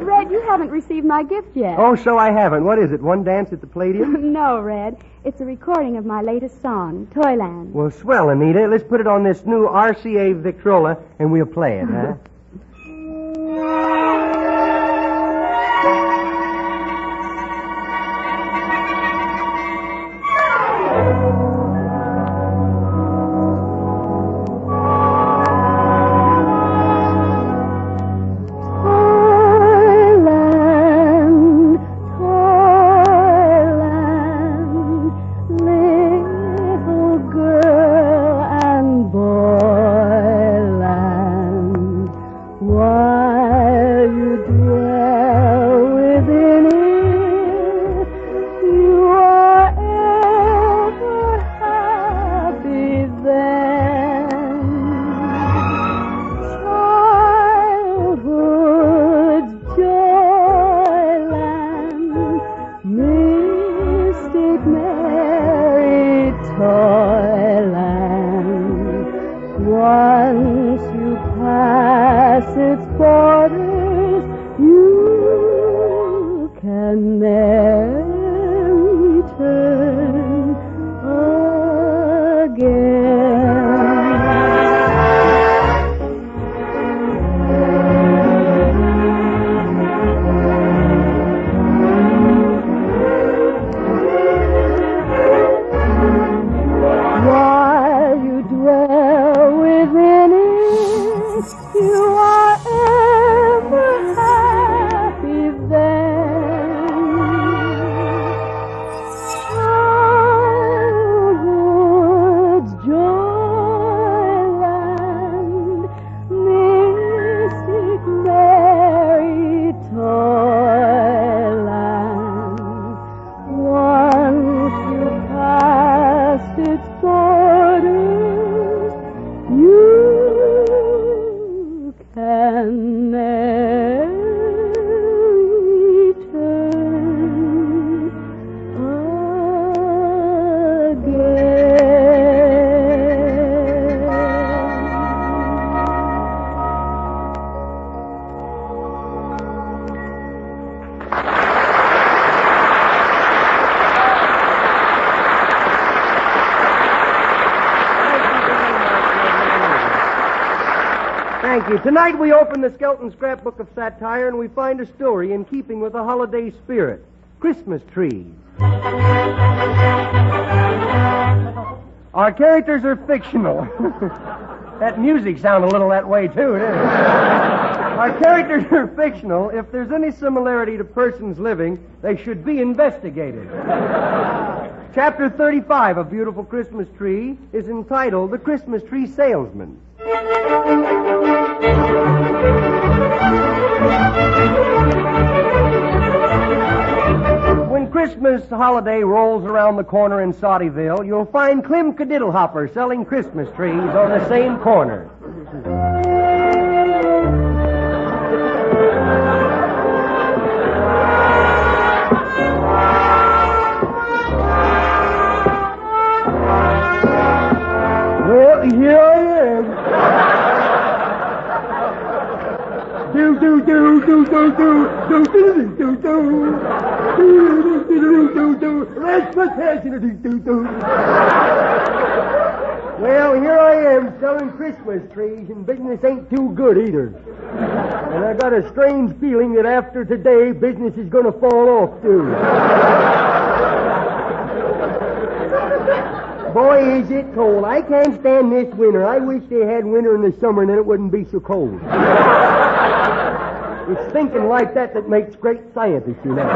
Red, you haven't received my gift yet. Oh, so I haven't. What is it, one dance at the Palladium? No, Red. It's a recording of my latest song, Toyland. Well, swell, Anita. Let's put it on this new RCA Victrola, and we'll play it, huh? Tonight we open the Skelton Scrapbook of Satire and we find a story in keeping with the holiday spirit. Christmas trees. Our characters are fictional. That music sounds a little that way, too, doesn't it? Our characters are fictional. If there's any similarity to persons living, they should be investigated. Chapter 35 of Beautiful Christmas Tree is entitled The Christmas Tree Salesman. When Christmas holiday rolls around the corner in Saudyville, you'll find Clem Cadiddlehopper selling Christmas trees on the same corner. Well, here I am. Well, here I am selling Christmas trees, and business ain't too good either. And I got a strange feeling that after today, business is going to fall off, too. Boy, is it cold. I can't stand this winter. I wish they had winter in the summer and then it wouldn't be so cold. It's thinking like that makes great scientists, you know.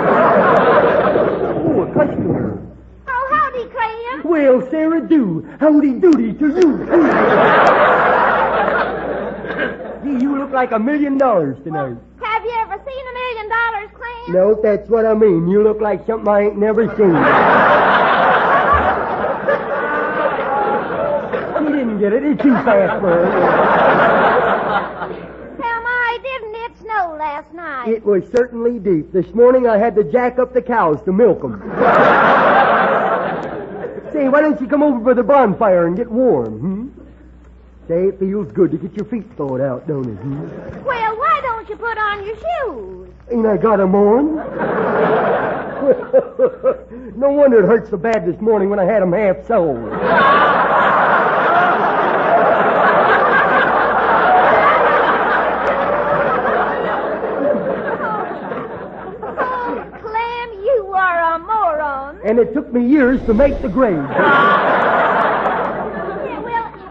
Oh, a customer. Oh, howdy, Clam. Well, Sarah, do. Howdy doody to you. Gee, you look like $1 million tonight. Have you ever seen $1 million, Clam? No, that's what I mean. You look like something I ain't never seen. He didn't get it. It's too fast for her. Tell my, didn't it snow last night? It was certainly deep. This morning I had to jack up the cows to milk them. Say, why don't you come over by the bonfire and get warm, Say, it feels good to get your feet thawed out, don't it, Well, why don't you put on your shoes? Ain't I got 'em on? No wonder it hurt so bad this morning when I had 'em half soled. Clam, you are a moron. And it took me years to make the grade.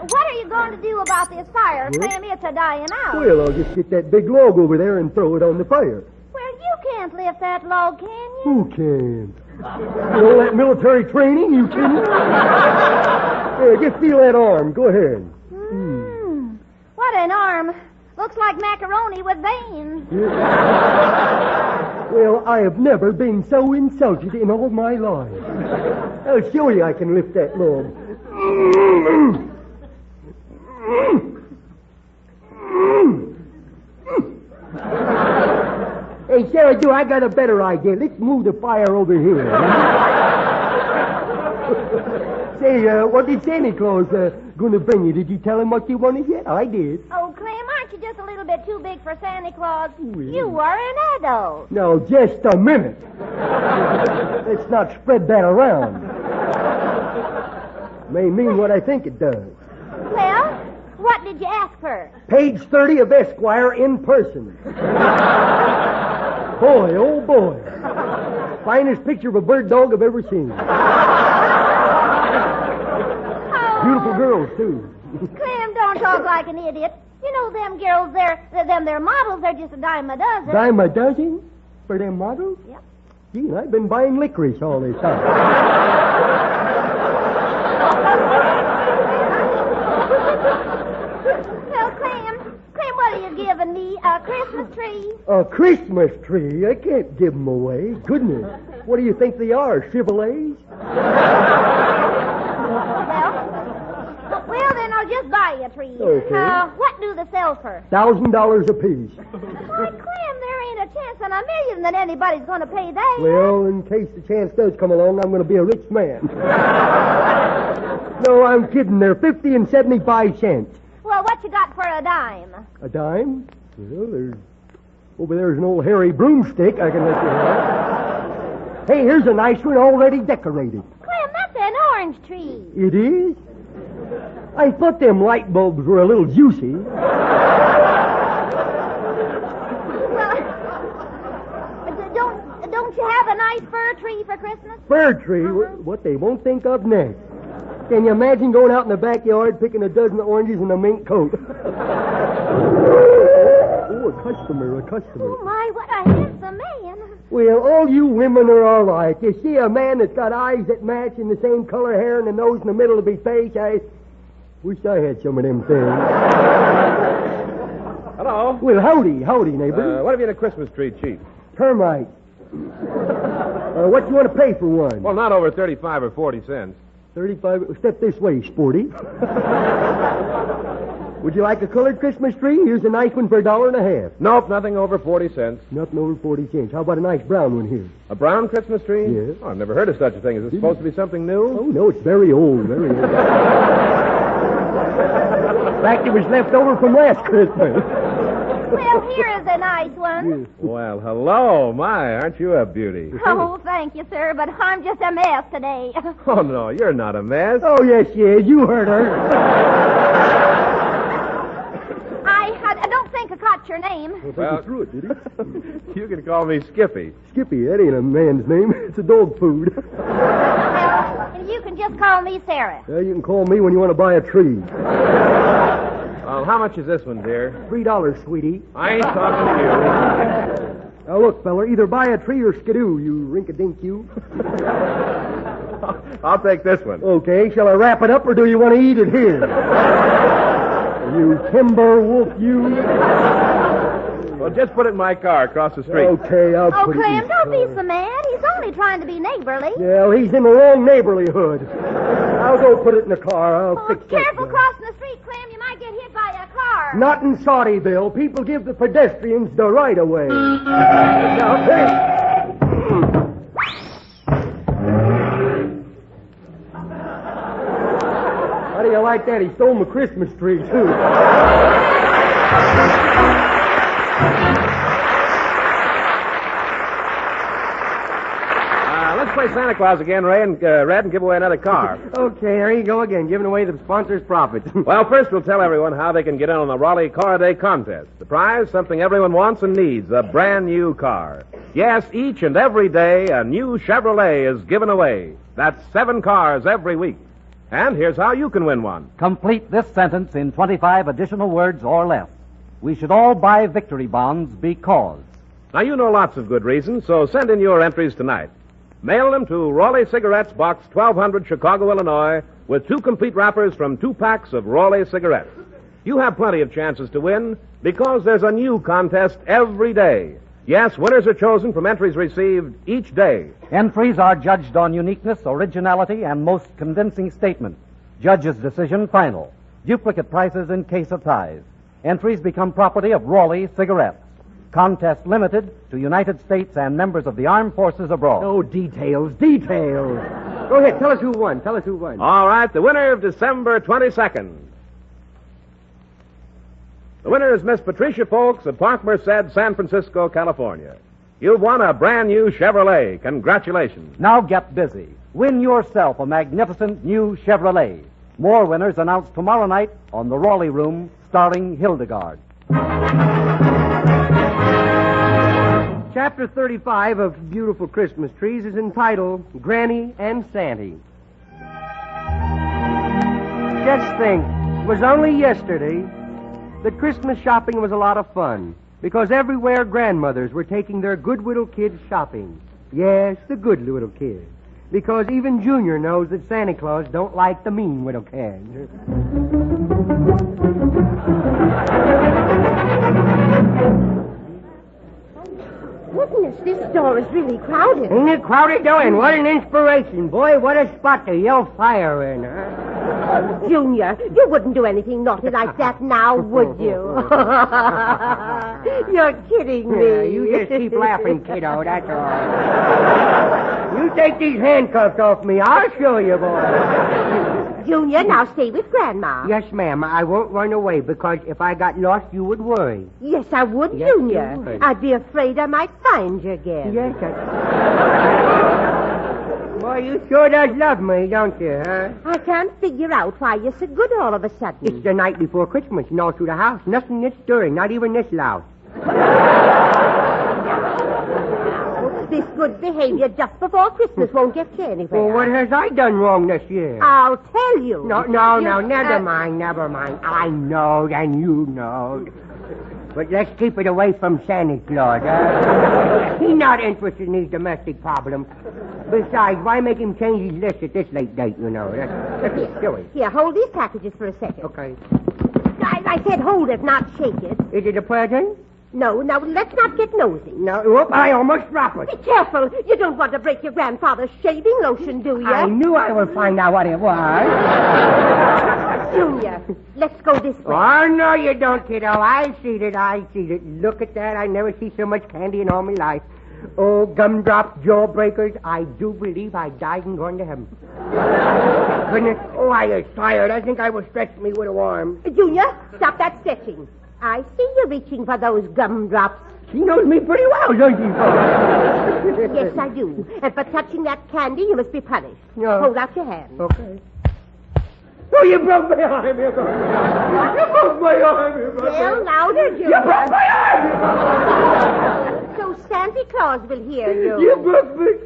What are you going to do about this fire, Clam? It's a dying out. Well, I'll just get that big log over there and throw it on the fire. Well, you can't lift that log, can you? Who can? All that military training, you can? Here, just feel that arm. Go ahead. What an arm. Looks like macaroni with veins. Well, I have never been so insulted in all my life. I'll show you I can lift that log. Hey, Sarah, I got a better idea. Let's move the fire over here. Say, what did Santa Claus going to bring you? Did you tell him what you wanted yet? I did. Oh, Clem, aren't you just a little bit too big for Santa Claus? You are an adult. Now, just a minute. Let's not spread that around. May mean what I think it does. Well, what did you ask for? Page 30 of Esquire in person. Boy, oh boy. Finest picture of a bird dog I've ever seen. Beautiful girls, too. Clem, don't talk like an idiot. You know them girls, they're models, they're just a dime a dozen. Dime a dozen? For them models? Yep. Gee, I've been buying licorice all this time. Well, Clem, what are you giving me? A Christmas tree? A Christmas tree? I can't give them away. Goodness. What do you think they are, Chevrolets? Well, then I'll just buy you a tree. Okay. What do they sell for? $1,000 apiece. Why, Clem, there ain't a chance in a million that anybody's going to pay that. Well, in case the chance does come along, I'm going to be a rich man. No, I'm kidding. They're 50 and 75 cents. Well, what you got for a dime? A dime? Well, over there's an old hairy broomstick I can let you have. Hey, here's a nice one already decorated. Clem, that's an orange tree. It is? I thought them light bulbs were a little juicy. Well, don't you have a nice fir tree for Christmas? Fir tree? What they won't think of next. Can you imagine going out in the backyard picking a dozen oranges in a mink coat? Oh, a customer. Oh, my, what a handsome man. Well, all you women are all right. You see a man that's got eyes that match and the same color hair and the nose in the middle of his face, I wish I had some of them things. Hello. Well, howdy, neighbor. What have you in a Christmas tree cheap? Termite. What do you want to pay for one? Well, not over 35 or 40 cents. 35? Step this way, sporty. Would you like a colored Christmas tree? Here's a nice one for $1.50. Nope, nothing over 40 cents. Nothing over 40 cents. How about a nice brown one here? A brown Christmas tree? Yes. Oh, I've never heard of such a thing. Is it supposed to be something new? Oh, no, it's very old, very old. In fact, it was left over from last Christmas. Well, here is a nice one. Yes. Well, hello. My, aren't you a beauty? Oh, thank you, sir, but I'm just a mess today. Oh, no, you're not a mess. Oh, yes, she is. You heard her. I don't think I caught your name. Well, threw it, did he? You can call me Skippy. Skippy, that ain't a man's name. It's a dog food. Well, you can just call me Sarah. You can call me when you want to buy a tree. Well, how much is this one, dear? $3, sweetie. I ain't talking to you. Now, look, feller, either buy a tree or skidoo, you rink-a-dink you. I'll take this one. Okay, shall I wrap it up, or do you want to eat it here? You timber wolf, you. Well, just put it in my car across the street. Okay, I'll put it in. Clem, don't be so mad. He's only trying to be neighborly. Yeah, well, he's in the wrong neighborhood. I'll go put it in the car. I'll fix it. Careful crossing the street, Clem. You might get hit by a car. Not in Saudyville. People give the pedestrians the right of way. Now, hey. How do you like that? He stole my Christmas tree, too. Let's play Santa Claus again, Red, and give away another car. Okay, there you go again, giving away the sponsor's profits. Well, first we'll tell everyone how they can get in on the Raleigh Car Day contest. The prize, something everyone wants and needs, a brand new car. Yes, each and every day, a new Chevrolet is given away. That's 7 cars every week. And here's how you can win one. Complete this sentence in 25 additional words or less. We should all buy victory bonds because. Now, you know lots of good reasons, so send in your entries tonight. Mail them to Raleigh Cigarettes, Box 1200, Chicago, Illinois, with 2 complete wrappers from 2 packs of Raleigh cigarettes. You have plenty of chances to win because there's a new contest every day. Yes, winners are chosen from entries received each day. Entries are judged on uniqueness, originality, and most convincing statement. Judge's decision final. Duplicate prices in case of ties. Entries become property of Raleigh Cigarettes. Contest limited to United States and members of the armed forces abroad. Oh, details. Go ahead, tell us who won. All right, the winner of December 22nd. The winner is Miss Patricia Folks of Park Merced, San Francisco, California. You've won a brand new Chevrolet. Congratulations. Now get busy. Win yourself a magnificent new Chevrolet. More winners announced tomorrow night on the Raleigh Room, starring Hildegard. Chapter 35 of Beautiful Christmas Trees is entitled Granny and Santy. Just think, it was only yesterday that Christmas shopping was a lot of fun, because everywhere grandmothers were taking their good little kids shopping. Yes, the good little kids. Because even Junior knows that Santa Claus don't like the mean little kids. Goodness, this store is really crowded. Ain't it crowded, doing? What an inspiration. Boy, what a spot to yell fire in, huh? Junior, you wouldn't do anything naughty like that now, would you? You're kidding me. Yeah, you just keep laughing, kiddo, that's all. You take these handcuffs off me. I'll show you, boy. Junior, now stay with Grandma. Yes, ma'am. I won't run away, because if I got lost, you would worry. Yes, I would, Yes, Junior. you would. I'd be afraid I might find you again. Yes, Boy, you sure does love me, don't you, huh? I can't figure out why you're so good all of a sudden. It's the night before Christmas, and all through the house, nothing that's stirring, not even this loud. This good behavior just before Christmas won't get you anywhere. Well, what has I done wrong this year? I'll tell you. No, never mind. I know, and you know. But let's keep it away from Santa Claus, huh? He's not interested in these domestic problems. Besides, why make him change his list at this late date, you know? Let's do it. Here, hold these packages for a second. Okay. I said hold it, not shake it. Is it a present? No, now let's not get nosy. No, whoop, I almost dropped it. Be careful. You don't want to break your grandfather's shaving lotion, do you? I knew I would find out what it was. Junior, let's go this way. Oh, no, you don't, kiddo. I see it. Look at that. I never see so much candy in all my life. Oh, gumdrops, jawbreakers. I do believe I died and gone to heaven. Goodness. Oh, I was tired. I think I will stretch me with a arm. Junior, stop that stretching. I see you reaching for those gumdrops. She knows me pretty well, don't she, folks? Yes, I do. And for touching that candy, you must be punished. No. Hold out your hand. Okay. Oh, you broke my arm. You broke my arm. Yell louder, Junior. You broke my arm. So Santa Claus will hear you. You broke my...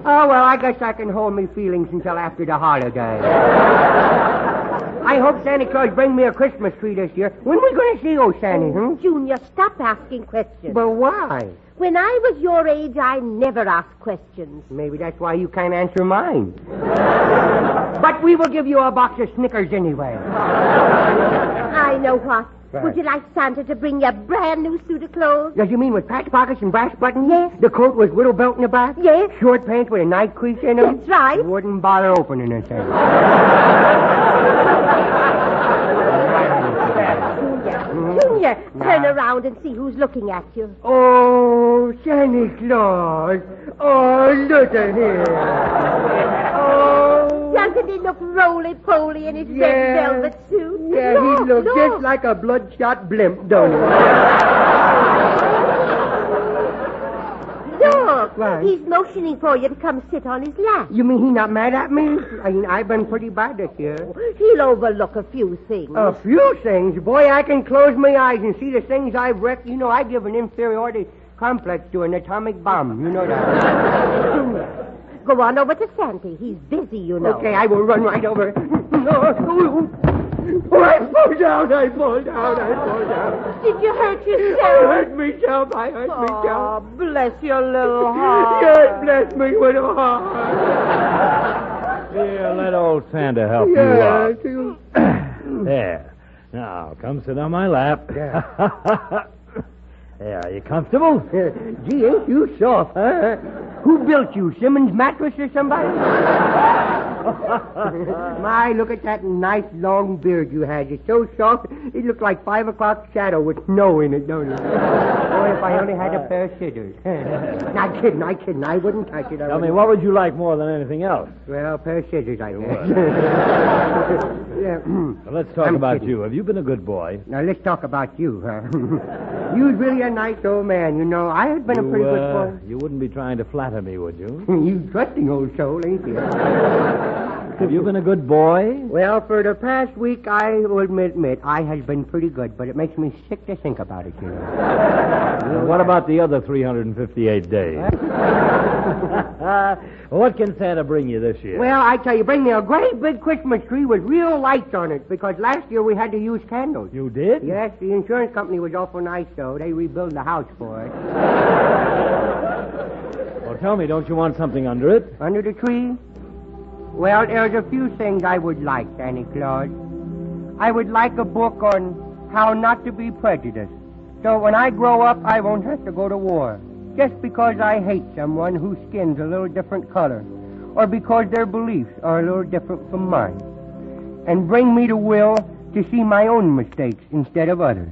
Oh, well, I guess I can hold me feelings until after the holiday. I hope Santa Claus brings me a Christmas tree this year. When are we going to see old Santa, Junior, stop asking questions. But why? When I was your age, I never asked questions. Maybe that's why you can't answer mine. But we will give you a box of Snickers anyway. I know what. Right. Would you like Santa to bring you a brand new suit of clothes? Does you mean with patch pockets and brass buttons? Yes. The coat with little belt in the back? Yes. Short pants with a nice crease in them? That's right. You wouldn't bother opening this thing. Junior, turn around and see who's looking at you. Oh, Santa Claus. Oh, look at him. Oh. Doesn't he look roly-poly in his red velvet suit? Yeah, he looks just like a bloodshot blimp, don't he? Look, Right. he's motioning for you to come sit on his lap. You mean he not mad at me? I mean, I've been pretty bad this year. He'll overlook a few things. A few things? Boy, I can close my eyes and see the things I've wrecked. You know, I give an inferiority complex to an atomic bomb. You know that. Junior, go on over to Santa. He's busy, you know. Okay, I will run right over. Oh, I fall down. Did you hurt yourself? I hurt myself. Oh, bless your little heart. Yes, bless me with a heart. Here, let old Santa help you out. There. Now, come sit on my lap. Yeah. There, are you comfortable? Gee, ain't you soft, huh? Who built you, Simmons Mattress or somebody? My, look at that nice long beard you had. It's so soft, it looked like 5 o'clock shadow with snow in it, don't it? Boy, if I only had a pair of scissors. Not kidding. I wouldn't touch it. Tell me, what would you like more than anything else? Well, a pair of scissors, I guess. Yeah. Well, let's talk about you. Have you been a good boy? Now, let's talk about you, huh? You're really a nice old man, you know. I had been a pretty good boy. You wouldn't be trying to flatter me, would you? You trusting old soul, ain't you? Have you been a good boy? Well, for the past week, I will admit I has been pretty good, but it makes me sick to think about it, you know. Well, what about the other 358 days? What can Santa bring you this year? Well, I tell you, bring me a great big Christmas tree with real lights on it, because last year we had to use candles. You did? Yes, the insurance company was awful nice, though. They rebuilt the house for us. Well, tell me, don't you want something under it? Under the tree? Well, there's a few things I would like, Santa Claus. I would like a book on how not to be prejudiced. So when I grow up, I won't have to go to war. Just because I hate someone whose skin's a little different color, or because their beliefs are a little different from mine. And bring me the will to see my own mistakes instead of others.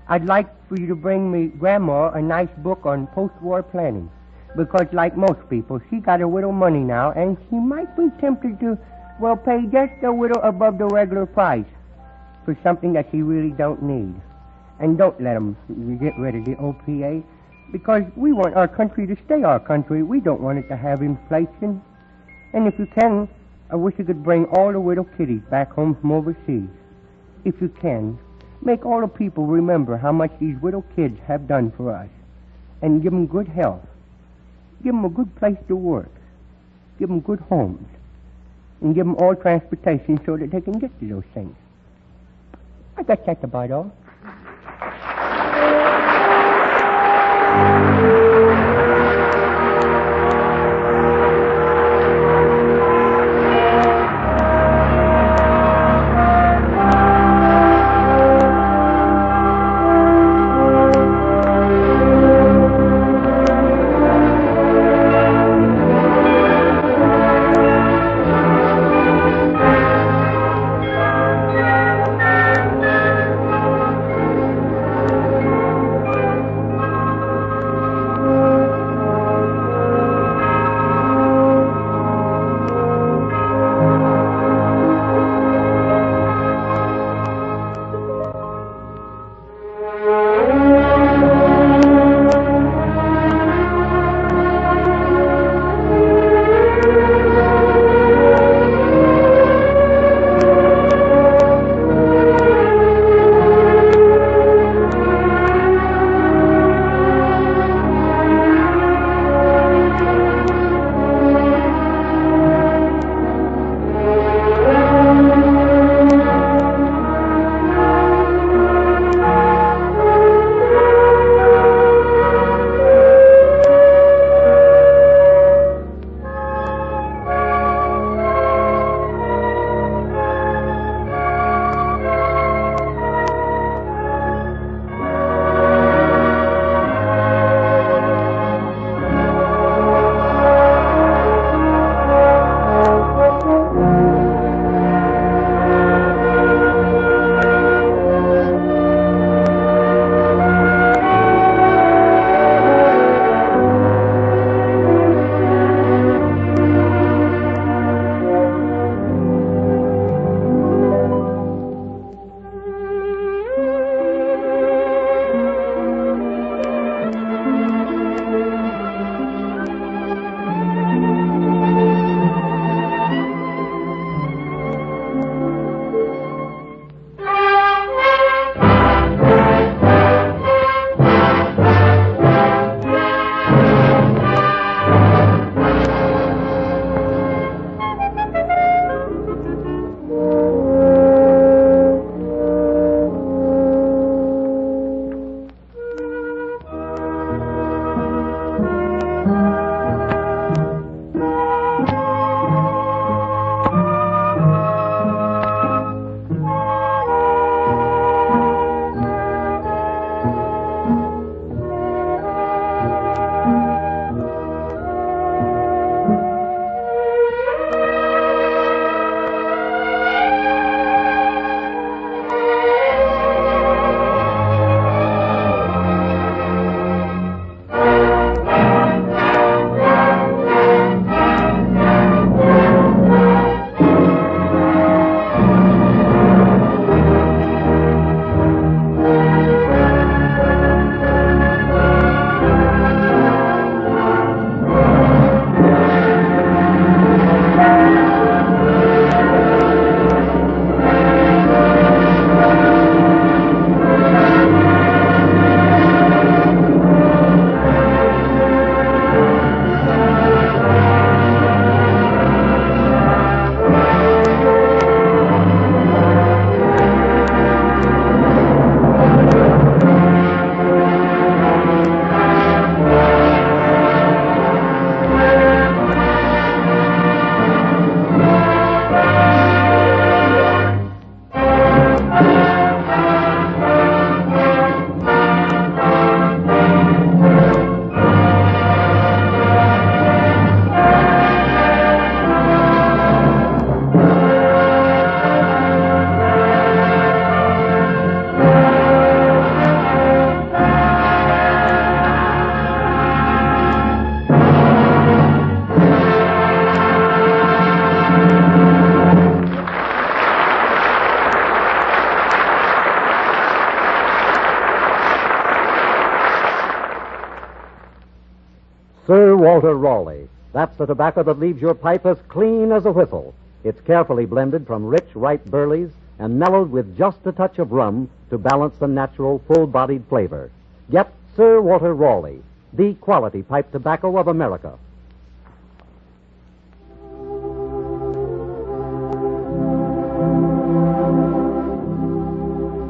I'd like for you to bring me Grandma a nice book on post-war planning. Because like most people, she got a little money now, and she might be tempted to, well, pay just a little above the regular price for something that she really don't need. And don't let them get rid of the OPA, because we want our country to stay our country. We don't want it to have inflation. And if you can, I wish you could bring all the little kiddies back home from overseas. If you can, make all the people remember how much these little kids have done for us, and give them good health. Give them a good place to work. Give them good homes. And give them all transportation so that they can get to those things. I guess that's about all. Sir Walter Raleigh. That's the tobacco that leaves your pipe as clean as a whistle. It's carefully blended from rich, ripe burleys and mellowed with just a touch of rum to balance the natural, full-bodied flavor. Get Sir Walter Raleigh, the quality pipe tobacco of America.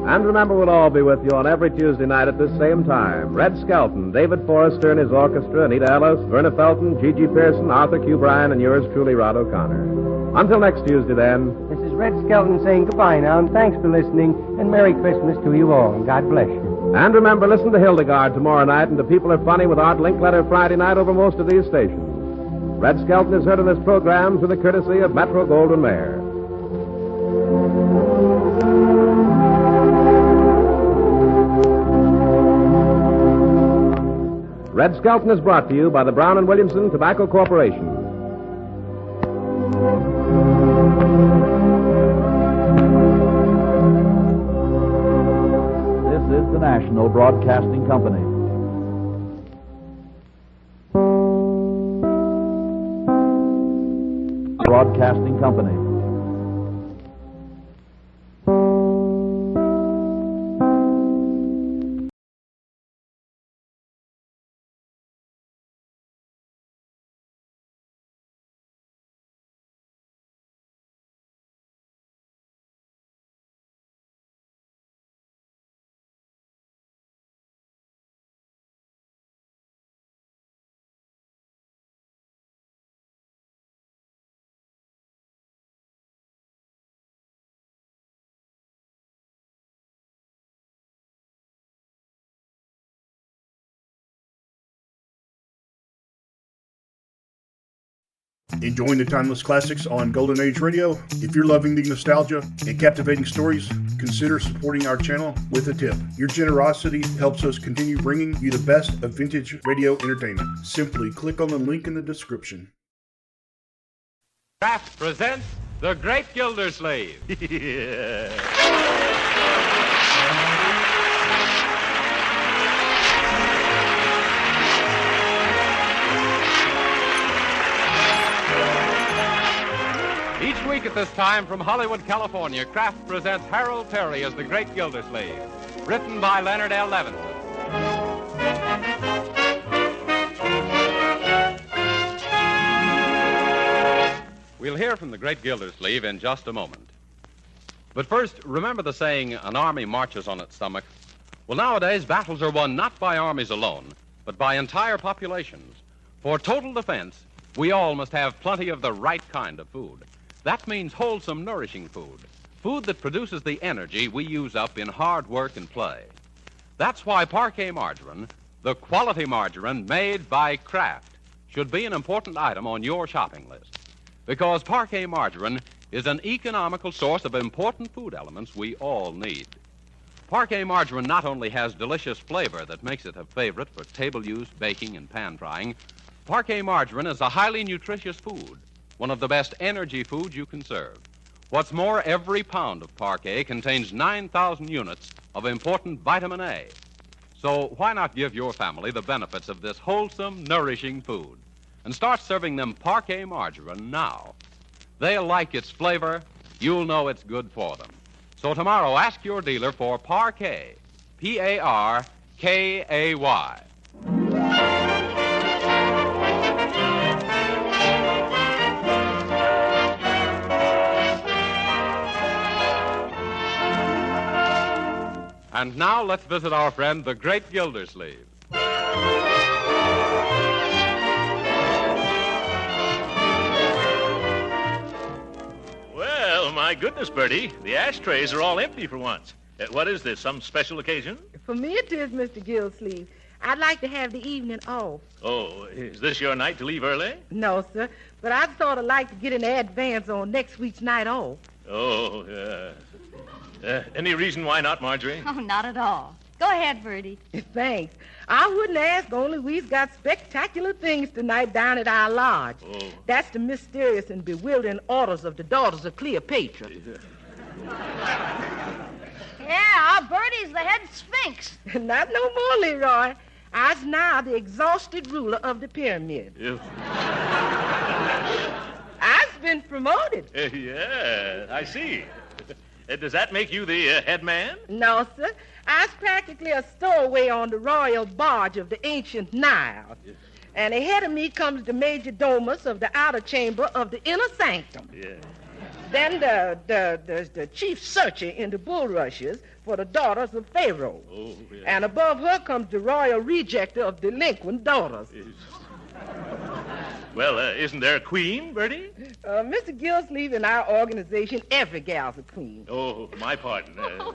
And remember, we'll all be with you on every Tuesday night at this same time. Red Skelton, David Forrester and his orchestra, Anita Ellis, Verna Felton, Gigi Pearson, Arthur Q. Bryan, and yours truly, Rod O'Connor. Until next Tuesday, then. This is Red Skelton saying goodbye now, and thanks for listening, and Merry Christmas to you all, and God bless you. And remember, listen to Hildegard tomorrow night, and the People Are Funny with Art Linkletter Friday night over most of these stations. Red Skelton is heard in this program through the courtesy of Metro-Goldwyn-Mayer. Red Skelton is brought to you by the Brown & Williamson Tobacco Corporation. This is the National Broadcasting Company. Broadcasting Company. Enjoying the timeless classics on Golden Age Radio? If you're loving the nostalgia and captivating stories, consider supporting our channel with a tip. Your generosity helps us continue bringing you the best of vintage radio entertainment. Simply click on the link in the description. Kraft presents The Great Gildersleeve. Each week at this time from Hollywood, California, Kraft presents Harold Perry as the Great Gildersleeve, written by Leonard L. Levinson. We'll hear from the Great Gildersleeve in just a moment. But first, remember the saying, an army marches on its stomach? Well, nowadays, battles are won not by armies alone, but by entire populations. For total defense, we all must have plenty of the right kind of food. That means wholesome, nourishing food. Food that produces the energy we use up in hard work and play. That's why Parquet margarine, the quality margarine made by Kraft, should be an important item on your shopping list. Because Parquet margarine is an economical source of important food elements we all need. Parquet margarine not only has delicious flavor that makes it a favorite for table use, baking, and pan frying, Parquet margarine is a highly nutritious food, one of the best energy foods you can serve. What's more, every pound of Parquet contains 9,000 units of important vitamin A. So why not give your family the benefits of this wholesome, nourishing food and start serving them Parquet margarine now? They'll like its flavor. You'll know it's good for them. So tomorrow, ask your dealer for Parquet, P-A-R-K-A-Y. And now let's visit our friend, the Great Gildersleeve. Well, my goodness, Bertie, the ashtrays are all empty for once. What is this, some special occasion? For me it is, Mr. Gildersleeve. I'd like to have the evening off. Oh, is this your night to leave early? No, sir, but I'd sort of like to get an advance on next week's night off. Oh, any reason why not, Marjorie? Oh, not at all. Go ahead, Bertie. Thanks. I wouldn't ask, only we've got spectacular things tonight down at our lodge. Oh. That's the mysterious and bewildering orders of the daughters of Cleopatra. Yeah, our Bertie's the head sphinx. Not no more, Leroy. I's now the exhausted ruler of the pyramid. I've been promoted. Yeah, I see. Does that make you the head man? No, sir. I's practically a stowaway on the royal barge of the ancient Nile. And ahead of me comes the major domus of the outer chamber of the inner sanctum. Yeah. Then the chief searcher in the bulrushes for the daughters of Pharaoh. Oh, yeah. And above her comes the royal rejecter of delinquent daughters. Well, isn't there a queen, Bertie? Mr. Gildersleeve, in our organization, every gal's a queen. Oh, my pardon. Well,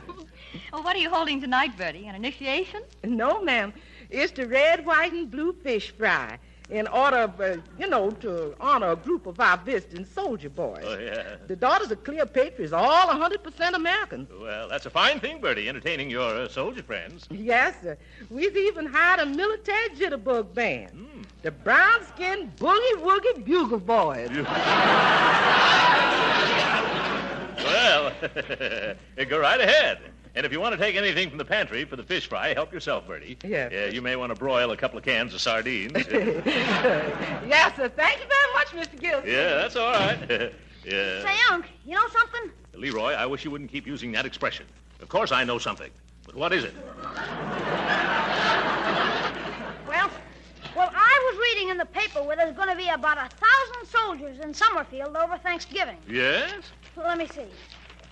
what are you holding tonight, Bertie? An initiation? No, ma'am. It's the red, white, and blue fish fry in order of, to honor a group of our visiting soldier boys. Oh, yeah. The daughters of Cleopatra is all 100% Americans. Well, that's a fine thing, Bertie, entertaining your soldier friends. Yes, sir. We've even hired a military jitterbug band. The brown-skinned boogie-woogie bugle boys. Well, go right ahead. And if you want to take anything from the pantry for the fish fry, help yourself, Bertie. Yes. You may want to broil a couple of cans of sardines. Yes, sir. Thank you very much, Mr. Gildersleeve. Yeah, that's all right. Yeah. Say, Unc, you know something? Leroy, I wish you wouldn't keep using that expression. Of course I know something. But what is it? Well, I was reading in the paper where there's going to be about 1,000 soldiers in Summerfield over Thanksgiving. Yes? Well, let me see.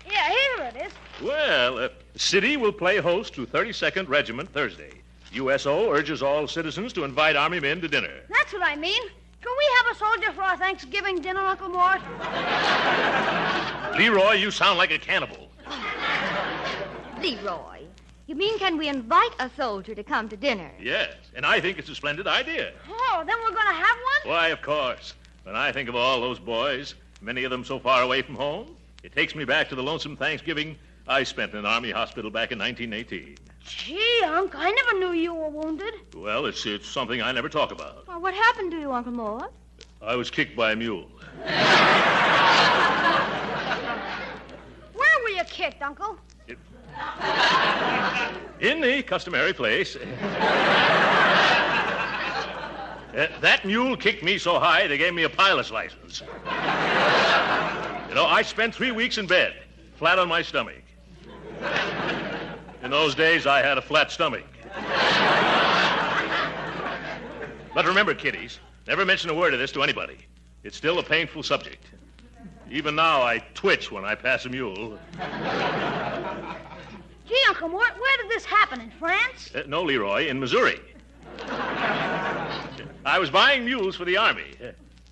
Yeah, here it is. Well, City will play host to 32nd Regiment Thursday. USO urges all citizens to invite Army men to dinner. That's what I mean. Can we have a soldier for our Thanksgiving dinner, Uncle Mort? Leroy, you sound like a cannibal. Leroy, you mean can we invite a soldier to come to dinner? Yes, and I think it's a splendid idea. Oh, then we're going to have one? Why, of course. When I think of all those boys, many of them so far away from home, it takes me back to the lonesome Thanksgiving I spent in an Army hospital back in 1918. Gee, Unc, I never knew you were wounded. Well, it's something I never talk about. Well, what happened to you, Uncle Mort? I was kicked by a mule. Where were you kicked, Uncle? In the customary place. That mule kicked me so high they gave me a pilot's license. I spent 3 weeks in bed, flat on my stomach. In those days, I had a flat stomach. But remember, kiddies, never mention a word of this to anybody. It's still a painful subject. Even now, I twitch when I pass a mule. Gee, Uncle Mort, where did this happen? In France? No, Leroy, in Missouri. I was buying mules for the Army.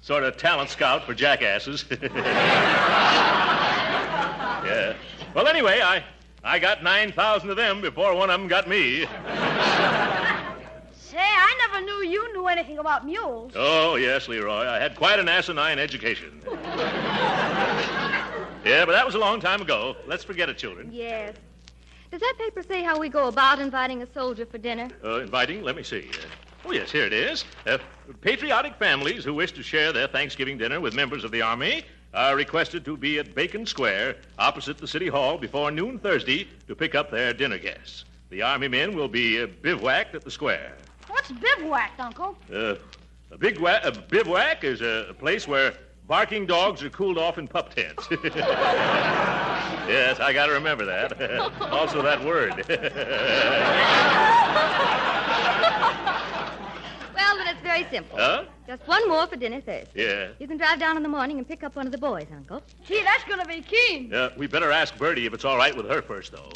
Sort of talent scout for jackasses. Yeah. Well, anyway, I got 9,000 of them before one of them got me. Say, I never knew you knew anything about mules. Oh, yes, Leroy. I had quite an asinine education. Yeah, but that was a long time ago. Let's forget it, children. Yes. Does that paper say how we go about inviting a soldier for dinner? Inviting? Let me see. Oh, yes, here it is. Patriotic families who wish to share their Thanksgiving dinner with members of the Army are requested to be at Bacon Square, opposite the City Hall, before noon Thursday to pick up their dinner guests. The Army men will be bivouacked at the square. What's bivouacked, Uncle? A bivouac is a place where barking dogs are cooled off in pup tents. Yes, I got to remember that. Also that word. Well, then it's very simple. Huh? Just one more for dinner Thursday. Yeah. You can drive down in the morning and pick up one of the boys, Uncle. Gee, that's going to be keen. We better ask Bertie if it's all right with her first, though.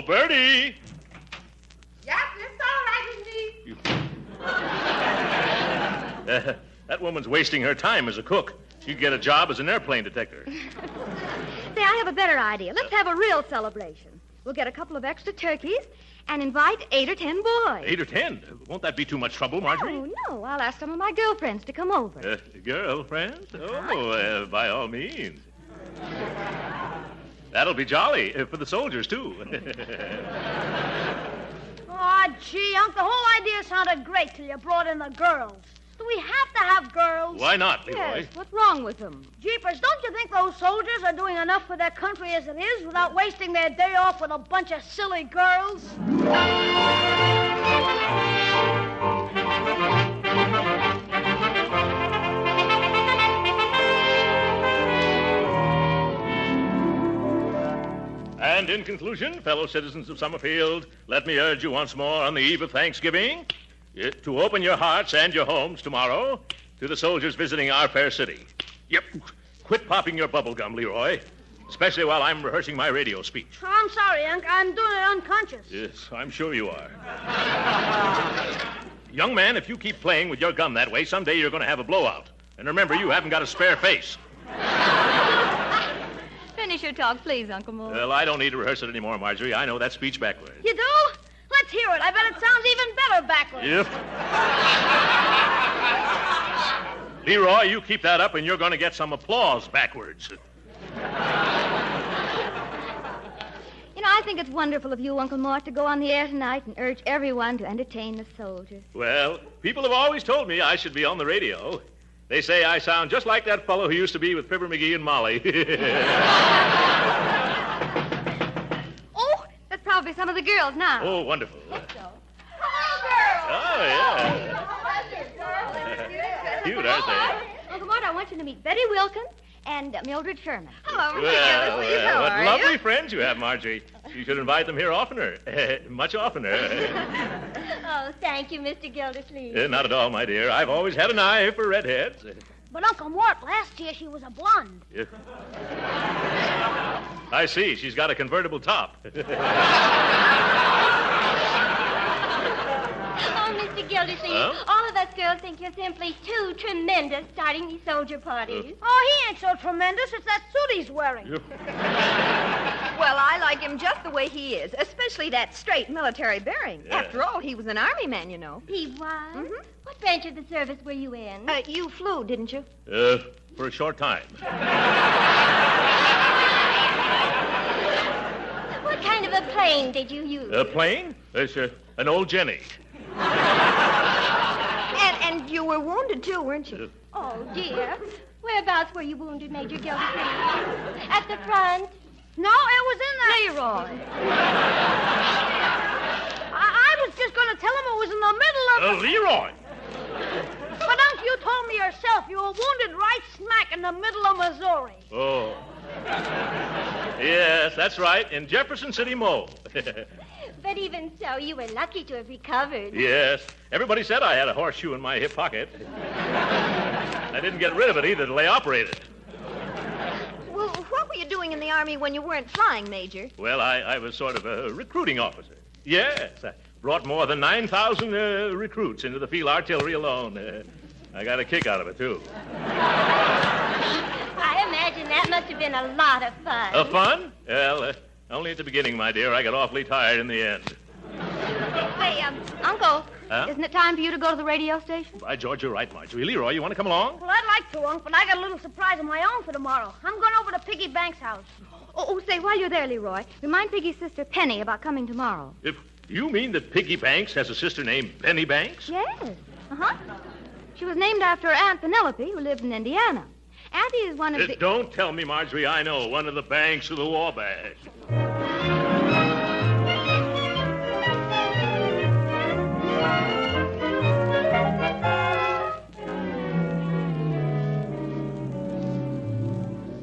Bertie! Yep, it's all right with me. That woman's wasting her time as a cook. She'd get a job as an airplane detector. Say, I have a better idea. Let's have a real celebration. We'll get a couple of extra turkeys and invite 8 or 10 boys. 8 or 10? Won't that be too much trouble, Marjorie? Oh, no. I'll ask some of my girlfriends to come over. Girlfriends? Oh, by all means. That'll be jolly for the soldiers, too. Oh, gee, Unc, the whole idea sounded great till you brought in the girls. Do we have to have girls? Why not, Leroy? Yes, what's wrong with them? Jeepers, don't you think those soldiers are doing enough for their country as it is without wasting their day off with a bunch of silly girls? And in conclusion, fellow citizens of Summerfield, let me urge you once more on the eve of Thanksgiving to open your hearts and your homes tomorrow to the soldiers visiting our fair city. Yep. Quit popping your bubble gum, Leroy, especially while I'm rehearsing my radio speech. Oh, I'm sorry, Unc. I'm doing it unconscious. Yes, I'm sure you are. Young man, if you keep playing with your gum that way, someday you're going to have a blowout. And remember, you haven't got a spare face. Finish your talk, please, Uncle Mole. Well, I don't need to rehearse it anymore, Marjorie. I know that speech backwards. You do? Let's hear it. I bet it sounds even better backwards. Yep. Leroy, you keep that up and you're going to get some applause backwards. You know, I think it's wonderful of you, Uncle Mort, to go on the air tonight and urge everyone to entertain the soldiers. Well, people have always told me I should be on the radio. They say I sound just like that fellow who used to be with Fibber McGee and Molly. Oh, that's probably some of the girls now. Oh, wonderful. Let's go. Oh, yeah. Cute, aren't they? Uncle Mort, I want you to meet Betty Wilkins and Mildred Sherman. Hello, Well, How what are lovely you? friends you have, Marjorie. You should invite them here oftener. Much oftener. Oh, thank you, Mr. Gildersleeve. Not at all, my dear. I've always had an eye for redheads. But Uncle Mort, last year she was a blonde. Yeah. I see. She's got a convertible top. Oh, Mr. Gildersleeve, Huh? all of us girls think you're simply too tremendous starting these soldier parties. Oh, he ain't so tremendous. It's that suit he's wearing. Well, I like him just the way he is, especially that straight military bearing. Yeah. After all, he was an army man, you know. He was? Mm-hmm. What branch of the service were you in? You flew, didn't you? For a short time. What kind of a plane did you use? A plane? It's an old Jenny. And you were wounded, too, weren't you? Oh, dear. Whereabouts were you wounded, Major Gildersleeve? At the front? No, it was in the... Leroy. I was just going to tell him it was in the middle of the... Leroy! But, Unc, you told me yourself you were wounded right smack in the middle of Missouri. Oh. Yes, that's right, in Jefferson City, Mo. But even so, you were lucky to have recovered. Yes. Everybody said I had a horseshoe in my hip pocket. I didn't get rid of it either till they operated. Well, what were you doing in the Army when you weren't flying, Major? Well, I was sort of a recruiting officer. Yes. Brought more than 9,000 recruits into the field artillery alone. I got a kick out of it, too. I imagine that must have been a lot of fun. Fun? Well, only at the beginning, my dear. I got awfully tired in the end. Say, Uncle, Huh? isn't it time for you to go to the radio station? By George, you're right, Marjorie. Leroy, you want to come along? Well, I'd like to, Unc, but I got a little surprise of my own for tomorrow. I'm going over to Piggy Banks' house. Say, while you're there, Leroy, remind Piggy's sister Penny about coming tomorrow. If you mean that Piggy Banks has a sister named Penny Banks? Yes. Uh-huh. She was named after her Aunt Penelope, who lived in Indiana. Auntie is one of the... Don't tell me, Marjorie. I know. One of the banks of the Wabash.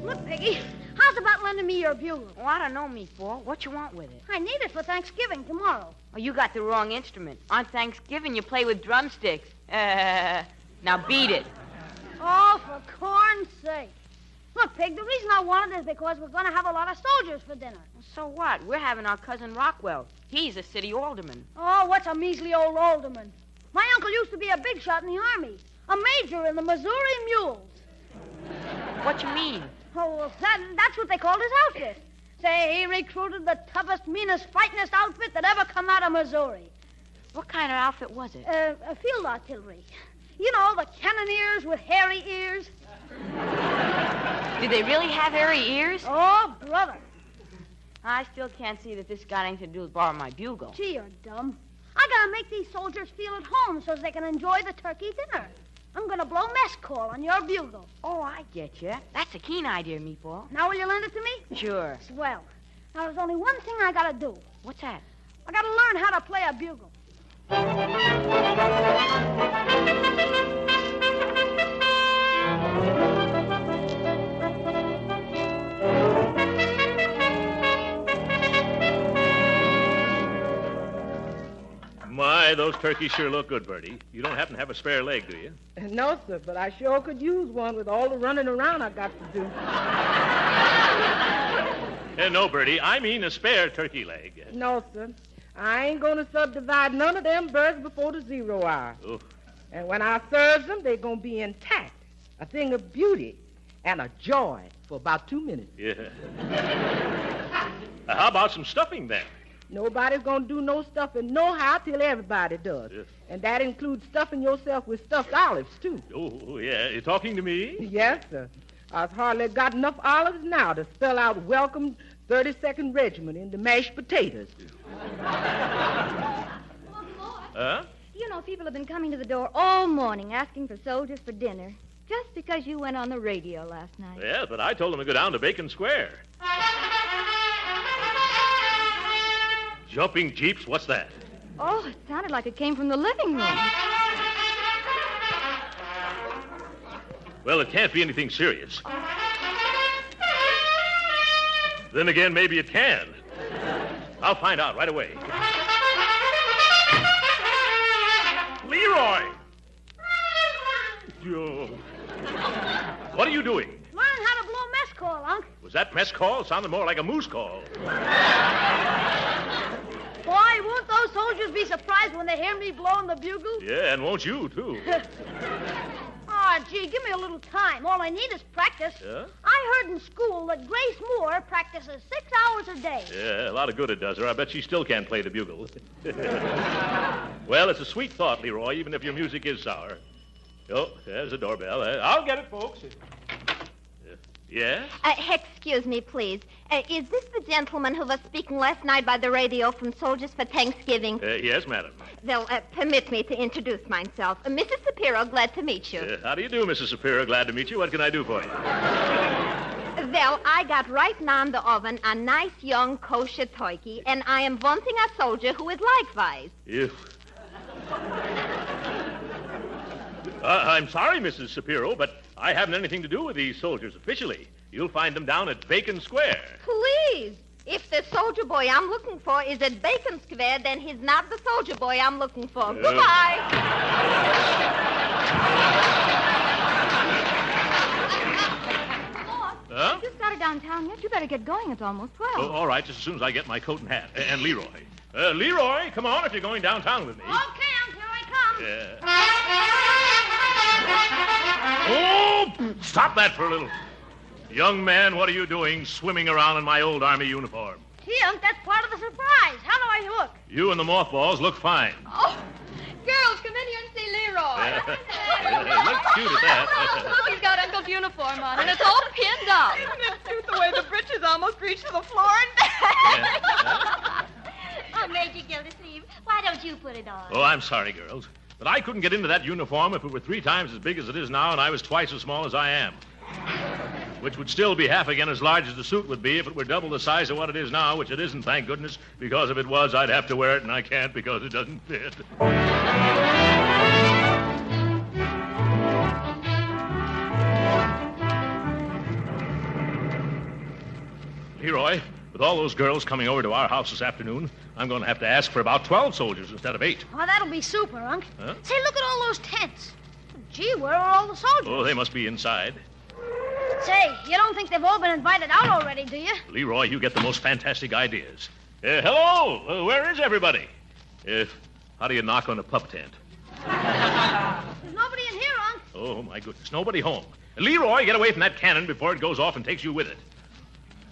Look, Piggy, how's about lending me your bugle? Oh, I don't know, Meatball. What you want with it? I need it for Thanksgiving tomorrow. Oh, you got the wrong instrument. On Thanksgiving, you play with drumsticks. Now beat it. Oh, for corn's sake. Look, Pig, the reason I want it is because we're going to have a lot of soldiers for dinner. So what? We're having our cousin Rockwell. He's a city alderman. Oh, what's a measly old alderman? My uncle used to be a big shot in the Army, a major in the Missouri Mules. What you mean? Oh, well, that's what they called his outfit. Say, he recruited the toughest, meanest, fightingest outfit that ever come out of Missouri. What kind of outfit was it? A field artillery. You know, the cannoneers with hairy ears. Did they really have hairy ears? Oh, brother. I still can't see that this got anything to do with borrowing my bugle. Gee, you're dumb. I gotta make these soldiers feel at home so they can enjoy the turkey dinner. I'm gonna blow mess call on your bugle. Oh, I get you. That's a keen idea, Meatball. Now will you lend it to me? Sure. Swell. Now there's only one thing I gotta do. What's that? I gotta learn how to play a bugle. My, those turkeys sure look good, Bertie. You don't happen to have a spare leg, do you? No, sir, but I sure could use one with all the running around I got to do. No, Bertie, I mean a spare turkey leg. No, sir. I ain't going to subdivide none of them birds before the 0 hour. Oof. And when I serve them, they're going to be intact. A thing of beauty and a joy for about 2 minutes. Yeah. How about some stuffing, then? Nobody's going to do no stuffing nohow till everybody does. Yes. And that includes stuffing yourself with stuffed olives, too. Oh, yeah. You talking to me? Yes, sir. I've hardly got enough olives now to spell out welcome 32nd Regiment into mashed potatoes. Huh? You know, people have been coming to the door all morning asking for soldiers for dinner just because you went on the radio last night. Yeah, but I told them to go down to Bacon Square. Jumping jeeps? What's that? Oh, it sounded like it came from the living room. Well, it can't be anything serious. Then again, maybe it can. I'll find out right away. Leroy! Joe. What are you doing? Learn how to blow mess call, Unc. Was that mess call? It sounded more like a moose call. Boy, won't those soldiers be surprised when they hear me blowing the bugle? Yeah, and won't you, too? Oh, gee, give me a little time. All I need is practice. Yeah? I heard in school that Grace Moore practices 6 hours a day. Yeah, a lot of good it does her. I bet she still can't play the bugle. Well, it's a sweet thought, Leroy, even if your music is sour. Oh, there's the doorbell. I'll get it, folks. Yes? Excuse me, please. Is this the gentleman who was speaking last night by the radio from Soldiers for Thanksgiving? Yes, madam. Well, permit me to introduce myself. Mrs. Shapiro, glad to meet you. How do you do, Mrs. Shapiro? Glad to meet you. What can I do for you? Well, I got right now in the oven a nice young kosher turkey, and I am wanting a soldier who is likewise. You. I'm sorry, Mrs. Shapiro, but I haven't anything to do with these soldiers officially. You'll find them down at Bacon Square. Please. If the soldier boy I'm looking for is at Bacon Square, then he's not the soldier boy I'm looking for. Goodbye. Huh? You started downtown yet? You better get going. It's almost 12. Oh, all right, just as soon as I get my coat and hat. And Leroy. Leroy, come on if you're going downtown with me. Okay, Uncle, here I come. Oh, stop that for a little. Young man, what are you doing swimming around in my old Army uniform? Gee, Unc, that's part of the surprise. How do I look? You and the mothballs look fine. Oh, girls, come in here and see Leroy. Look cute at that. Look, he's got Uncle's uniform on, and it's all pinned up. Isn't it cute the way the breeches almost reach to the floor and back? Oh, Major Gildersleeve, why don't you put it on? Oh, I'm sorry, girls. But I couldn't get into that uniform if it were 3 times as big as it is now and I was twice as small as I am. Which would still be half again as large as the suit would be if it were double the size of what it is now, which it isn't, thank goodness, because if it was, I'd have to wear it, and I can't because it doesn't fit. Leroy, with all those girls coming over to our house this afternoon, I'm going to have to ask for about 12 soldiers instead of 8. Oh, that'll be super, Unc. Huh? Say, look at all those tents. Gee, where are all the soldiers? Oh, they must be inside. Say, you don't think they've all been invited out already, do you? Leroy, you get the most fantastic ideas. Hello, where is everybody? How do you knock on a pup tent? There's nobody in here, Unc. Oh, my goodness, nobody home. Leroy, get away from that cannon before it goes off and takes you with it.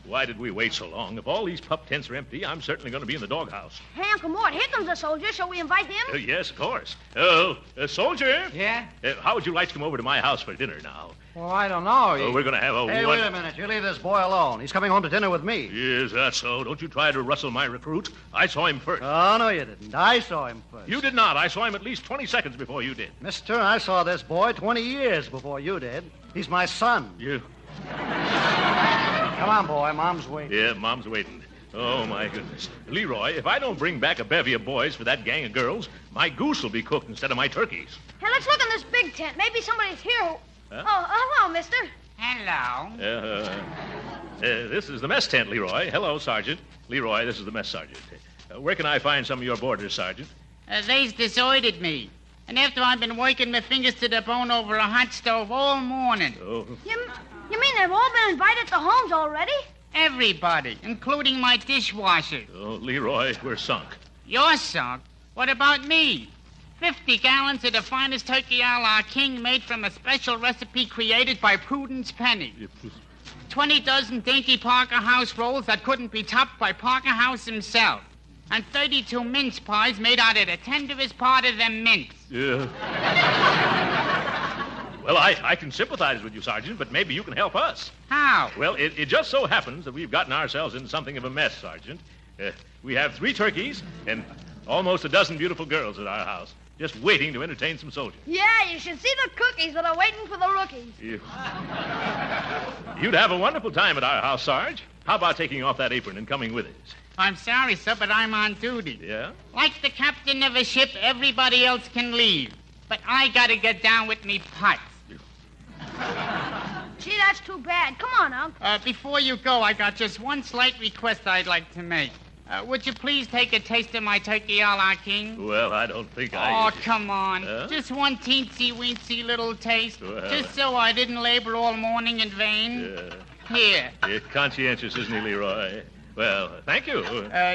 Why did we wait so long? If all these pup tents are empty, I'm certainly going to be in the doghouse. Hey, Uncle Mort, here comes a soldier. Shall we invite him? Yes, of course. Oh, soldier. Yeah? How would you like to come over to my house for dinner now? Well, I don't know. We're going to have a... Hey, wait a minute. You leave this boy alone. He's coming home to dinner with me. Is that so? Don't you try to rustle my recruit. I saw him first. Oh, no, you didn't. I saw him first. You did not. I saw him at least 20 seconds before you did. Mister, I saw this boy 20 years before you did. He's my son. You... Come on, boy. Mom's waiting. Yeah, Mom's waiting. Oh, my goodness. Leroy, if I don't bring back a bevy of boys for that gang of girls, my goose will be cooked instead of my turkeys. Hey, let's look in this big tent. Maybe somebody's here. Huh? Oh, hello, mister. Hello. This is the mess tent, Leroy. Hello, Sergeant. Leroy, this is the mess sergeant. Where can I find some of your boarders, Sergeant? They's deserted me. And after I've been working my fingers to the bone over a hot stove all morning. Oh. You mean they've all been invited to homes already? Everybody, including my dishwasher. Oh, Leroy, we're sunk. You're sunk? What about me? 50 gallons of the finest turkey a la king made from a special recipe created by Prudence Penny. 20 dozen dainty Parker House rolls that couldn't be topped by Parker House himself. And 32 mince pies made out of the tenderest part of them mince. Yeah. Well, I can sympathize with you, Sergeant, but maybe you can help us. How? Well, it just so happens that we've gotten ourselves into something of a mess, Sergeant. We have 3 turkeys and almost a dozen beautiful girls at our house, just waiting to entertain some soldiers. Yeah, you should see the cookies that are waiting for the rookies. You'd have a wonderful time at our house, Sarge. How about taking off that apron and coming with us? I'm sorry, sir, but I'm on duty. Yeah? Like the captain of a ship, everybody else can leave. But I gotta get down with me pots. Gee, that's too bad. Come on, Unc. Before you go, I got just one slight request I'd like to make. Would you please take a taste of my turkey a la king? Well, I don't think Oh, come on. Just one teensy-weensy little taste. Well, just so I didn't labor all morning in vain. Here. Conscientious, isn't he, Leroy? Well, thank you.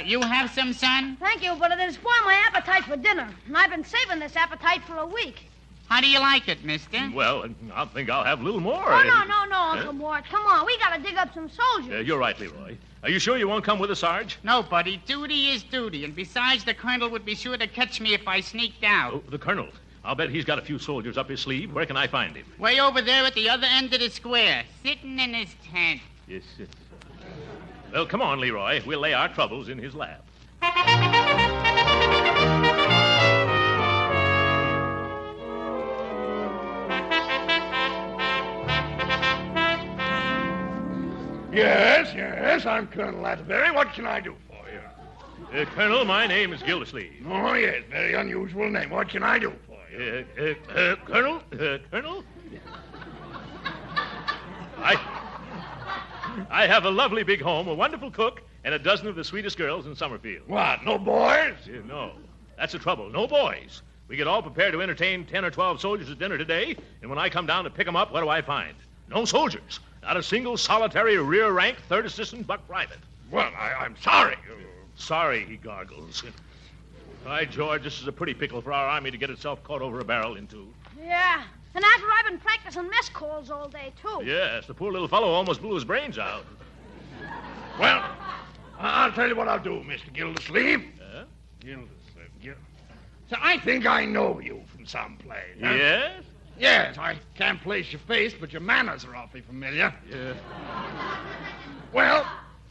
You have some, son? Thank you, but it'll spoil my appetite for dinner. And I've been saving this appetite for a week. How do you like it, mister? Well, I think I'll have a little more. Oh, no, Uncle Mort. Come on, we gotta dig up some soldiers. You're right, Leroy. Are you sure you won't come with us, Sarge? No, buddy. Duty is duty. And besides, the colonel would be sure to catch me if I sneaked out. Oh, the colonel? I'll bet he's got a few soldiers up his sleeve. Where can I find him? Way over there at the other end of the square, sitting in his tent. Yes. Well, come on, Leroy. We'll lay our troubles in his lap. Yes, I'm Colonel Atterbury. What can I do for you? Colonel, my name is Gildersleeve. Oh, yes, very unusual name. What can I do for you? Colonel? I have a lovely big home, a wonderful cook, and a dozen of the sweetest girls in Summerfield. What, no boys? No. That's the trouble. No boys. We get all prepared to entertain 10 or 12 soldiers at dinner today, and when I come down to pick them up, what do I find? No soldiers. Not a single solitary rear-rank, third assistant buck private. Well, I'm sorry. Sorry, he gargles. By George, this is a pretty pickle for our army to get itself caught over a barrel into. Yeah. And after I've been practicing mess calls all day, too. Yes, the poor little fellow almost blew his brains out. Well, I'll tell you what I'll do, Mr. Gildersleeve. Gildersleeve. So I think I know you from someplace. Huh? Yes? Yes, I can't place your face, but your manners are awfully familiar. Yeah. Well,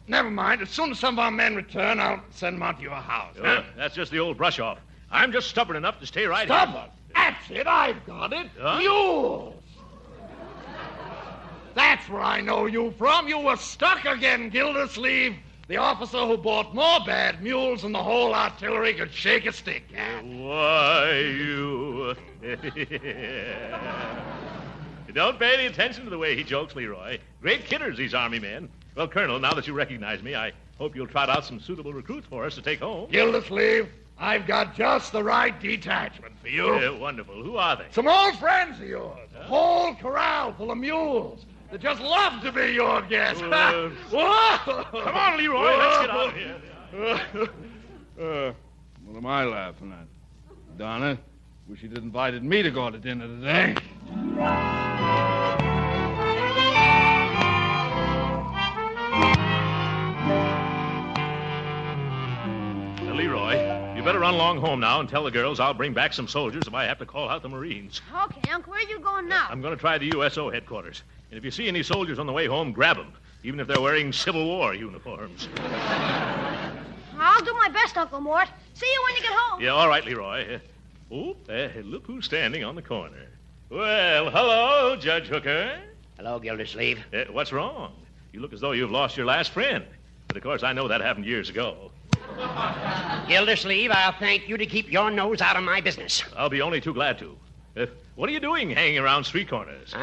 never mind. As soon as some of our men return, I'll send them out to your house. Huh? That's just the old brush-off. I'm just stubborn enough to stay right Stubborn? here. That's it. I've got it. Huh? Mules. That's where I know you from. You were stuck again, Gildersleeve. The officer who bought more bad mules than the whole artillery could shake a stick at. Why, you... Don't pay any attention to the way he jokes, Leroy. Great kidders, these Army men. Well, Colonel, now that you recognize me, I hope you'll trot out some suitable recruits for us to take home. Gildersleeve, I've got just the right detachment for you. Yeah, wonderful. Who are they? Some old friends of yours. A whole corral full of mules. They just love to be your guests. Come on, Leroy. Let's get out of here. What am I laughing at? Donna, wish you'd invited me to go to dinner today. Leroy, you better run along home now and tell the girls I'll bring back some soldiers if I have to call out the Marines. Okay, Uncle, where are you going now? I'm going to try the USO headquarters. And if you see any soldiers on the way home, grab them, even if they're wearing Civil War uniforms. I'll do my best, Uncle Mort. See you when you get home. Yeah, all right, Leroy. Look who's standing on the corner. Well, hello, Judge Hooker. Hello, Gildersleeve. What's wrong? You look as though you've lost your last friend. But, of course, I know that happened years ago. Gildersleeve, I'll thank you to keep your nose out of my business. I'll be only too glad to. What are you doing hanging around street corners?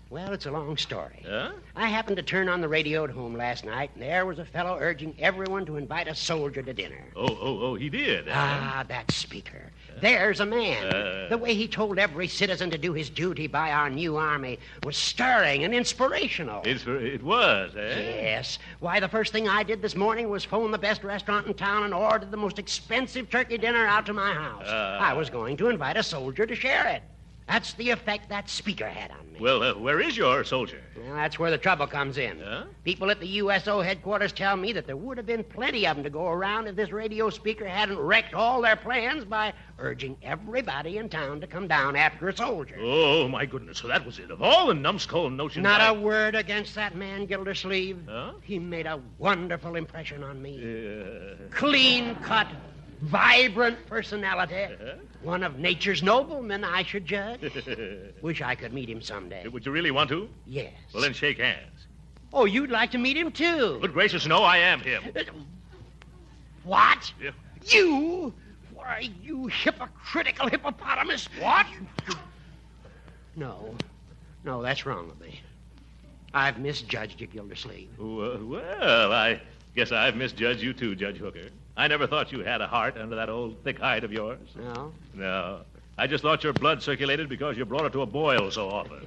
Well, it's a long story. Huh? I happened to turn on the radio at home last night, and there was a fellow urging everyone to invite a soldier to dinner. Oh, he did. That speaker. There's a man. The way he told every citizen to do his duty by our new army was stirring and inspirational. It was, eh? Yes. Why, the first thing I did this morning was phone the best restaurant in town and order the most expensive turkey dinner out to my house. I was going to invite a soldier to share it. That's the effect that speaker had on me. Well, where is your soldier? Well, that's where the trouble comes in. Huh? People at the USO headquarters tell me that there would have been plenty of them to go around if this radio speaker hadn't wrecked all their plans by urging everybody in town to come down after a soldier. Oh, my goodness. So that was it. Of all the numbskull notions... Not a word against that man, Gildersleeve. Huh? He made a wonderful impression on me. Clean-cut, vibrant personality. One of nature's noblemen, I should judge. Wish I could meet him someday. Would you really want to? Yes. Well, then shake hands. Oh, you'd like to meet him, too? Good gracious, no, I am him. What? Yeah. You? Why, you hypocritical hippopotamus. What? No, that's wrong with me. I've misjudged you, Gildersleeve. Well, I guess I've misjudged you, too, Judge Hooker. I never thought you had a heart under that old thick hide of yours. No? No. I just thought your blood circulated because you brought it to a boil so often.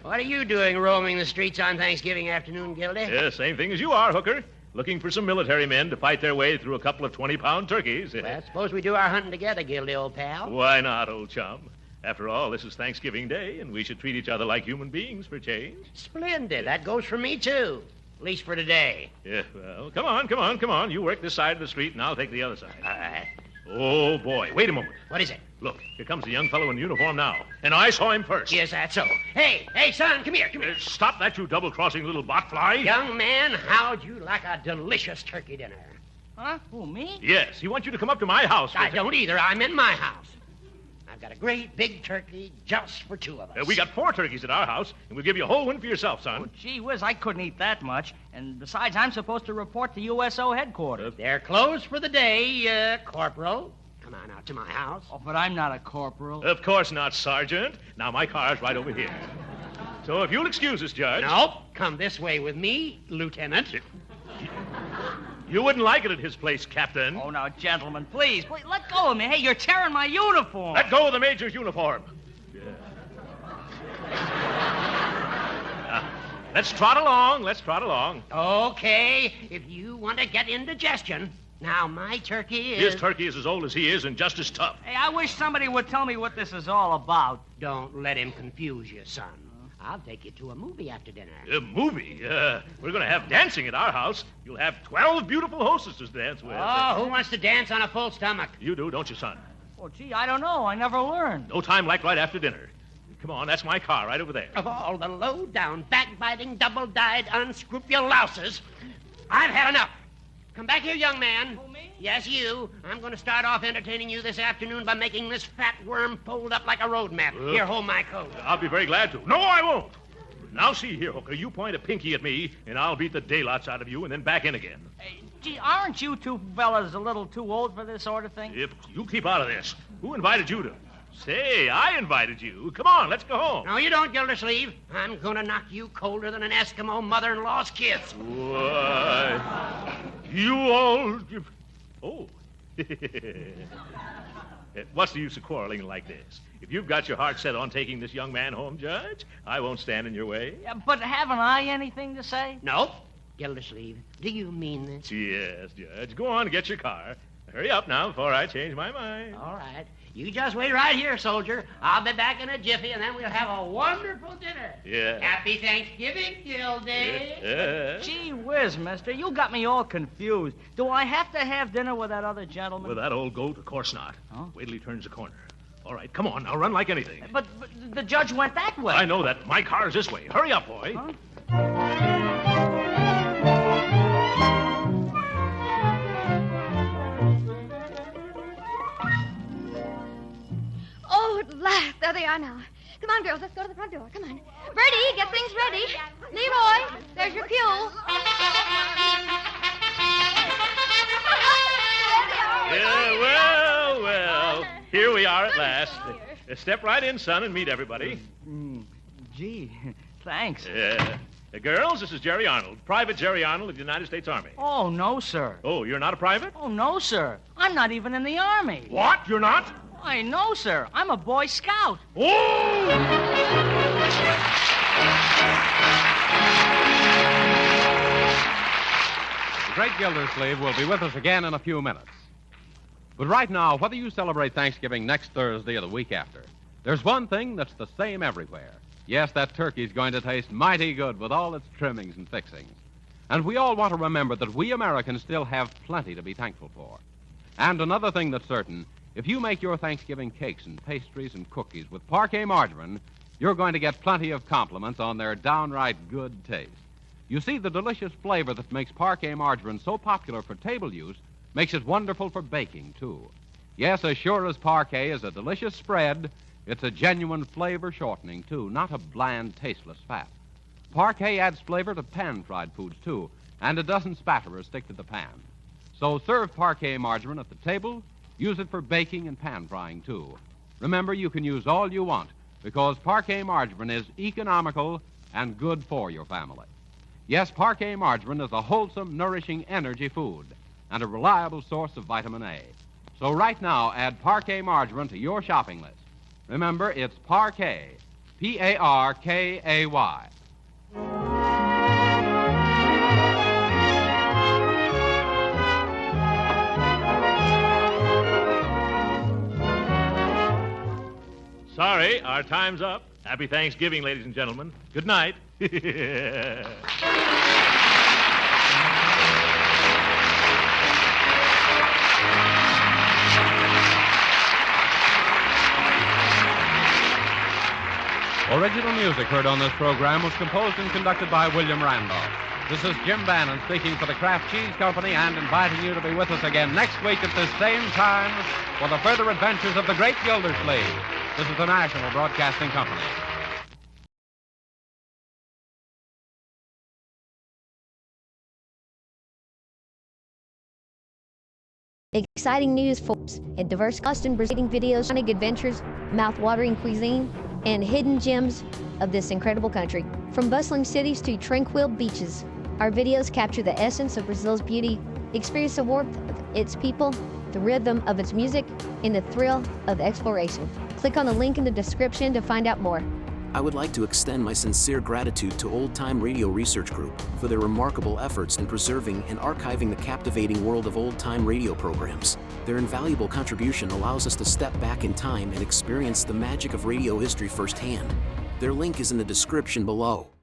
What are you doing roaming the streets on Thanksgiving afternoon, Gildy? Yeah, same thing as you are, Hooker. Looking for some military men to fight their way through a couple of 20-pound turkeys. Well, suppose we do our hunting together, Gildy, old pal. Why not, old chum? After all, this is Thanksgiving Day, and we should treat each other like human beings for change. Splendid. That goes for me, too. At least for today. Yeah, well, come on. You work this side of the street, and I'll take the other side. All right. Oh, boy. Wait a moment. What is it? Look, here comes a young fellow in uniform now. And I saw him first. Yes, that's so. Hey, son, come here. Stop that, you double-crossing little botfly. Young man, how'd you like a delicious turkey dinner? Huh? Who, me? Yes, he wants you to come up to my house. I don't either. I'm in my house. I've got a great big turkey just for two of us. We got 4 turkeys at our house, and we'll give you a whole one for yourself, son. Oh, gee whiz, I couldn't eat that much. And besides, I'm supposed to report to USO headquarters. They're closed for the day, Corporal. Come on out to my house. Oh, but I'm not a corporal. Of course not, Sergeant. Now, my car's right over here. So if you'll excuse us, Judge... Nope. Come this way with me, Lieutenant. You wouldn't like it at his place, Captain. Oh, now, gentlemen, please, let go of me. Hey, you're tearing my uniform. Let go of the Major's uniform. Yeah. Let's trot along. Okay, if you want to get indigestion. Now, my turkey is... His turkey is as old as he is and just as tough. Hey, I wish somebody would tell me what this is all about. Don't let him confuse you, son. I'll take you to a movie after dinner. A movie? We're going to have dancing at our house. You'll have 12 beautiful hostesses to dance with. Oh, who wants to dance on a full stomach? You do, don't you, son? Well, gee, I don't know. I never learned. No time like right after dinner. Come on, that's my car right over there. Of all the low-down, backbiting, double-dyed, unscrupulouses, I've had enough. Come back here, young man. Who, me? Yes, you. I'm going to start off entertaining you this afternoon by making this fat worm fold up like a road map. Here, hold my coat. I'll be very glad to. No, I won't. Now, see here, Hooker. You point a pinky at me, and I'll beat the daylights out of you and then back in again. Hey, gee, aren't you two fellas a little too old for this sort of thing? If you keep out of this, who invited you to... Say, I invited you. Come on, let's go home. No, you don't, Gildersleeve. I'm going to knock you colder than an Eskimo mother-in-law's kiss. Why, you all... Oh. What's the use of quarreling like this? If you've got your heart set on taking this young man home, Judge, I won't stand in your way. Yeah, but haven't I anything to say? No. Gildersleeve, do you mean this? Yes, Judge. Go on and get your car. Hurry up now before I change my mind. All right. You just wait right here, soldier. I'll be back in a jiffy, and then we'll have a wonderful dinner. Yeah. Happy Thanksgiving, Gildy. Gee whiz, mister. You got me all confused. Do I have to have dinner with that other gentleman? With that old goat? Of course not. Huh? Wait till he turns the corner. All right, come on now. Run like anything. But the judge went that way. I know that. My car's this way. Hurry up, boy. Huh? Oh, at last. There they are now. Come on, girls. Let's go to the front door. Come on. Bertie, get things ready. Leroy, there's your cue. Yeah, well. Here we are at last. Step right in, son, and meet everybody. Gee, thanks. Girls, this is Jerry Arnold, Private Jerry Arnold of the United States Army. Oh, no, sir. Oh, you're not a private? Oh, no, sir. I'm not even in the Army. What? You're not? I know, sir. I'm a Boy Scout. Oh! The Great Gildersleeve will be with us again in a few minutes. But right now, whether you celebrate Thanksgiving next Thursday or the week after, there's one thing that's the same everywhere. Yes, that turkey's going to taste mighty good with all its trimmings and fixings. And we all want to remember that we Americans still have plenty to be thankful for. And another thing that's certain, if you make your Thanksgiving cakes and pastries and cookies with Parquet margarine, you're going to get plenty of compliments on their downright good taste. You see, the delicious flavor that makes Parquet margarine so popular for table use makes it wonderful for baking, too. Yes, as sure as Parquet is a delicious spread, it's a genuine flavor shortening, too, not a bland, tasteless fat. Parquet adds flavor to pan-fried foods, too, and it doesn't spatter or stick to the pan. So serve Parquet margarine at the table. Use it for baking and pan-frying, too. Remember, you can use all you want because Parquet margarine is economical and good for your family. Yes, Parquet margarine is a wholesome, nourishing energy food and a reliable source of vitamin A. So right now, add Parquet margarine to your shopping list. Remember, it's Parquet, P-A-R-K-A-Y. Sorry, our time's up. Happy Thanksgiving, ladies and gentlemen. Good night. Original music heard on this program was composed and conducted by William Randolph. This is Jim Bannon speaking for the Kraft Cheese Company and inviting you to be with us again next week at this same time for the further adventures of the Great Gildersleeve. This is the National Broadcasting Company. Exciting news, folks. A diverse cast and presenting videos, sonic adventures, mouth-watering cuisine, and hidden gems of this incredible country. From bustling cities to tranquil beaches, our videos capture the essence of Brazil's beauty, experience the warmth of its people, the rhythm of its music, and the thrill of exploration. Click on the link in the description to find out more. I would like to extend my sincere gratitude to Old Time Radio Research Group for their remarkable efforts in preserving and archiving the captivating world of old-time radio programs. Their invaluable contribution allows us to step back in time and experience the magic of radio history firsthand. Their link is in the description below.